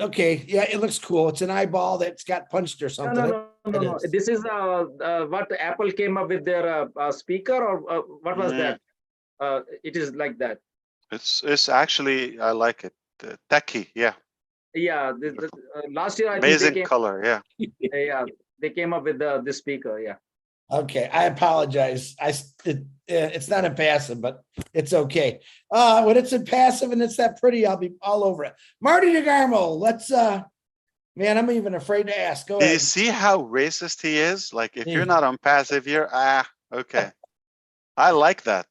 Okay, yeah, it looks cool. It's an eyeball that's got punched or something. No. This is what Apple came up with their speaker, or what was that? It is like that. It's actually, I like it. Techie, yeah. Yeah, last year I Amazing think color, yeah. Yeah, they came up with this speaker. Yeah. Okay, I apologize. It's not OnPassive, but it's okay. When it's OnPassive and it's that pretty, I'll be all over it. Marty DeGarmo, let's man, I'm even afraid to ask. Go Do you ahead. see how racist he is? Like, if you're not OnPassive, you're okay. I like that.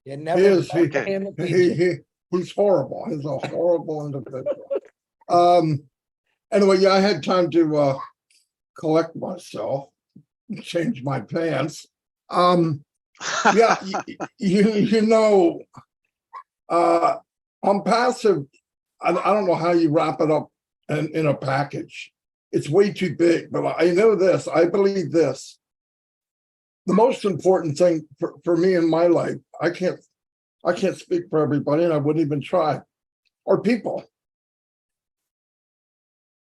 You never He's horrible. He's a horrible individual. Anyway, yeah, I had time to collect myself, change my pants. Yeah, OnPassive, I don't know how you wrap it up in a package. It's way too big, but I know this, I believe this. The most important thing for me in my life, I can't speak for everybody, and I wouldn't even try, are people.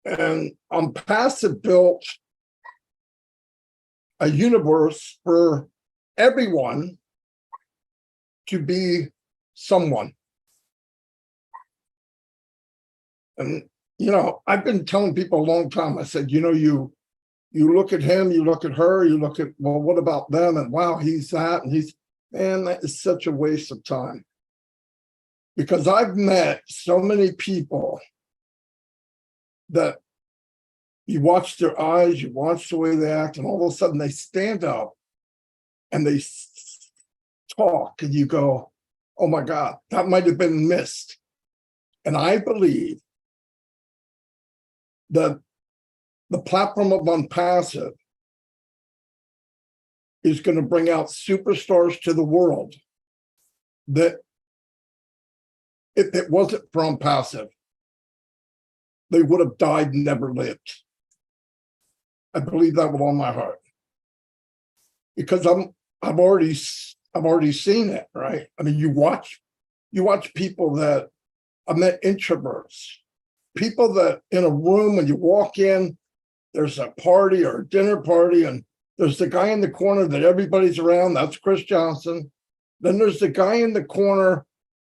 And OnPassive built a universe for everyone to be someone. And, I've been telling people a long time, I said, you look at him, you look at her, you look at, well, what about them? And wow, he's that, and man, that is such a waste of time. Because I've met so many people that you watch their eyes, you watch the way they act, and all of a sudden they stand up and they talk, and you go, oh my God, that might have been missed. And I believe that the platform of OnPassive is going to bring out superstars to the world that if it wasn't for OnPassive, they would have died and never lived. I believe that with all my heart, because I've already seen it, right? I mean, you watch people that I met, introverts, people that in a room when you walk in, there's a party or a dinner party, and there's the guy in the corner that everybody's around. That's Chris Johnson. Then there's the guy in the corner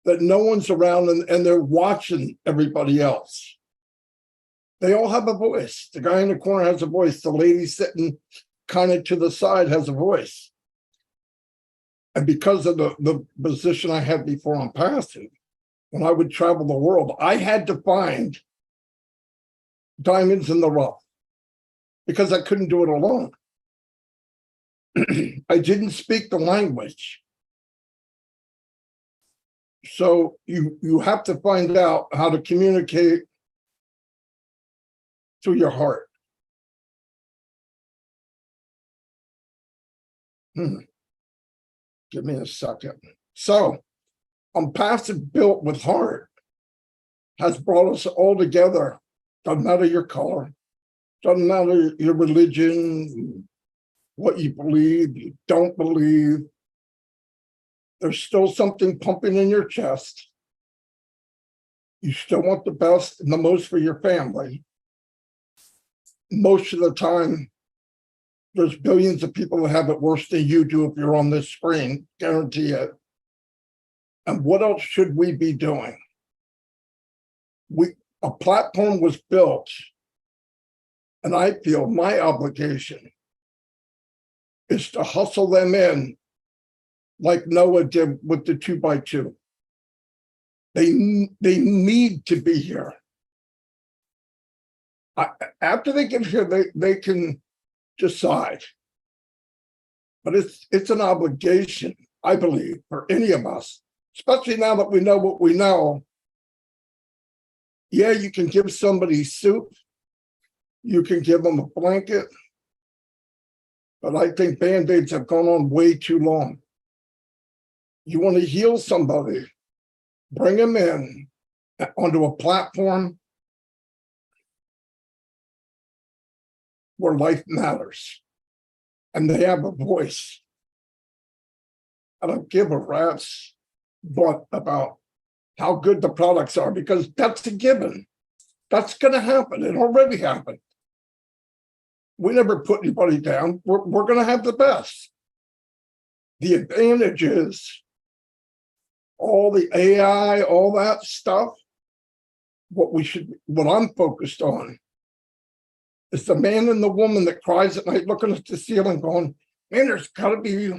that no one's around, and they're watching everybody else. They all have a voice. The guy in the corner has a voice. The lady sitting kind of to the side has a voice. And because of the position I had before on passive, when I would travel the world, I had to find diamonds in the rough because I couldn't do it alone. I didn't speak the language. So you have to find out how to communicate through your heart. Give me a second. So ONPASSIVE built with heart has brought us all together. Doesn't matter your color, doesn't matter your religion, what you believe, you don't believe. There's still something pumping in your chest. You still want the best and the most for your family. Most of the time, there's billions of people that have it worse than you do if you're on this screen, guarantee it. And what else should we be doing? A platform was built, and I feel my obligation is to hustle them in like Noah did with the 2x2. They need to be here. After they get here, they can decide. But it's an obligation, I believe, for any of us, especially now that we know what we know. Yeah, you can give somebody soup. You can give them a blanket. But I think Band-Aids have gone on way too long. You want to heal somebody, bring them in onto a platform where life matters and they have a voice. I don't give a rat's butt about how good the products are because that's a given. That's going to happen. It already happened. We never put anybody down. We're going to have the best. The advantage is all the AI, all that stuff. What I'm focused on is the man and the woman that cries at night looking at the ceiling going, man, there's got to be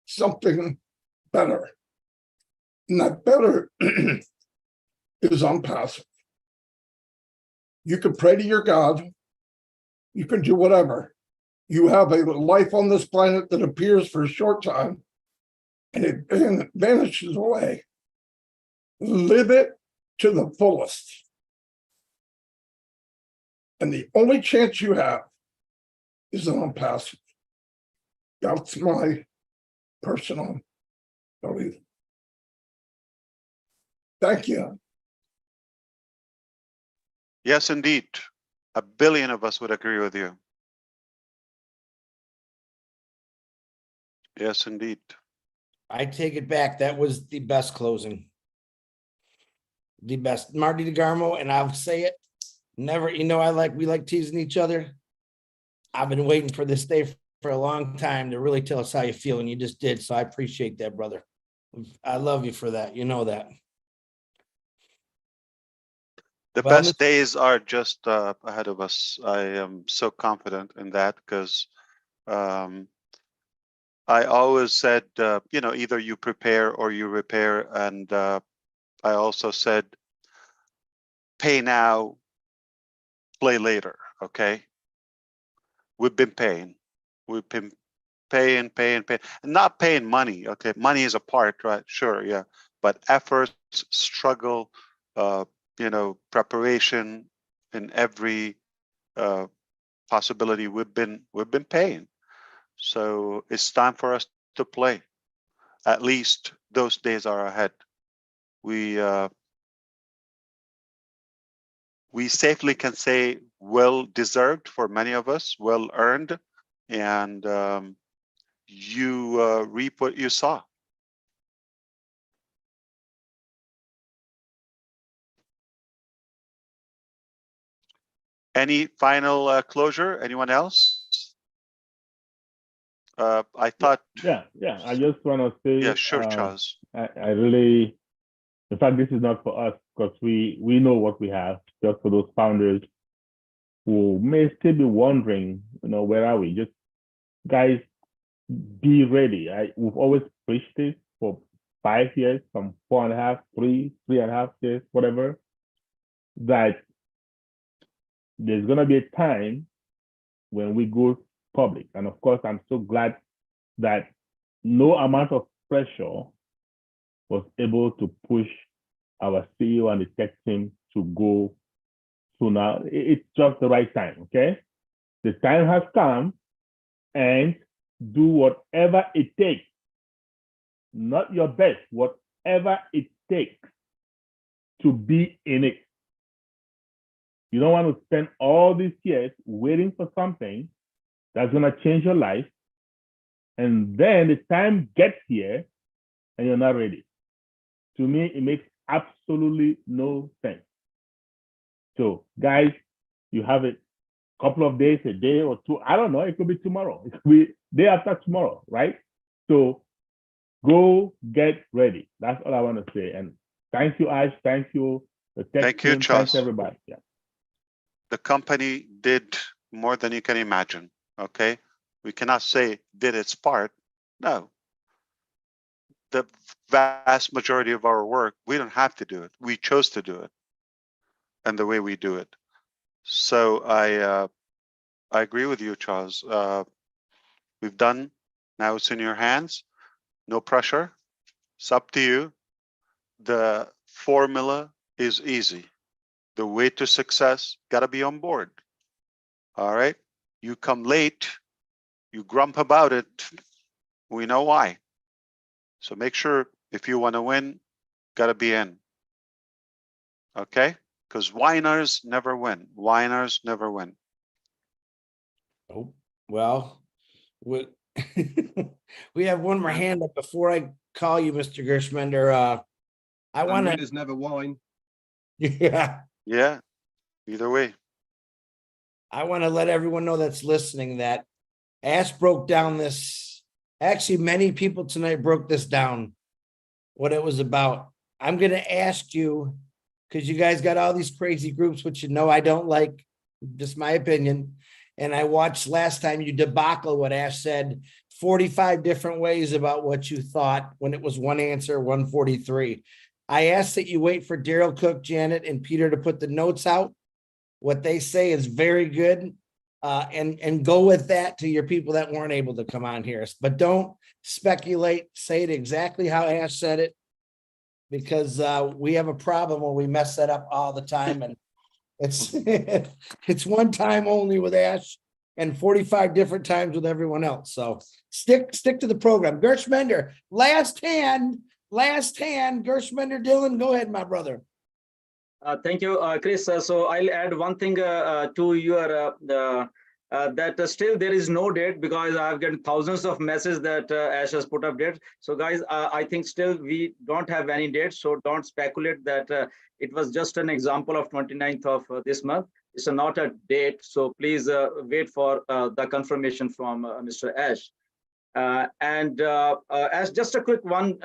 something better. And that better is ONPASSIVE. You can pray to your God. You can do whatever. You have a life on this planet that appears for a short time and it vanishes away. Live it to the fullest. And the only chance you have is an ONPASSIVE. That's my personal belief. Thank you. Yes, indeed. A billion of us would agree with you. Yes, indeed. I take it back. That was the best closing. The best. Marty DeGarmo, and I'll say it. Never, we like teasing each other. I've been waiting for this day for a long time to really tell us how you feel, and you just did. So I appreciate that, brother. I love you for that. You know that. The best days are just ahead of us. I am so confident in that because I always said, either you prepare or you repair. And I also said, pay now, play later. Okay. We've been paying. We've been paying. And not paying money. Okay. Money is a part, right? Sure. Yeah. But efforts, struggle, preparation in every possibility we've been paying. So it's time for us to play. At least those days are ahead. We safely can say well deserved for many of us, well earned, and you reap what you sow. Any final closure? Anyone else? I thought. Yeah. I just want to say. Yeah, sure, Charles. I really, in fact, this is not for us because we know what we have. Just for those founders who may still be wondering, where are we? Just guys, be ready. We've always preached this for 5 years, from 4.5, 3.5 years, whatever, that there's going to be a time when we go public. And of course, I'm so glad that no amount of pressure was able to push our CEO and the tech team to go sooner. It's just the right time, okay? The time has come, and do whatever it takes, not your best, whatever it takes to be in it. You don't want to spend all these years waiting for something that's going to change your life, and then the time gets here and you're not ready. To me, it makes absolutely no sense. So, guys, you have a couple of days, a day or two. I don't know. It could be tomorrow. It could be day after tomorrow, right? So, go get ready. That's all I want to say. And thank you, Ash. Thank you, the tech Thank team. you, Charles. Thanks, everybody. Yeah. The company did more than you can imagine, okay? We cannot say did its part. No. The vast majority of our work, we don't have to do it. We chose to do it and the way we do it. So I agree with you, Charles. We've done, now it's in your hands. No pressure. It's up to you. The formula is easy. The way to success, gotta be on board. All right. You come late, you grump about it. We know why. So make sure if you want to win, gotta be in. Okay? Because whiners never win. Whiners never win. Oh, well, we we have one more hand up before I call you, Mr. Gershmender. I want to. Winners never whine. Yeah. Yeah. Either way. I want to let everyone know that's listening that Ash broke down this. Actually, many people tonight broke this down, what it was about. I'm going to ask you, because you guys got all these crazy groups, which I don't like, just my opinion. And I watched last time you debacle what Ash said 45 different ways about what you thought when it was one answer, 143. I asked that you wait for Daryl Cook, Janet, and Peter to put the notes out. What they say is very good. And go with that to your people that weren't able to come on here. But don't speculate. Say it exactly how Ash said it, because we have a problem where we mess that up all the time. And it's it's one time only with Ash and 45 different times with everyone else. So stick to the program. Gershmender, last hand, Gershmender Dylan, go ahead, my brother. Thank you, Chris. So I'll add one thing to your that still there is no date, because I've gotten thousands of messages that Ash has put up dates. So guys, I think still we don't have any dates. So don't speculate that it was just an example of 29th of this month. It's not a date. So please wait for the confirmation from Mr. Ash. And as just a quick one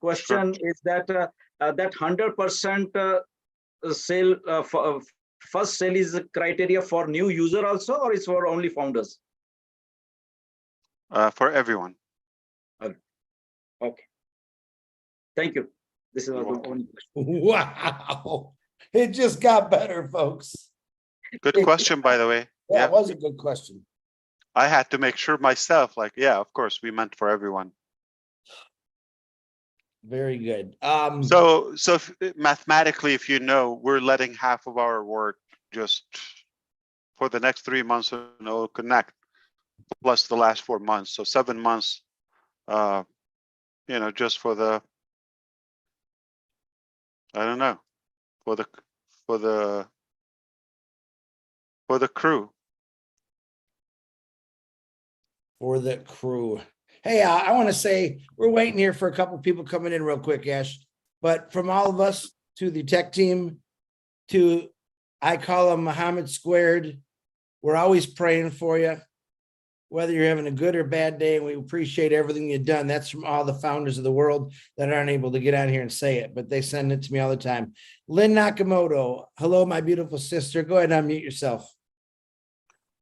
question, is that that 100% sale first sale is a criteria for new user also, or it's for only founders? For everyone. Okay. Thank you. This is the only. Wow. It just got better, folks. Good question, by the way. Yeah, it was a good question. I had to make sure myself, like, yeah, of course, we meant for everyone. Very good. So mathematically, if we're letting half of our work just for the next 3 months, connect, plus the last 4 months, so 7 months. Just for the, I don't know, for the crew. For the crew. Hey, I want to say we're waiting here for a couple of people coming in real quick, Ash. But from all of us to the tech team, to I call him Muhammad Squared. We're always praying for you, whether you're having a good or bad day, and we appreciate everything you've done. That's from all the founders of the world that aren't able to get on here and say it, but they send it to me all the time. Lynn Nakamoto, hello, my beautiful sister. Go ahead and unmute yourself.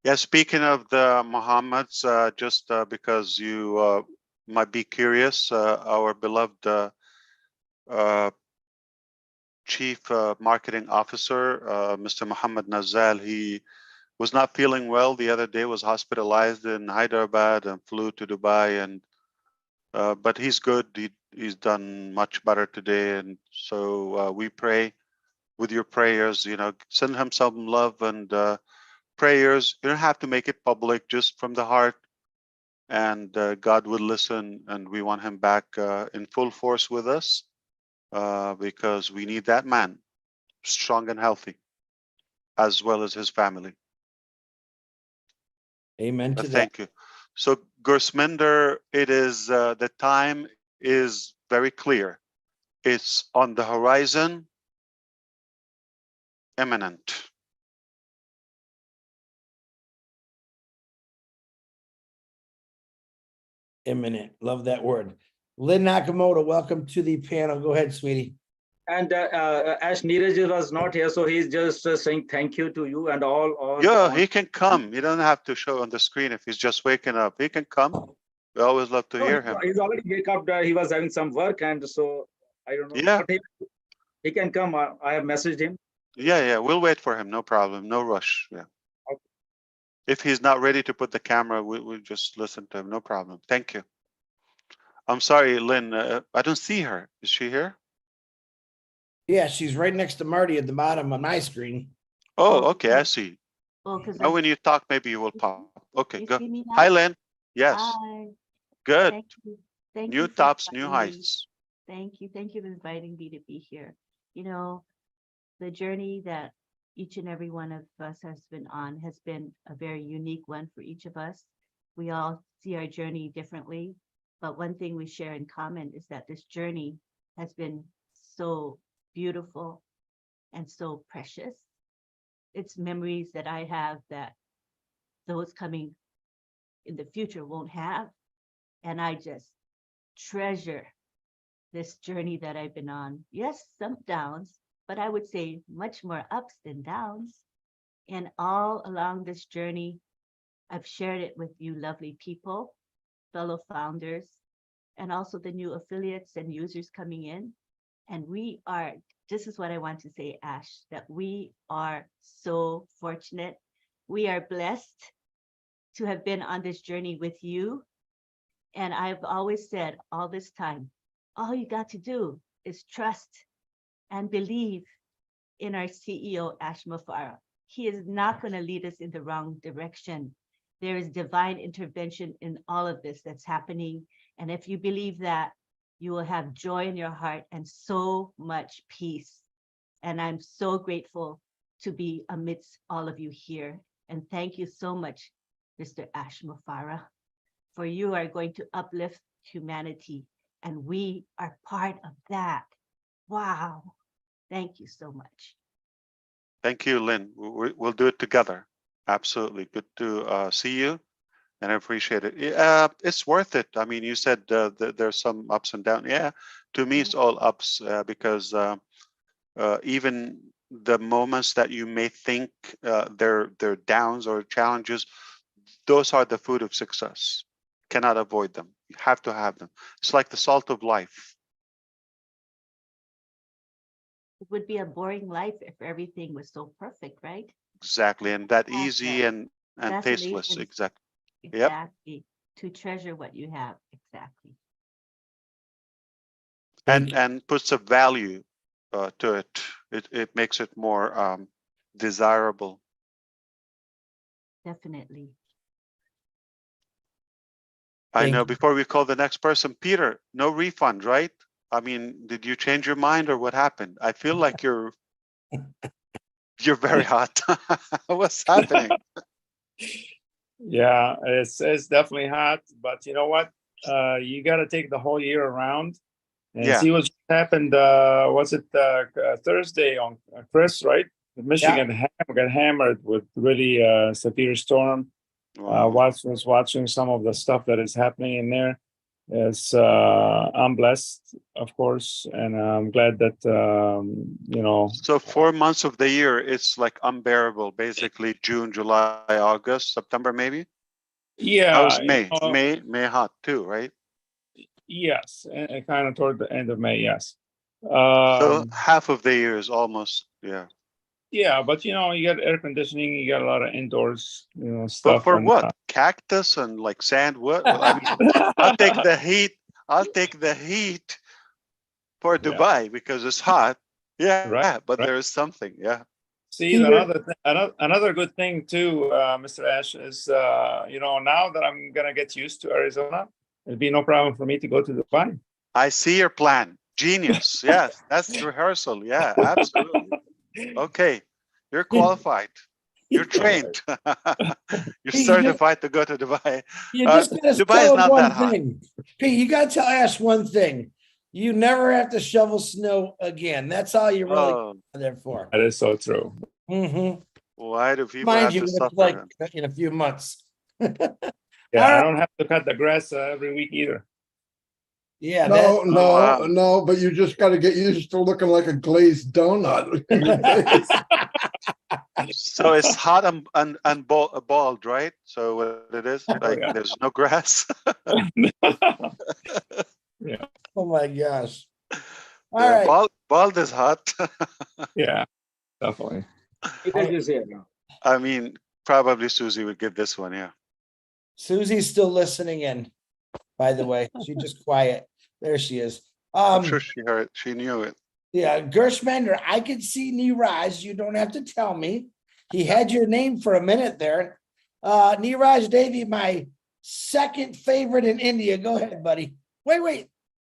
Yeah, speaking of the Mohammeds, just because you might be curious, our beloved Chief Marketing Officer, Mr. Muhammad Nazal, he was not feeling well the other day, was hospitalized in Hyderabad and flew to Dubai, and but he's good. He's done much better today, and so we pray with your prayers. You know, send him some love and prayers. You don't have to make it public, just from the heart, and God will listen. And we want him back in full force with us because we need that man strong and healthy, as well as his family. Amen to that. Thank you. So Gursminder, it is the time is very clear. It's on the horizon, imminent. Imminent. Love that word. Lynn Nakamoto, welcome to the panel. Go ahead, sweetie. And as Neeraj was not here, so he's just saying thank you to you and all. Yeah, he can come. He doesn't have to show on the screen if he's just waking up. He can come. We always love to hear him. He's already wake up. He was having some work, and so I don't know. Yeah. But he can come. I have messaged him. Yeah, we'll wait for him. No problem. No rush. Yeah. Okay. If he's not ready to put the camera, we'll just listen to him. No problem. Thank you. I'm sorry, Lynn. I don't see her. Is she here? Yeah, she's right next to Marty at the bottom of my screen. Oh, okay. I see. Oh, because Now when you talk, maybe you will pop. Okay, go. see me now? Hi, Lynn. Yes. Hi. Good. Thank you. Thank New you for tops, new inviting me. heights. Thank you. Thank you for inviting me to be here. You know, the journey that each and every one of us has been on has been a very unique one for each of us. We all see our journey differently, but one thing we share in common is that this journey has been so beautiful and so precious. It's memories that I have that those coming in the future won't have. And I just treasure this journey that I've been on. Yes, some downs, but I would say much more ups than downs. And all along this journey, I've shared it with you lovely people, fellow founders, and also the new affiliates and users coming in. And we are, this is what I want to say, Ash, that we are so fortunate. We are blessed to have been on this journey with you. And I've always said all this time, all you got to do is trust and believe in our CEO, Ash MUFAREH. He is not going to lead us in the wrong direction. There is divine intervention in all of this that's happening. And if you believe that, you will have joy in your heart and so much peace. And I'm so grateful to be amidst all of you here. And thank you so much, Mr. Ash MUFAREH, for you are going to uplift humanity. And we are part of that. Wow. Thank you so much. Thank you, Lynn. We'll do it together. Absolutely. Good to see you, and I appreciate it. It's worth it. I mean, you said there's some ups and downs. Yeah, to me, it's all ups because even the moments that you may think they're downs or challenges, those are the food of success. Cannot avoid them. You have to have them. It's like the salt of life. It would be a boring life if everything was so perfect, right? Exactly, and that That's easy and tasteless. fascination. Exactly. Yep. Exactly. To treasure what you have. Exactly. And puts a value to it. It makes it more desirable. Definitely. I know. Before we call the next person, Peter, no refund, right? I mean, did you change your mind or what happened? I feel like you're very hot. What's happening? Yeah, it's definitely hot, but you know what? You got to take the whole year around and Yeah. see what's happened. Was it Thursday on Chris, right? Michigan got hammered with really severe storm. Was watching some of the stuff that is happening in there. It's I'm blessed, of course, and I'm glad that you know. So 4 months of the year, it's like unbearable. Basically, June, July, August, September, maybe. Yeah, That was you May. know, May hot too, right? yes, and kind of toward the end of May, yes. So half of the year is almost, yeah. Yeah, but you know, you got air conditioning, you got a lot of indoors, you know, But stuff. for And, what? Cactus and like sandwood? I mean, I'll take the heat. I'll take the heat for Dubai because it's hot. Yeah, Right, but right. there is something. Yeah. See, another good thing too, Mr. Ash, is you know, now that I'm gonna get used to Arizona, it'd be no problem for me to go to Dubai. I see your plan. Genius. Yes, that's rehearsal. Yeah, absolutely. Okay, you're qualified. You're trained. You're certified to go to Dubai. You just gotta Dubai is tell him not one that hot. thing. Pete, you gotta tell Ash one thing. You never have to shovel snow again. That's all you really there for. That is so true. Mm-hmm. Why do people Mind have you, to it's suffer? like in a few months. Yeah, I don't have to cut the grass every week either. Yeah. No, but you just got to get used to looking like a glazed donut. in your face. So it's hot and bald, right? So what it is, like there's no grass. Yeah. Oh my gosh. All Yeah, right. bald is hot. Yeah, definitely. I mean, probably Susie would get this one, yeah. Susie's still listening in, by the way. She's just quiet. There she is. I'm sure she heard, she knew it. Yeah, Gershmender, I could see Niraj. You don't have to tell me. He had your name for a minute there. Niraj Devi, my second favorite in India. Go ahead, buddy. Wait.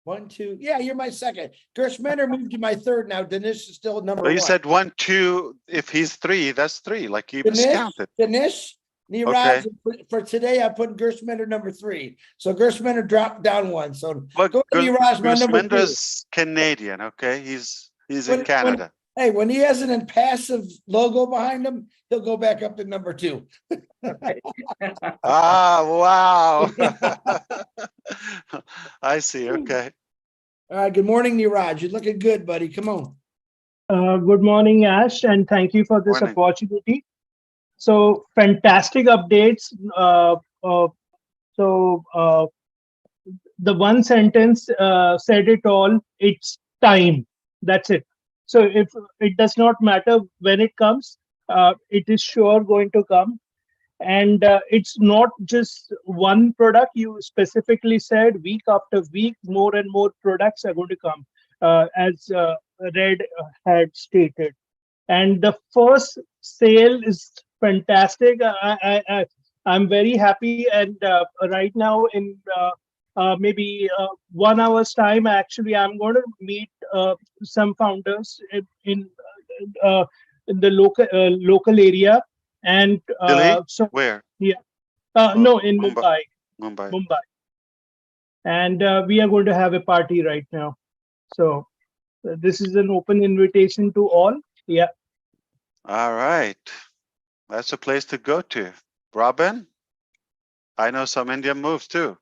1, 2. Yeah, you're my second. Gershmender moved to my third now. Dinesh is still number But one. you said 1, 2. If he's 3, that's 3. Like you miscounted. Dinesh, Niraj, for today, I put Gershmender number 3. So Gershmender dropped down 1. So But go to Niraj, my number 2. Gusmender's Canadian, okay? He's in Canada. When he has an impassive logo behind him, he'll go back up to number 2. Wow. I see. Okay. All right. Good morning, Niraj. You're looking good, buddy. Come on. Good morning, Ash, and thank you for this opportunity. So fantastic updates. The one sentence said it all. It's time. That's it. So if it does not matter when it comes, it is sure going to come. And it's not just one product. You specifically said week after week, more and more products are going to come, as Red had stated. And the first sale is fantastic. I'm very happy. And right now, in maybe 1 hour's time, actually, I'm going to meet some founders in the local area. And so where? Yeah, no, in Mumbai. And we are going to have a party right now. So this is an open invitation to all. Yeah. All right. That's a place to go to. Robin, I know some Indian moves too.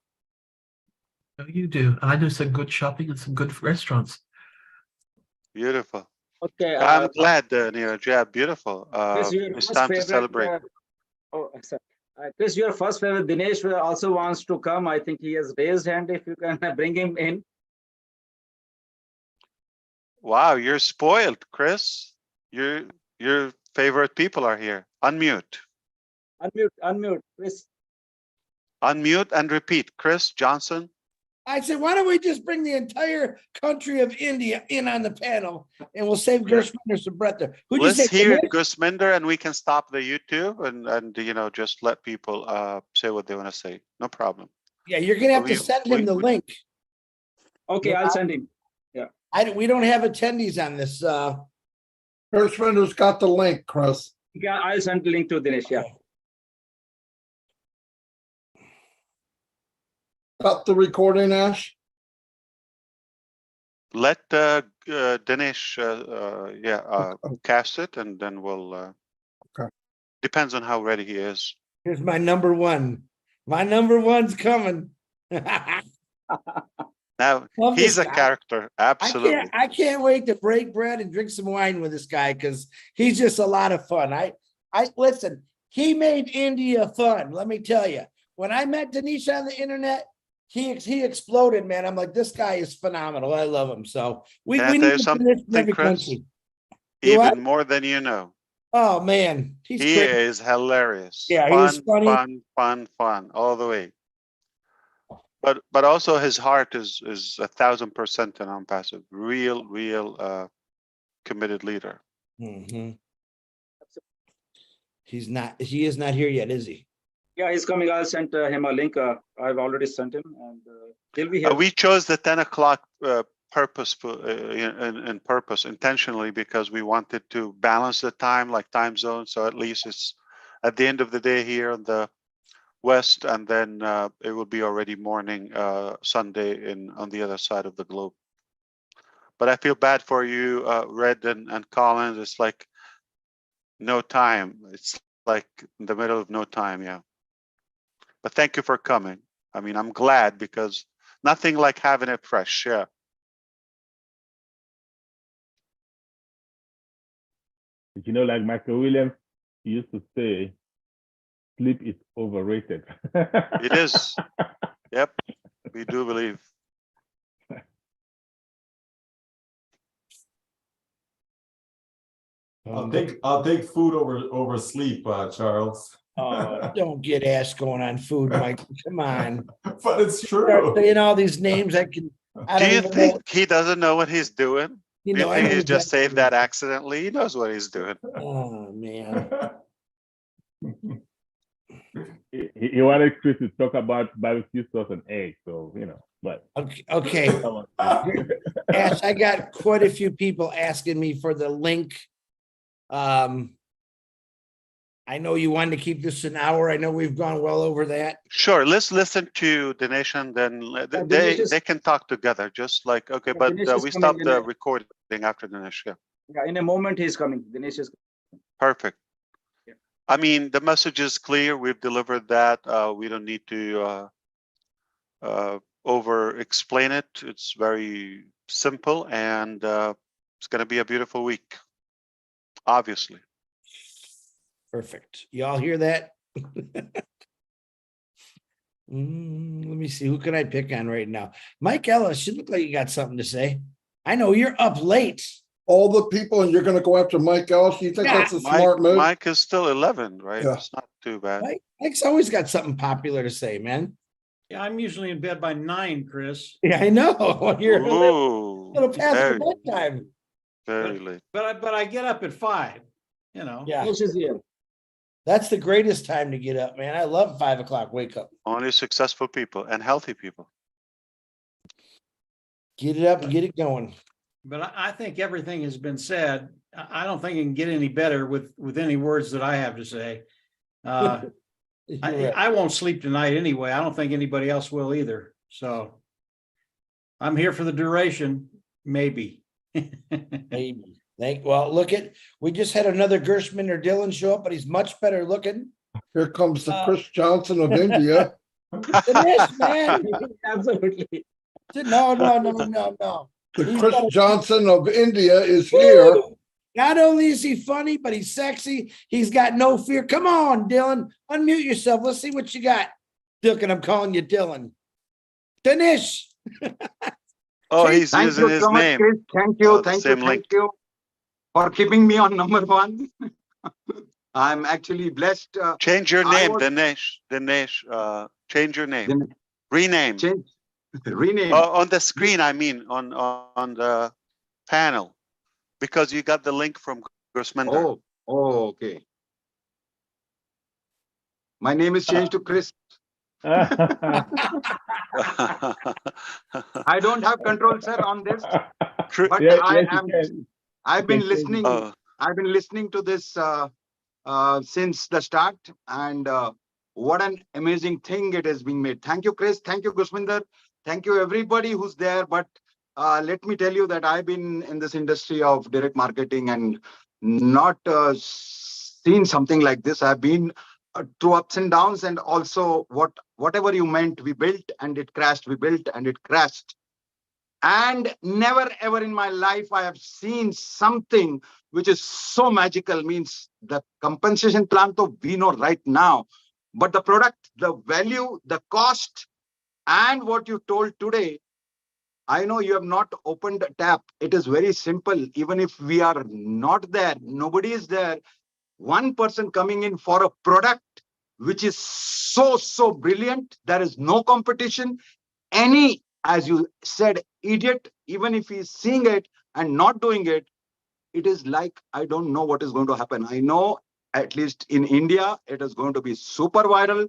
You do. I do some good shopping and some good restaurants. Beautiful. Okay. I'm glad, Neeraj. Yeah, beautiful. Chris, your It's first time to favorite, celebrate. sorry. Chris, your first favorite, Dinesh also wants to come. I think he has raised hand. If you can bring him in. Wow, you're spoiled, Chris. Your favorite people are here. Unmute. Unmute, Chris. Unmute and repeat. Chris Johnson. I said, why don't we just bring the entire country of India in on the panel and we'll save Gershmender some breath there. Who'd you Let's say? hear Gusminder and we can stop the YouTube and you know, just let people say what they want to say. No problem. Yeah, you're going to have to send him the link. Okay, I'll send him. Yeah. We don't have attendees on this. Gershmender's got the link, Chris. Yeah, I'll send the link to Dinesh. Yeah. Got the recording, Ash? Let Dinesh, cast it, and then we'll. Depends on how ready he is. Here's my number one. My number one's coming. Now Love he's this a guy. character, absolutely. I can't wait to break bread and drink some wine with this guy because he's just a lot of fun. I listen, he made India fun. Let me tell you. When I met Dinesh on the internet, he exploded, man. I'm like, this guy is phenomenal. I love him. So we Can I need tell you to something, Dinesh in every Chris? country. You what? Even more than you know. Oh man, he's He crazy. is hilarious. Yeah, Fun, he's funny. fun all the way. But also his heart is 1,000% an ONPASSIVE. Real committed leader. Mhm. He is not here yet, is he? Yeah, he's coming. I'll send him a link. I've already sent him, and he'll be here. We chose the 10 o'clock in purpose intentionally because we wanted to balance the time, like time zone. So at least it's at the end of the day here in the West, and then it will be already morning Sunday on the other side of the globe. But I feel bad for you, Red and Collins. It's like no time. It's like in the middle of no time, yeah. But thank you for coming. I mean, I'm glad because nothing like having it fresh, yeah. You know, like Michael Williams used to say, sleep is overrated. It is. Yep, we do believe. I'll take food over sleep, Charles. Oh, don't get ass going on food, Mike. Come on. But it's true. Start saying all these names I Do you think he doesn't know what he's doing? You Do you know, I think know he's just exactly saved that accidentally? He knows what he's doing. Oh man. He wanted Chris to talk about barbecue sauce and eggs, so you know. But okay. Ash, I got quite a few people asking me for the link. I know you wanted to keep this an hour. I know we've gone well over that. Sure, let's listen to Dinesh, and then they can talk together, just like, okay, but we stopped the recording after Dinesh, yeah. Yeah, in a moment he's coming. Dinesh is Perfect. Yeah. I mean, the message is clear. We've delivered that. We don't need to over explain it. It's very simple, and it's going to be a beautiful week, obviously. Perfect. Y'all hear that? Let me see. Who can I pick on right now? Mike Ellis, you look like you got something to say. I know you're up late. All the people, and you're going to go after Mike Ellis. You think that's a smart move? Mike is still 11, right? Yeah. It's not too bad. Mike's always got something popular to say, man. Yeah, I'm usually in bed by 9, Chris. Yeah, I know. You're a little past very, your bedtime. Very late. But I get up at 5. You know. Yeah. Which is here. That's the greatest time to get up, man. I love 5 o'clock wake up. Only successful people and healthy people. Get it up and get it going. But I think everything has been said. I don't think it can get any better with any words that I have to say. I won't sleep tonight anyway. I don't think anybody else will either. So I'm here for the duration, maybe. Maybe. Well, we just had another Gershman or Dylan show up, but he's much better looking. Here comes the Chris Johnson of India. Dinesh, man. Absolutely. No. The Chris Johnson of India is here. Not only is he funny, but he's sexy. He's got no fear. Come on, Dylan. Unmute yourself. Let's see what you got. Dylan, I'm calling you Dylan. Dinesh. Oh, he's using his name. Chris. Thank you. Thank you for keeping me on number 1. I'm actually blessed. Change your name, Dinesh. Change your name. Rename. Rename. On the screen, I mean, on the panel, because you got the link from Gusminder. Oh, okay. My name is changed to Chris. I don't have control, sir, on this. But I've been listening. I've been listening to this since the start, and what an amazing thing it has been made. Thank you, Chris. Thank you, Gusminder. Thank you, everybody who's there. But let me tell you that I've been in this industry of direct marketing and not seen something like this. I've been through ups and downs, and also whatever you meant, we built and it crashed. We built and it crashed. And never ever in my life I have seen something which is so magical. Means the compensation plan, though we know right now, but the product, the value, the cost, and what you told today. I know you have not opened a tap. It is very simple. Even if we are not there, nobody is there. One person coming in for a product which is so brilliant. There is no competition. Any, as you said, idiot, even if he's seeing it and not doing it, it is like, I don't know what is going to happen. I know at least in India, it is going to be super viral.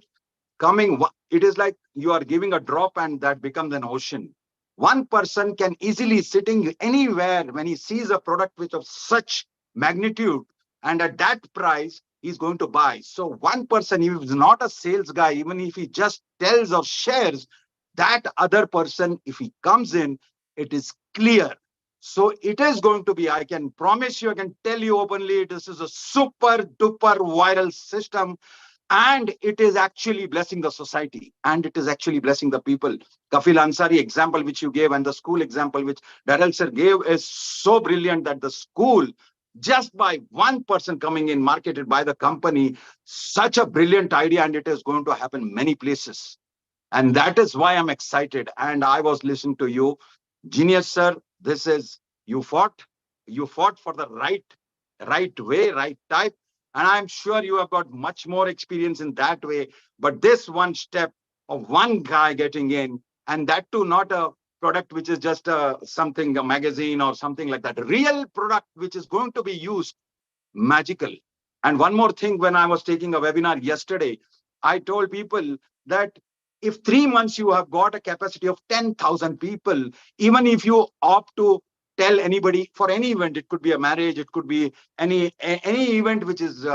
It is like you are giving a drop and that becomes an ocean. One person can easily sitting anywhere when he sees a product which of such magnitude and at that price, he's going to buy. So one person, if he's not a sales guy, even if he just tells or shares, that other person, if he comes in, it is clear. So it is going to be, I can promise you, I can tell you openly, this is a super duper viral system. And it is actually blessing the society, and it is actually blessing the people. Kafil Ansari example which you gave and the school example which Darrell sir gave is so brilliant that the school, just by one person coming in, marketed by the company, such a brilliant idea, and it is going to happen many places. And that is why I'm excited. And I was listening to you. Genius, sir. This is, you fought for the right way, right type. And I'm sure you have got much more experience in that way. But this one step of one guy getting in, and that too, not a product which is just a magazine or something like that. Real product which is going to be used, magical. And one more thing, when I was taking a webinar yesterday, I told people that if 3 months you have got a capacity of 10,000 people, even if you opt to tell anybody for any event, it could be a marriage, it could be any event which is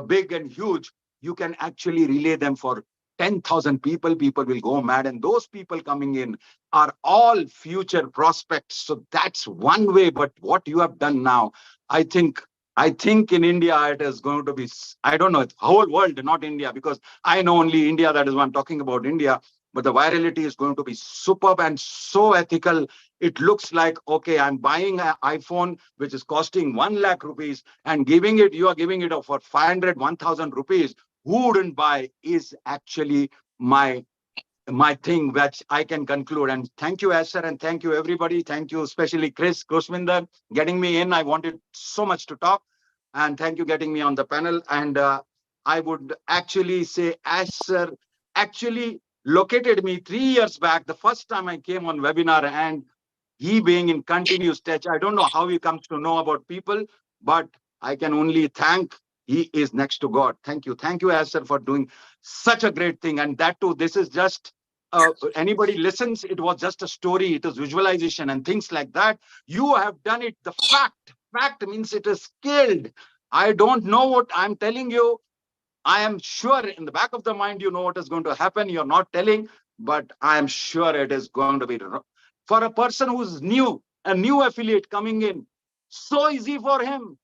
big and huge, you can actually relay them for 10,000 people. People will go mad, and those people coming in are all future prospects. So that's one way. But what you have done now, I think in India, it is going to be, I don't know, it's whole world, not India, because I know only India. That is why I'm talking about India. But the virality is going to be superb and so ethical. It looks like, okay, I'm buying an iPhone, which is costing 1 lakh rupees, and you are giving it for 500, 1,000 rupees. Who wouldn't buy is actually my thing, which I can conclude. And thank you, Asher, and thank you, everybody. Thank you, especially Chris Kushminder, getting me in. I wanted so much to talk. And thank you getting me on the panel. And I would actually say Asher actually located me 3 years back, the first time I came on webinar, and he being in continuous touch. I don't know how he comes to know about people, but I can only thank, he is next to God. Thank you. Thank you, Asher, for doing such a great thing. And that too, this is just, anybody listens, it was just a story, it is visualization and things like that. You have done it. The fact means it is scaled. I don't know what I'm telling you. I am sure in the back of the mind, you know what is going to happen. You're not telling, but I am sure it is going to be, for a person who's new, a new affiliate coming in, so easy for him.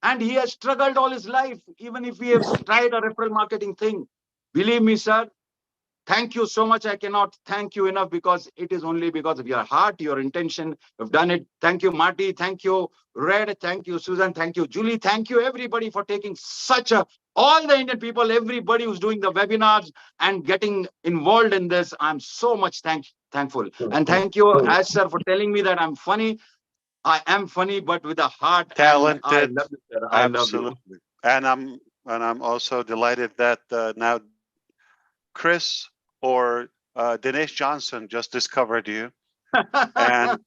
And he has struggled all his life, even if he has tried a referral marketing thing. Believe me, sir, thank you so much. I cannot thank you enough, because it is only because of your heart, your intention. You've done it. Thank you, Marty. Thank you, Red. Thank you, Susan. Thank you, Julie. Thank you, everybody, for taking all the Indian people, everybody who's doing the webinars and getting involved in this. I'm so much thankful. And thank you, Ash sir, for telling me that I'm funny. I am funny, but with a heart. Talented. I love you, sir. I Absolutely. love you. And I'm also delighted that now Chris or Dinesh Johnson just discovered you. And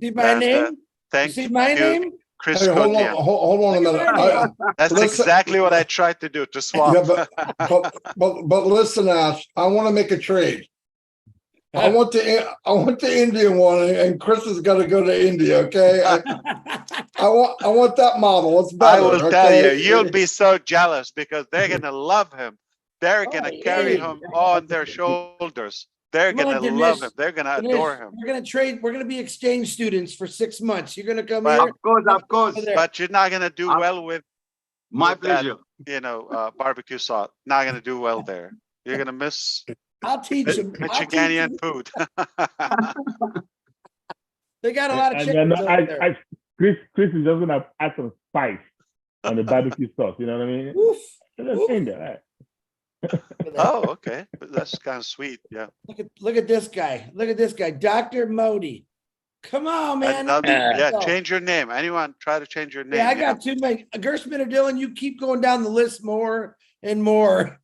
see my name? Thank see my name? Chris. Hey, hold on a minute. That's exactly what I tried to do, to swap. Yeah, but listen, Ash, I want to make a trade. I want the Indian one, and Chris has got to go to India. Okay, I want that model. It's better. I will tell you, you'll be so jealous, because they're gonna love him. They're gonna carry him on their shoulders. They're Come on, gonna love him. Dinesh. They're gonna Dinesh, adore him. we're gonna trade. We're gonna be exchange students for 6 months. You're gonna come But here. Of course. But you're not gonna do well with My with that, pleasure. you know, barbecue sauce. Not gonna do well there. You're gonna miss I'll teach them. I'll teach Michiganian them. food. They got a lot of And chickens then over there. Chris is just gonna add some spice on the barbecue sauce. You know what I mean? Oof, Just oof. in there, right? Oh, okay. But that's kind of sweet. Yeah. Look at this guy. Look at this guy, Dr. Modi. Come on, man. Yeah, change your name. Anyone try to change your name? Yeah, I got too many. Gershman or Dylan, you keep going down the list more and more.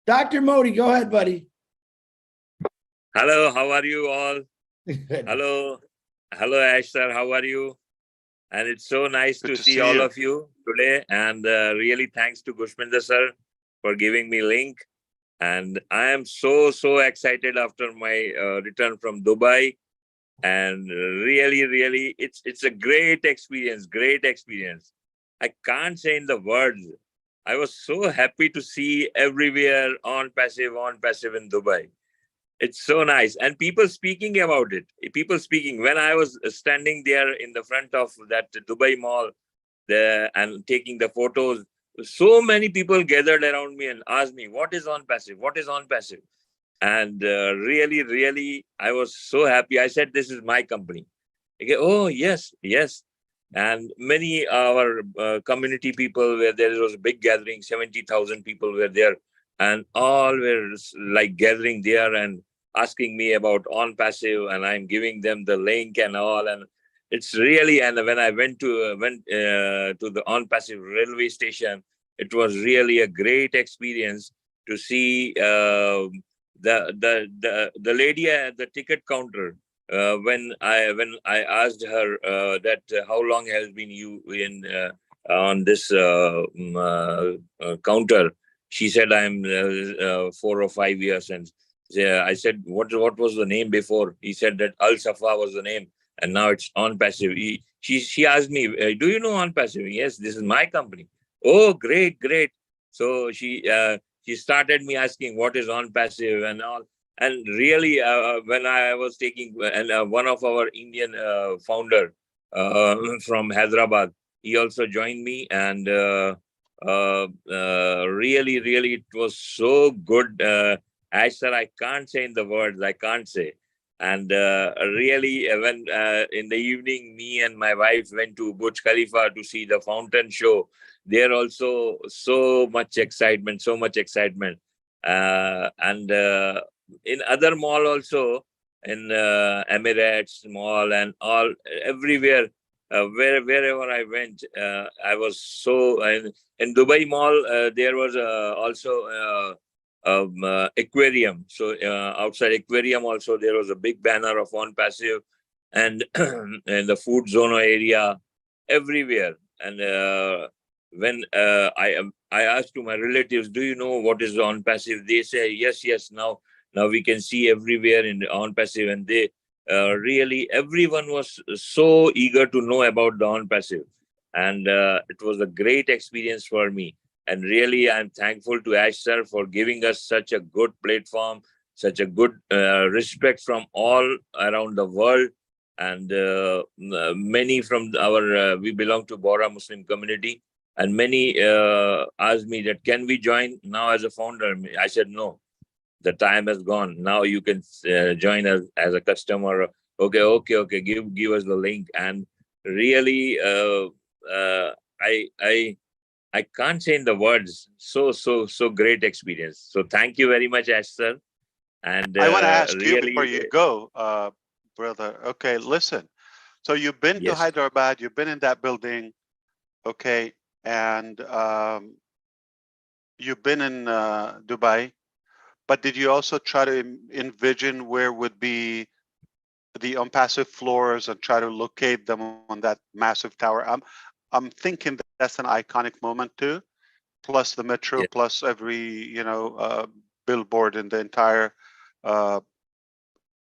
Dr. Modi, go ahead, buddy. Hello, how are you all? Hello, Ash sir, how are you? And it's so nice to see all of you today. And really thanks to Gushminder sir for giving me link. And I am so excited after my return from Dubai. And really, it's a great experience, I can't say in the words. I was so happy to see everywhere on passive in Dubai. It's so nice. And people speaking about it. When I was standing there in the front of that Dubai mall there and taking the photos, so many people gathered around me and asked me, what is on passive? And really, I was so happy. I said, this is my company. Okay, oh, yes. And many our community people where there was a big gathering, 70,000 people were there, and all were like gathering there and asking me about on passive, and I'm giving them the link and all. And it's really, and when I went to the on passive railway station, it was really a great experience to see the lady at the ticket counter. When I asked her that how long has been you in on this counter, she said I'm 4 or 5 years. And I said, what was the name before? He said that Al Safa was the name, and now it's on passive. She asked me, do you know on passive? Yes, this is my company. Oh, great. So she started me asking what is on passive and all. And really, when I was taking, and one of our Indian founder from Hyderabad, he also joined me, and really, it was so good. Ash sir, I can't say in the words, I can't say. And really, when in the evening, me and my wife went to Burj Khalifa to see the fountain show. There also so much excitement. And in other mall also, in Emirates Mall and all, everywhere, wherever I went, I was so. In Dubai Mall, there was also aquarium. So outside aquarium also, there was a big banner of on passive, and in the food zone area, everywhere. And when I asked to my relatives, do you know what is on passive? They say yes. Now we can see everywhere in the on passive, and they really, everyone was so eager to know about the on passive, and it was a great experience for me. And really, I'm thankful to Ash sir for giving us such a good platform, such a good respect from all around the world. And many from our, we belong to Bora Muslim community, and many asked me that, can we join now as a founder? I said, no, the time has gone. Now you can join us as a customer. Okay, give us the link. And really, I can't say in the words, so great experience. So thank you very much, Ash sir. And I want to ask you really, before you go, brother. Okay, listen. So you've been to yes. Hyderabad, you've been in that building, okay, and you've been in Dubai, but did you also try to envision where would be the unpassive floors and try to locate them on that massive tower? I'm thinking that that's an iconic moment too, plus the metro, plus every billboard in the entire.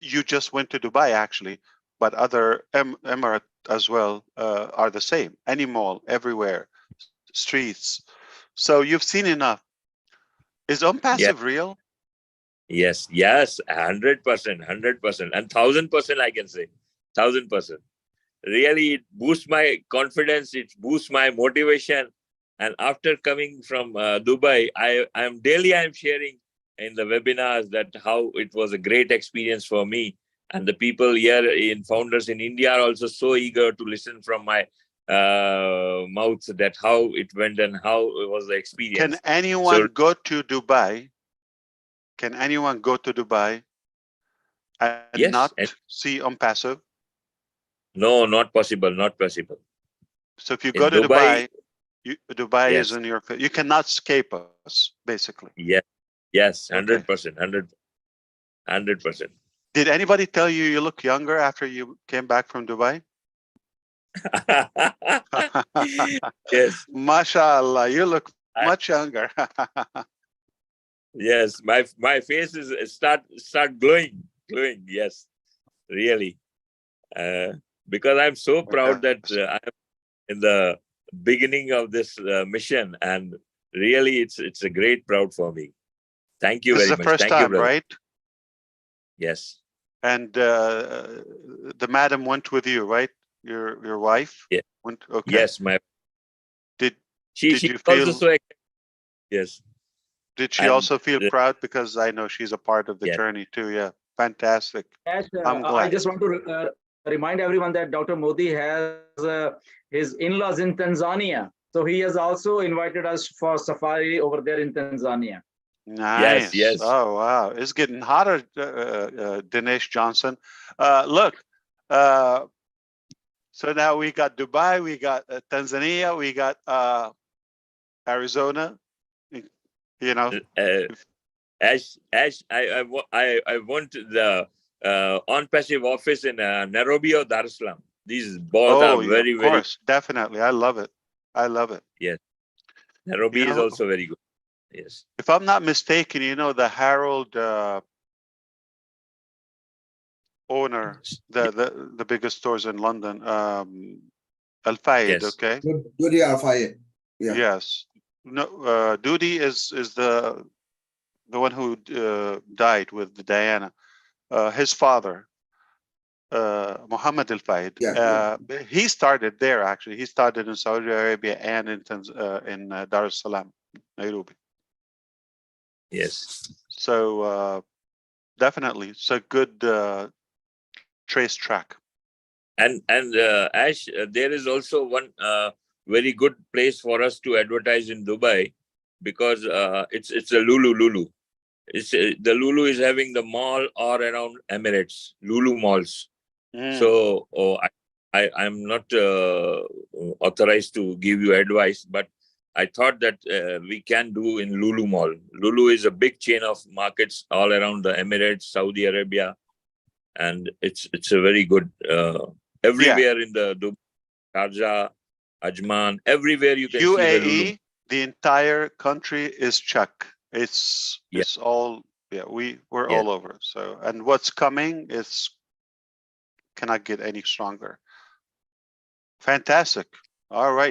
You just went to Dubai actually, but other Emirates as well are the same. Any mall, everywhere, streets. So you've seen enough. Is ONPASSIVE real? Yes, yes, 100%, 100%, and 1,000% I can say, 1,000%. Really, it boosts my confidence. It boosts my motivation. And after coming from Dubai, I'm sharing in the webinars that how it was a great experience for me. And the people here in founders in India are also so eager to listen from my mouth that how it went and how it was the experience. Can anyone go to Dubai? Can anyone go to Dubai and not see ONPASSIVE? No, not possible, not possible. So if you go to Dubai, Dubai is in your, you cannot escape us, basically. Yeah, yes, 100%, 100%. Did anybody tell you you look younger after you came back from Dubai? Yes. MashaAllah, you look much younger. Yes, my face is start glowing. Yes, really. Because I'm so proud that I'm in the beginning of this mission, and really, it's a great proud for me. Thank you This very is much. the first Thank you, time, brother. right? Yes. And the madam went with you, right? Your wife? Yeah. Went, okay. Yes, Did she you also feel? so excited. Yes. Did she And, also feel proud, because I know she's a part of the journey too? Yeah, fantastic. Yes, I'm glad. I just want to remind everyone that Dr. Modi has his in-laws in Tanzania. So he has also invited us for safari over there in Tanzania. Nice. Yes. Oh, wow. It's getting hotter, Dinesh Johnson. Look, so now we got Dubai, we got Tanzania, we got Arizona. You know, Ash, I want the ONPASSIVE office in Nairobi or Dar es Salaam. These both are very, of course, definitely. I love it. I love it. Yes. Nairobi is also very good. Yes. If I'm not mistaken, you know, the Harold owner, the biggest stores in London, Al Fayed, okay? Dudi Al Fayed. Yeah. Yes. No, Dudi is the one who died with Diana. His father, Muhammad Al Fayed. He started there, actually. He started in Saudi Arabia and in Dar es Salaam, Nairobi. Yes. So definitely, it's a good trace track. And Ash, there is also one very good place for us to advertise in Dubai, because it's a Lulu. It's the Lulu is having the mall all around Emirates, Lulu malls. So I'm not authorized to give you advice, but I thought that we can do in Lulu Mall. Lulu is a big chain of markets all around the Emirates, Saudi Arabia, and it's a very good everywhere in the Dubai, Sharjah, Ajman, everywhere you can see the Lulu. UAE, the entire country is Czech. It's all we're all over. So, and what's coming is cannot get any stronger. Fantastic. All right.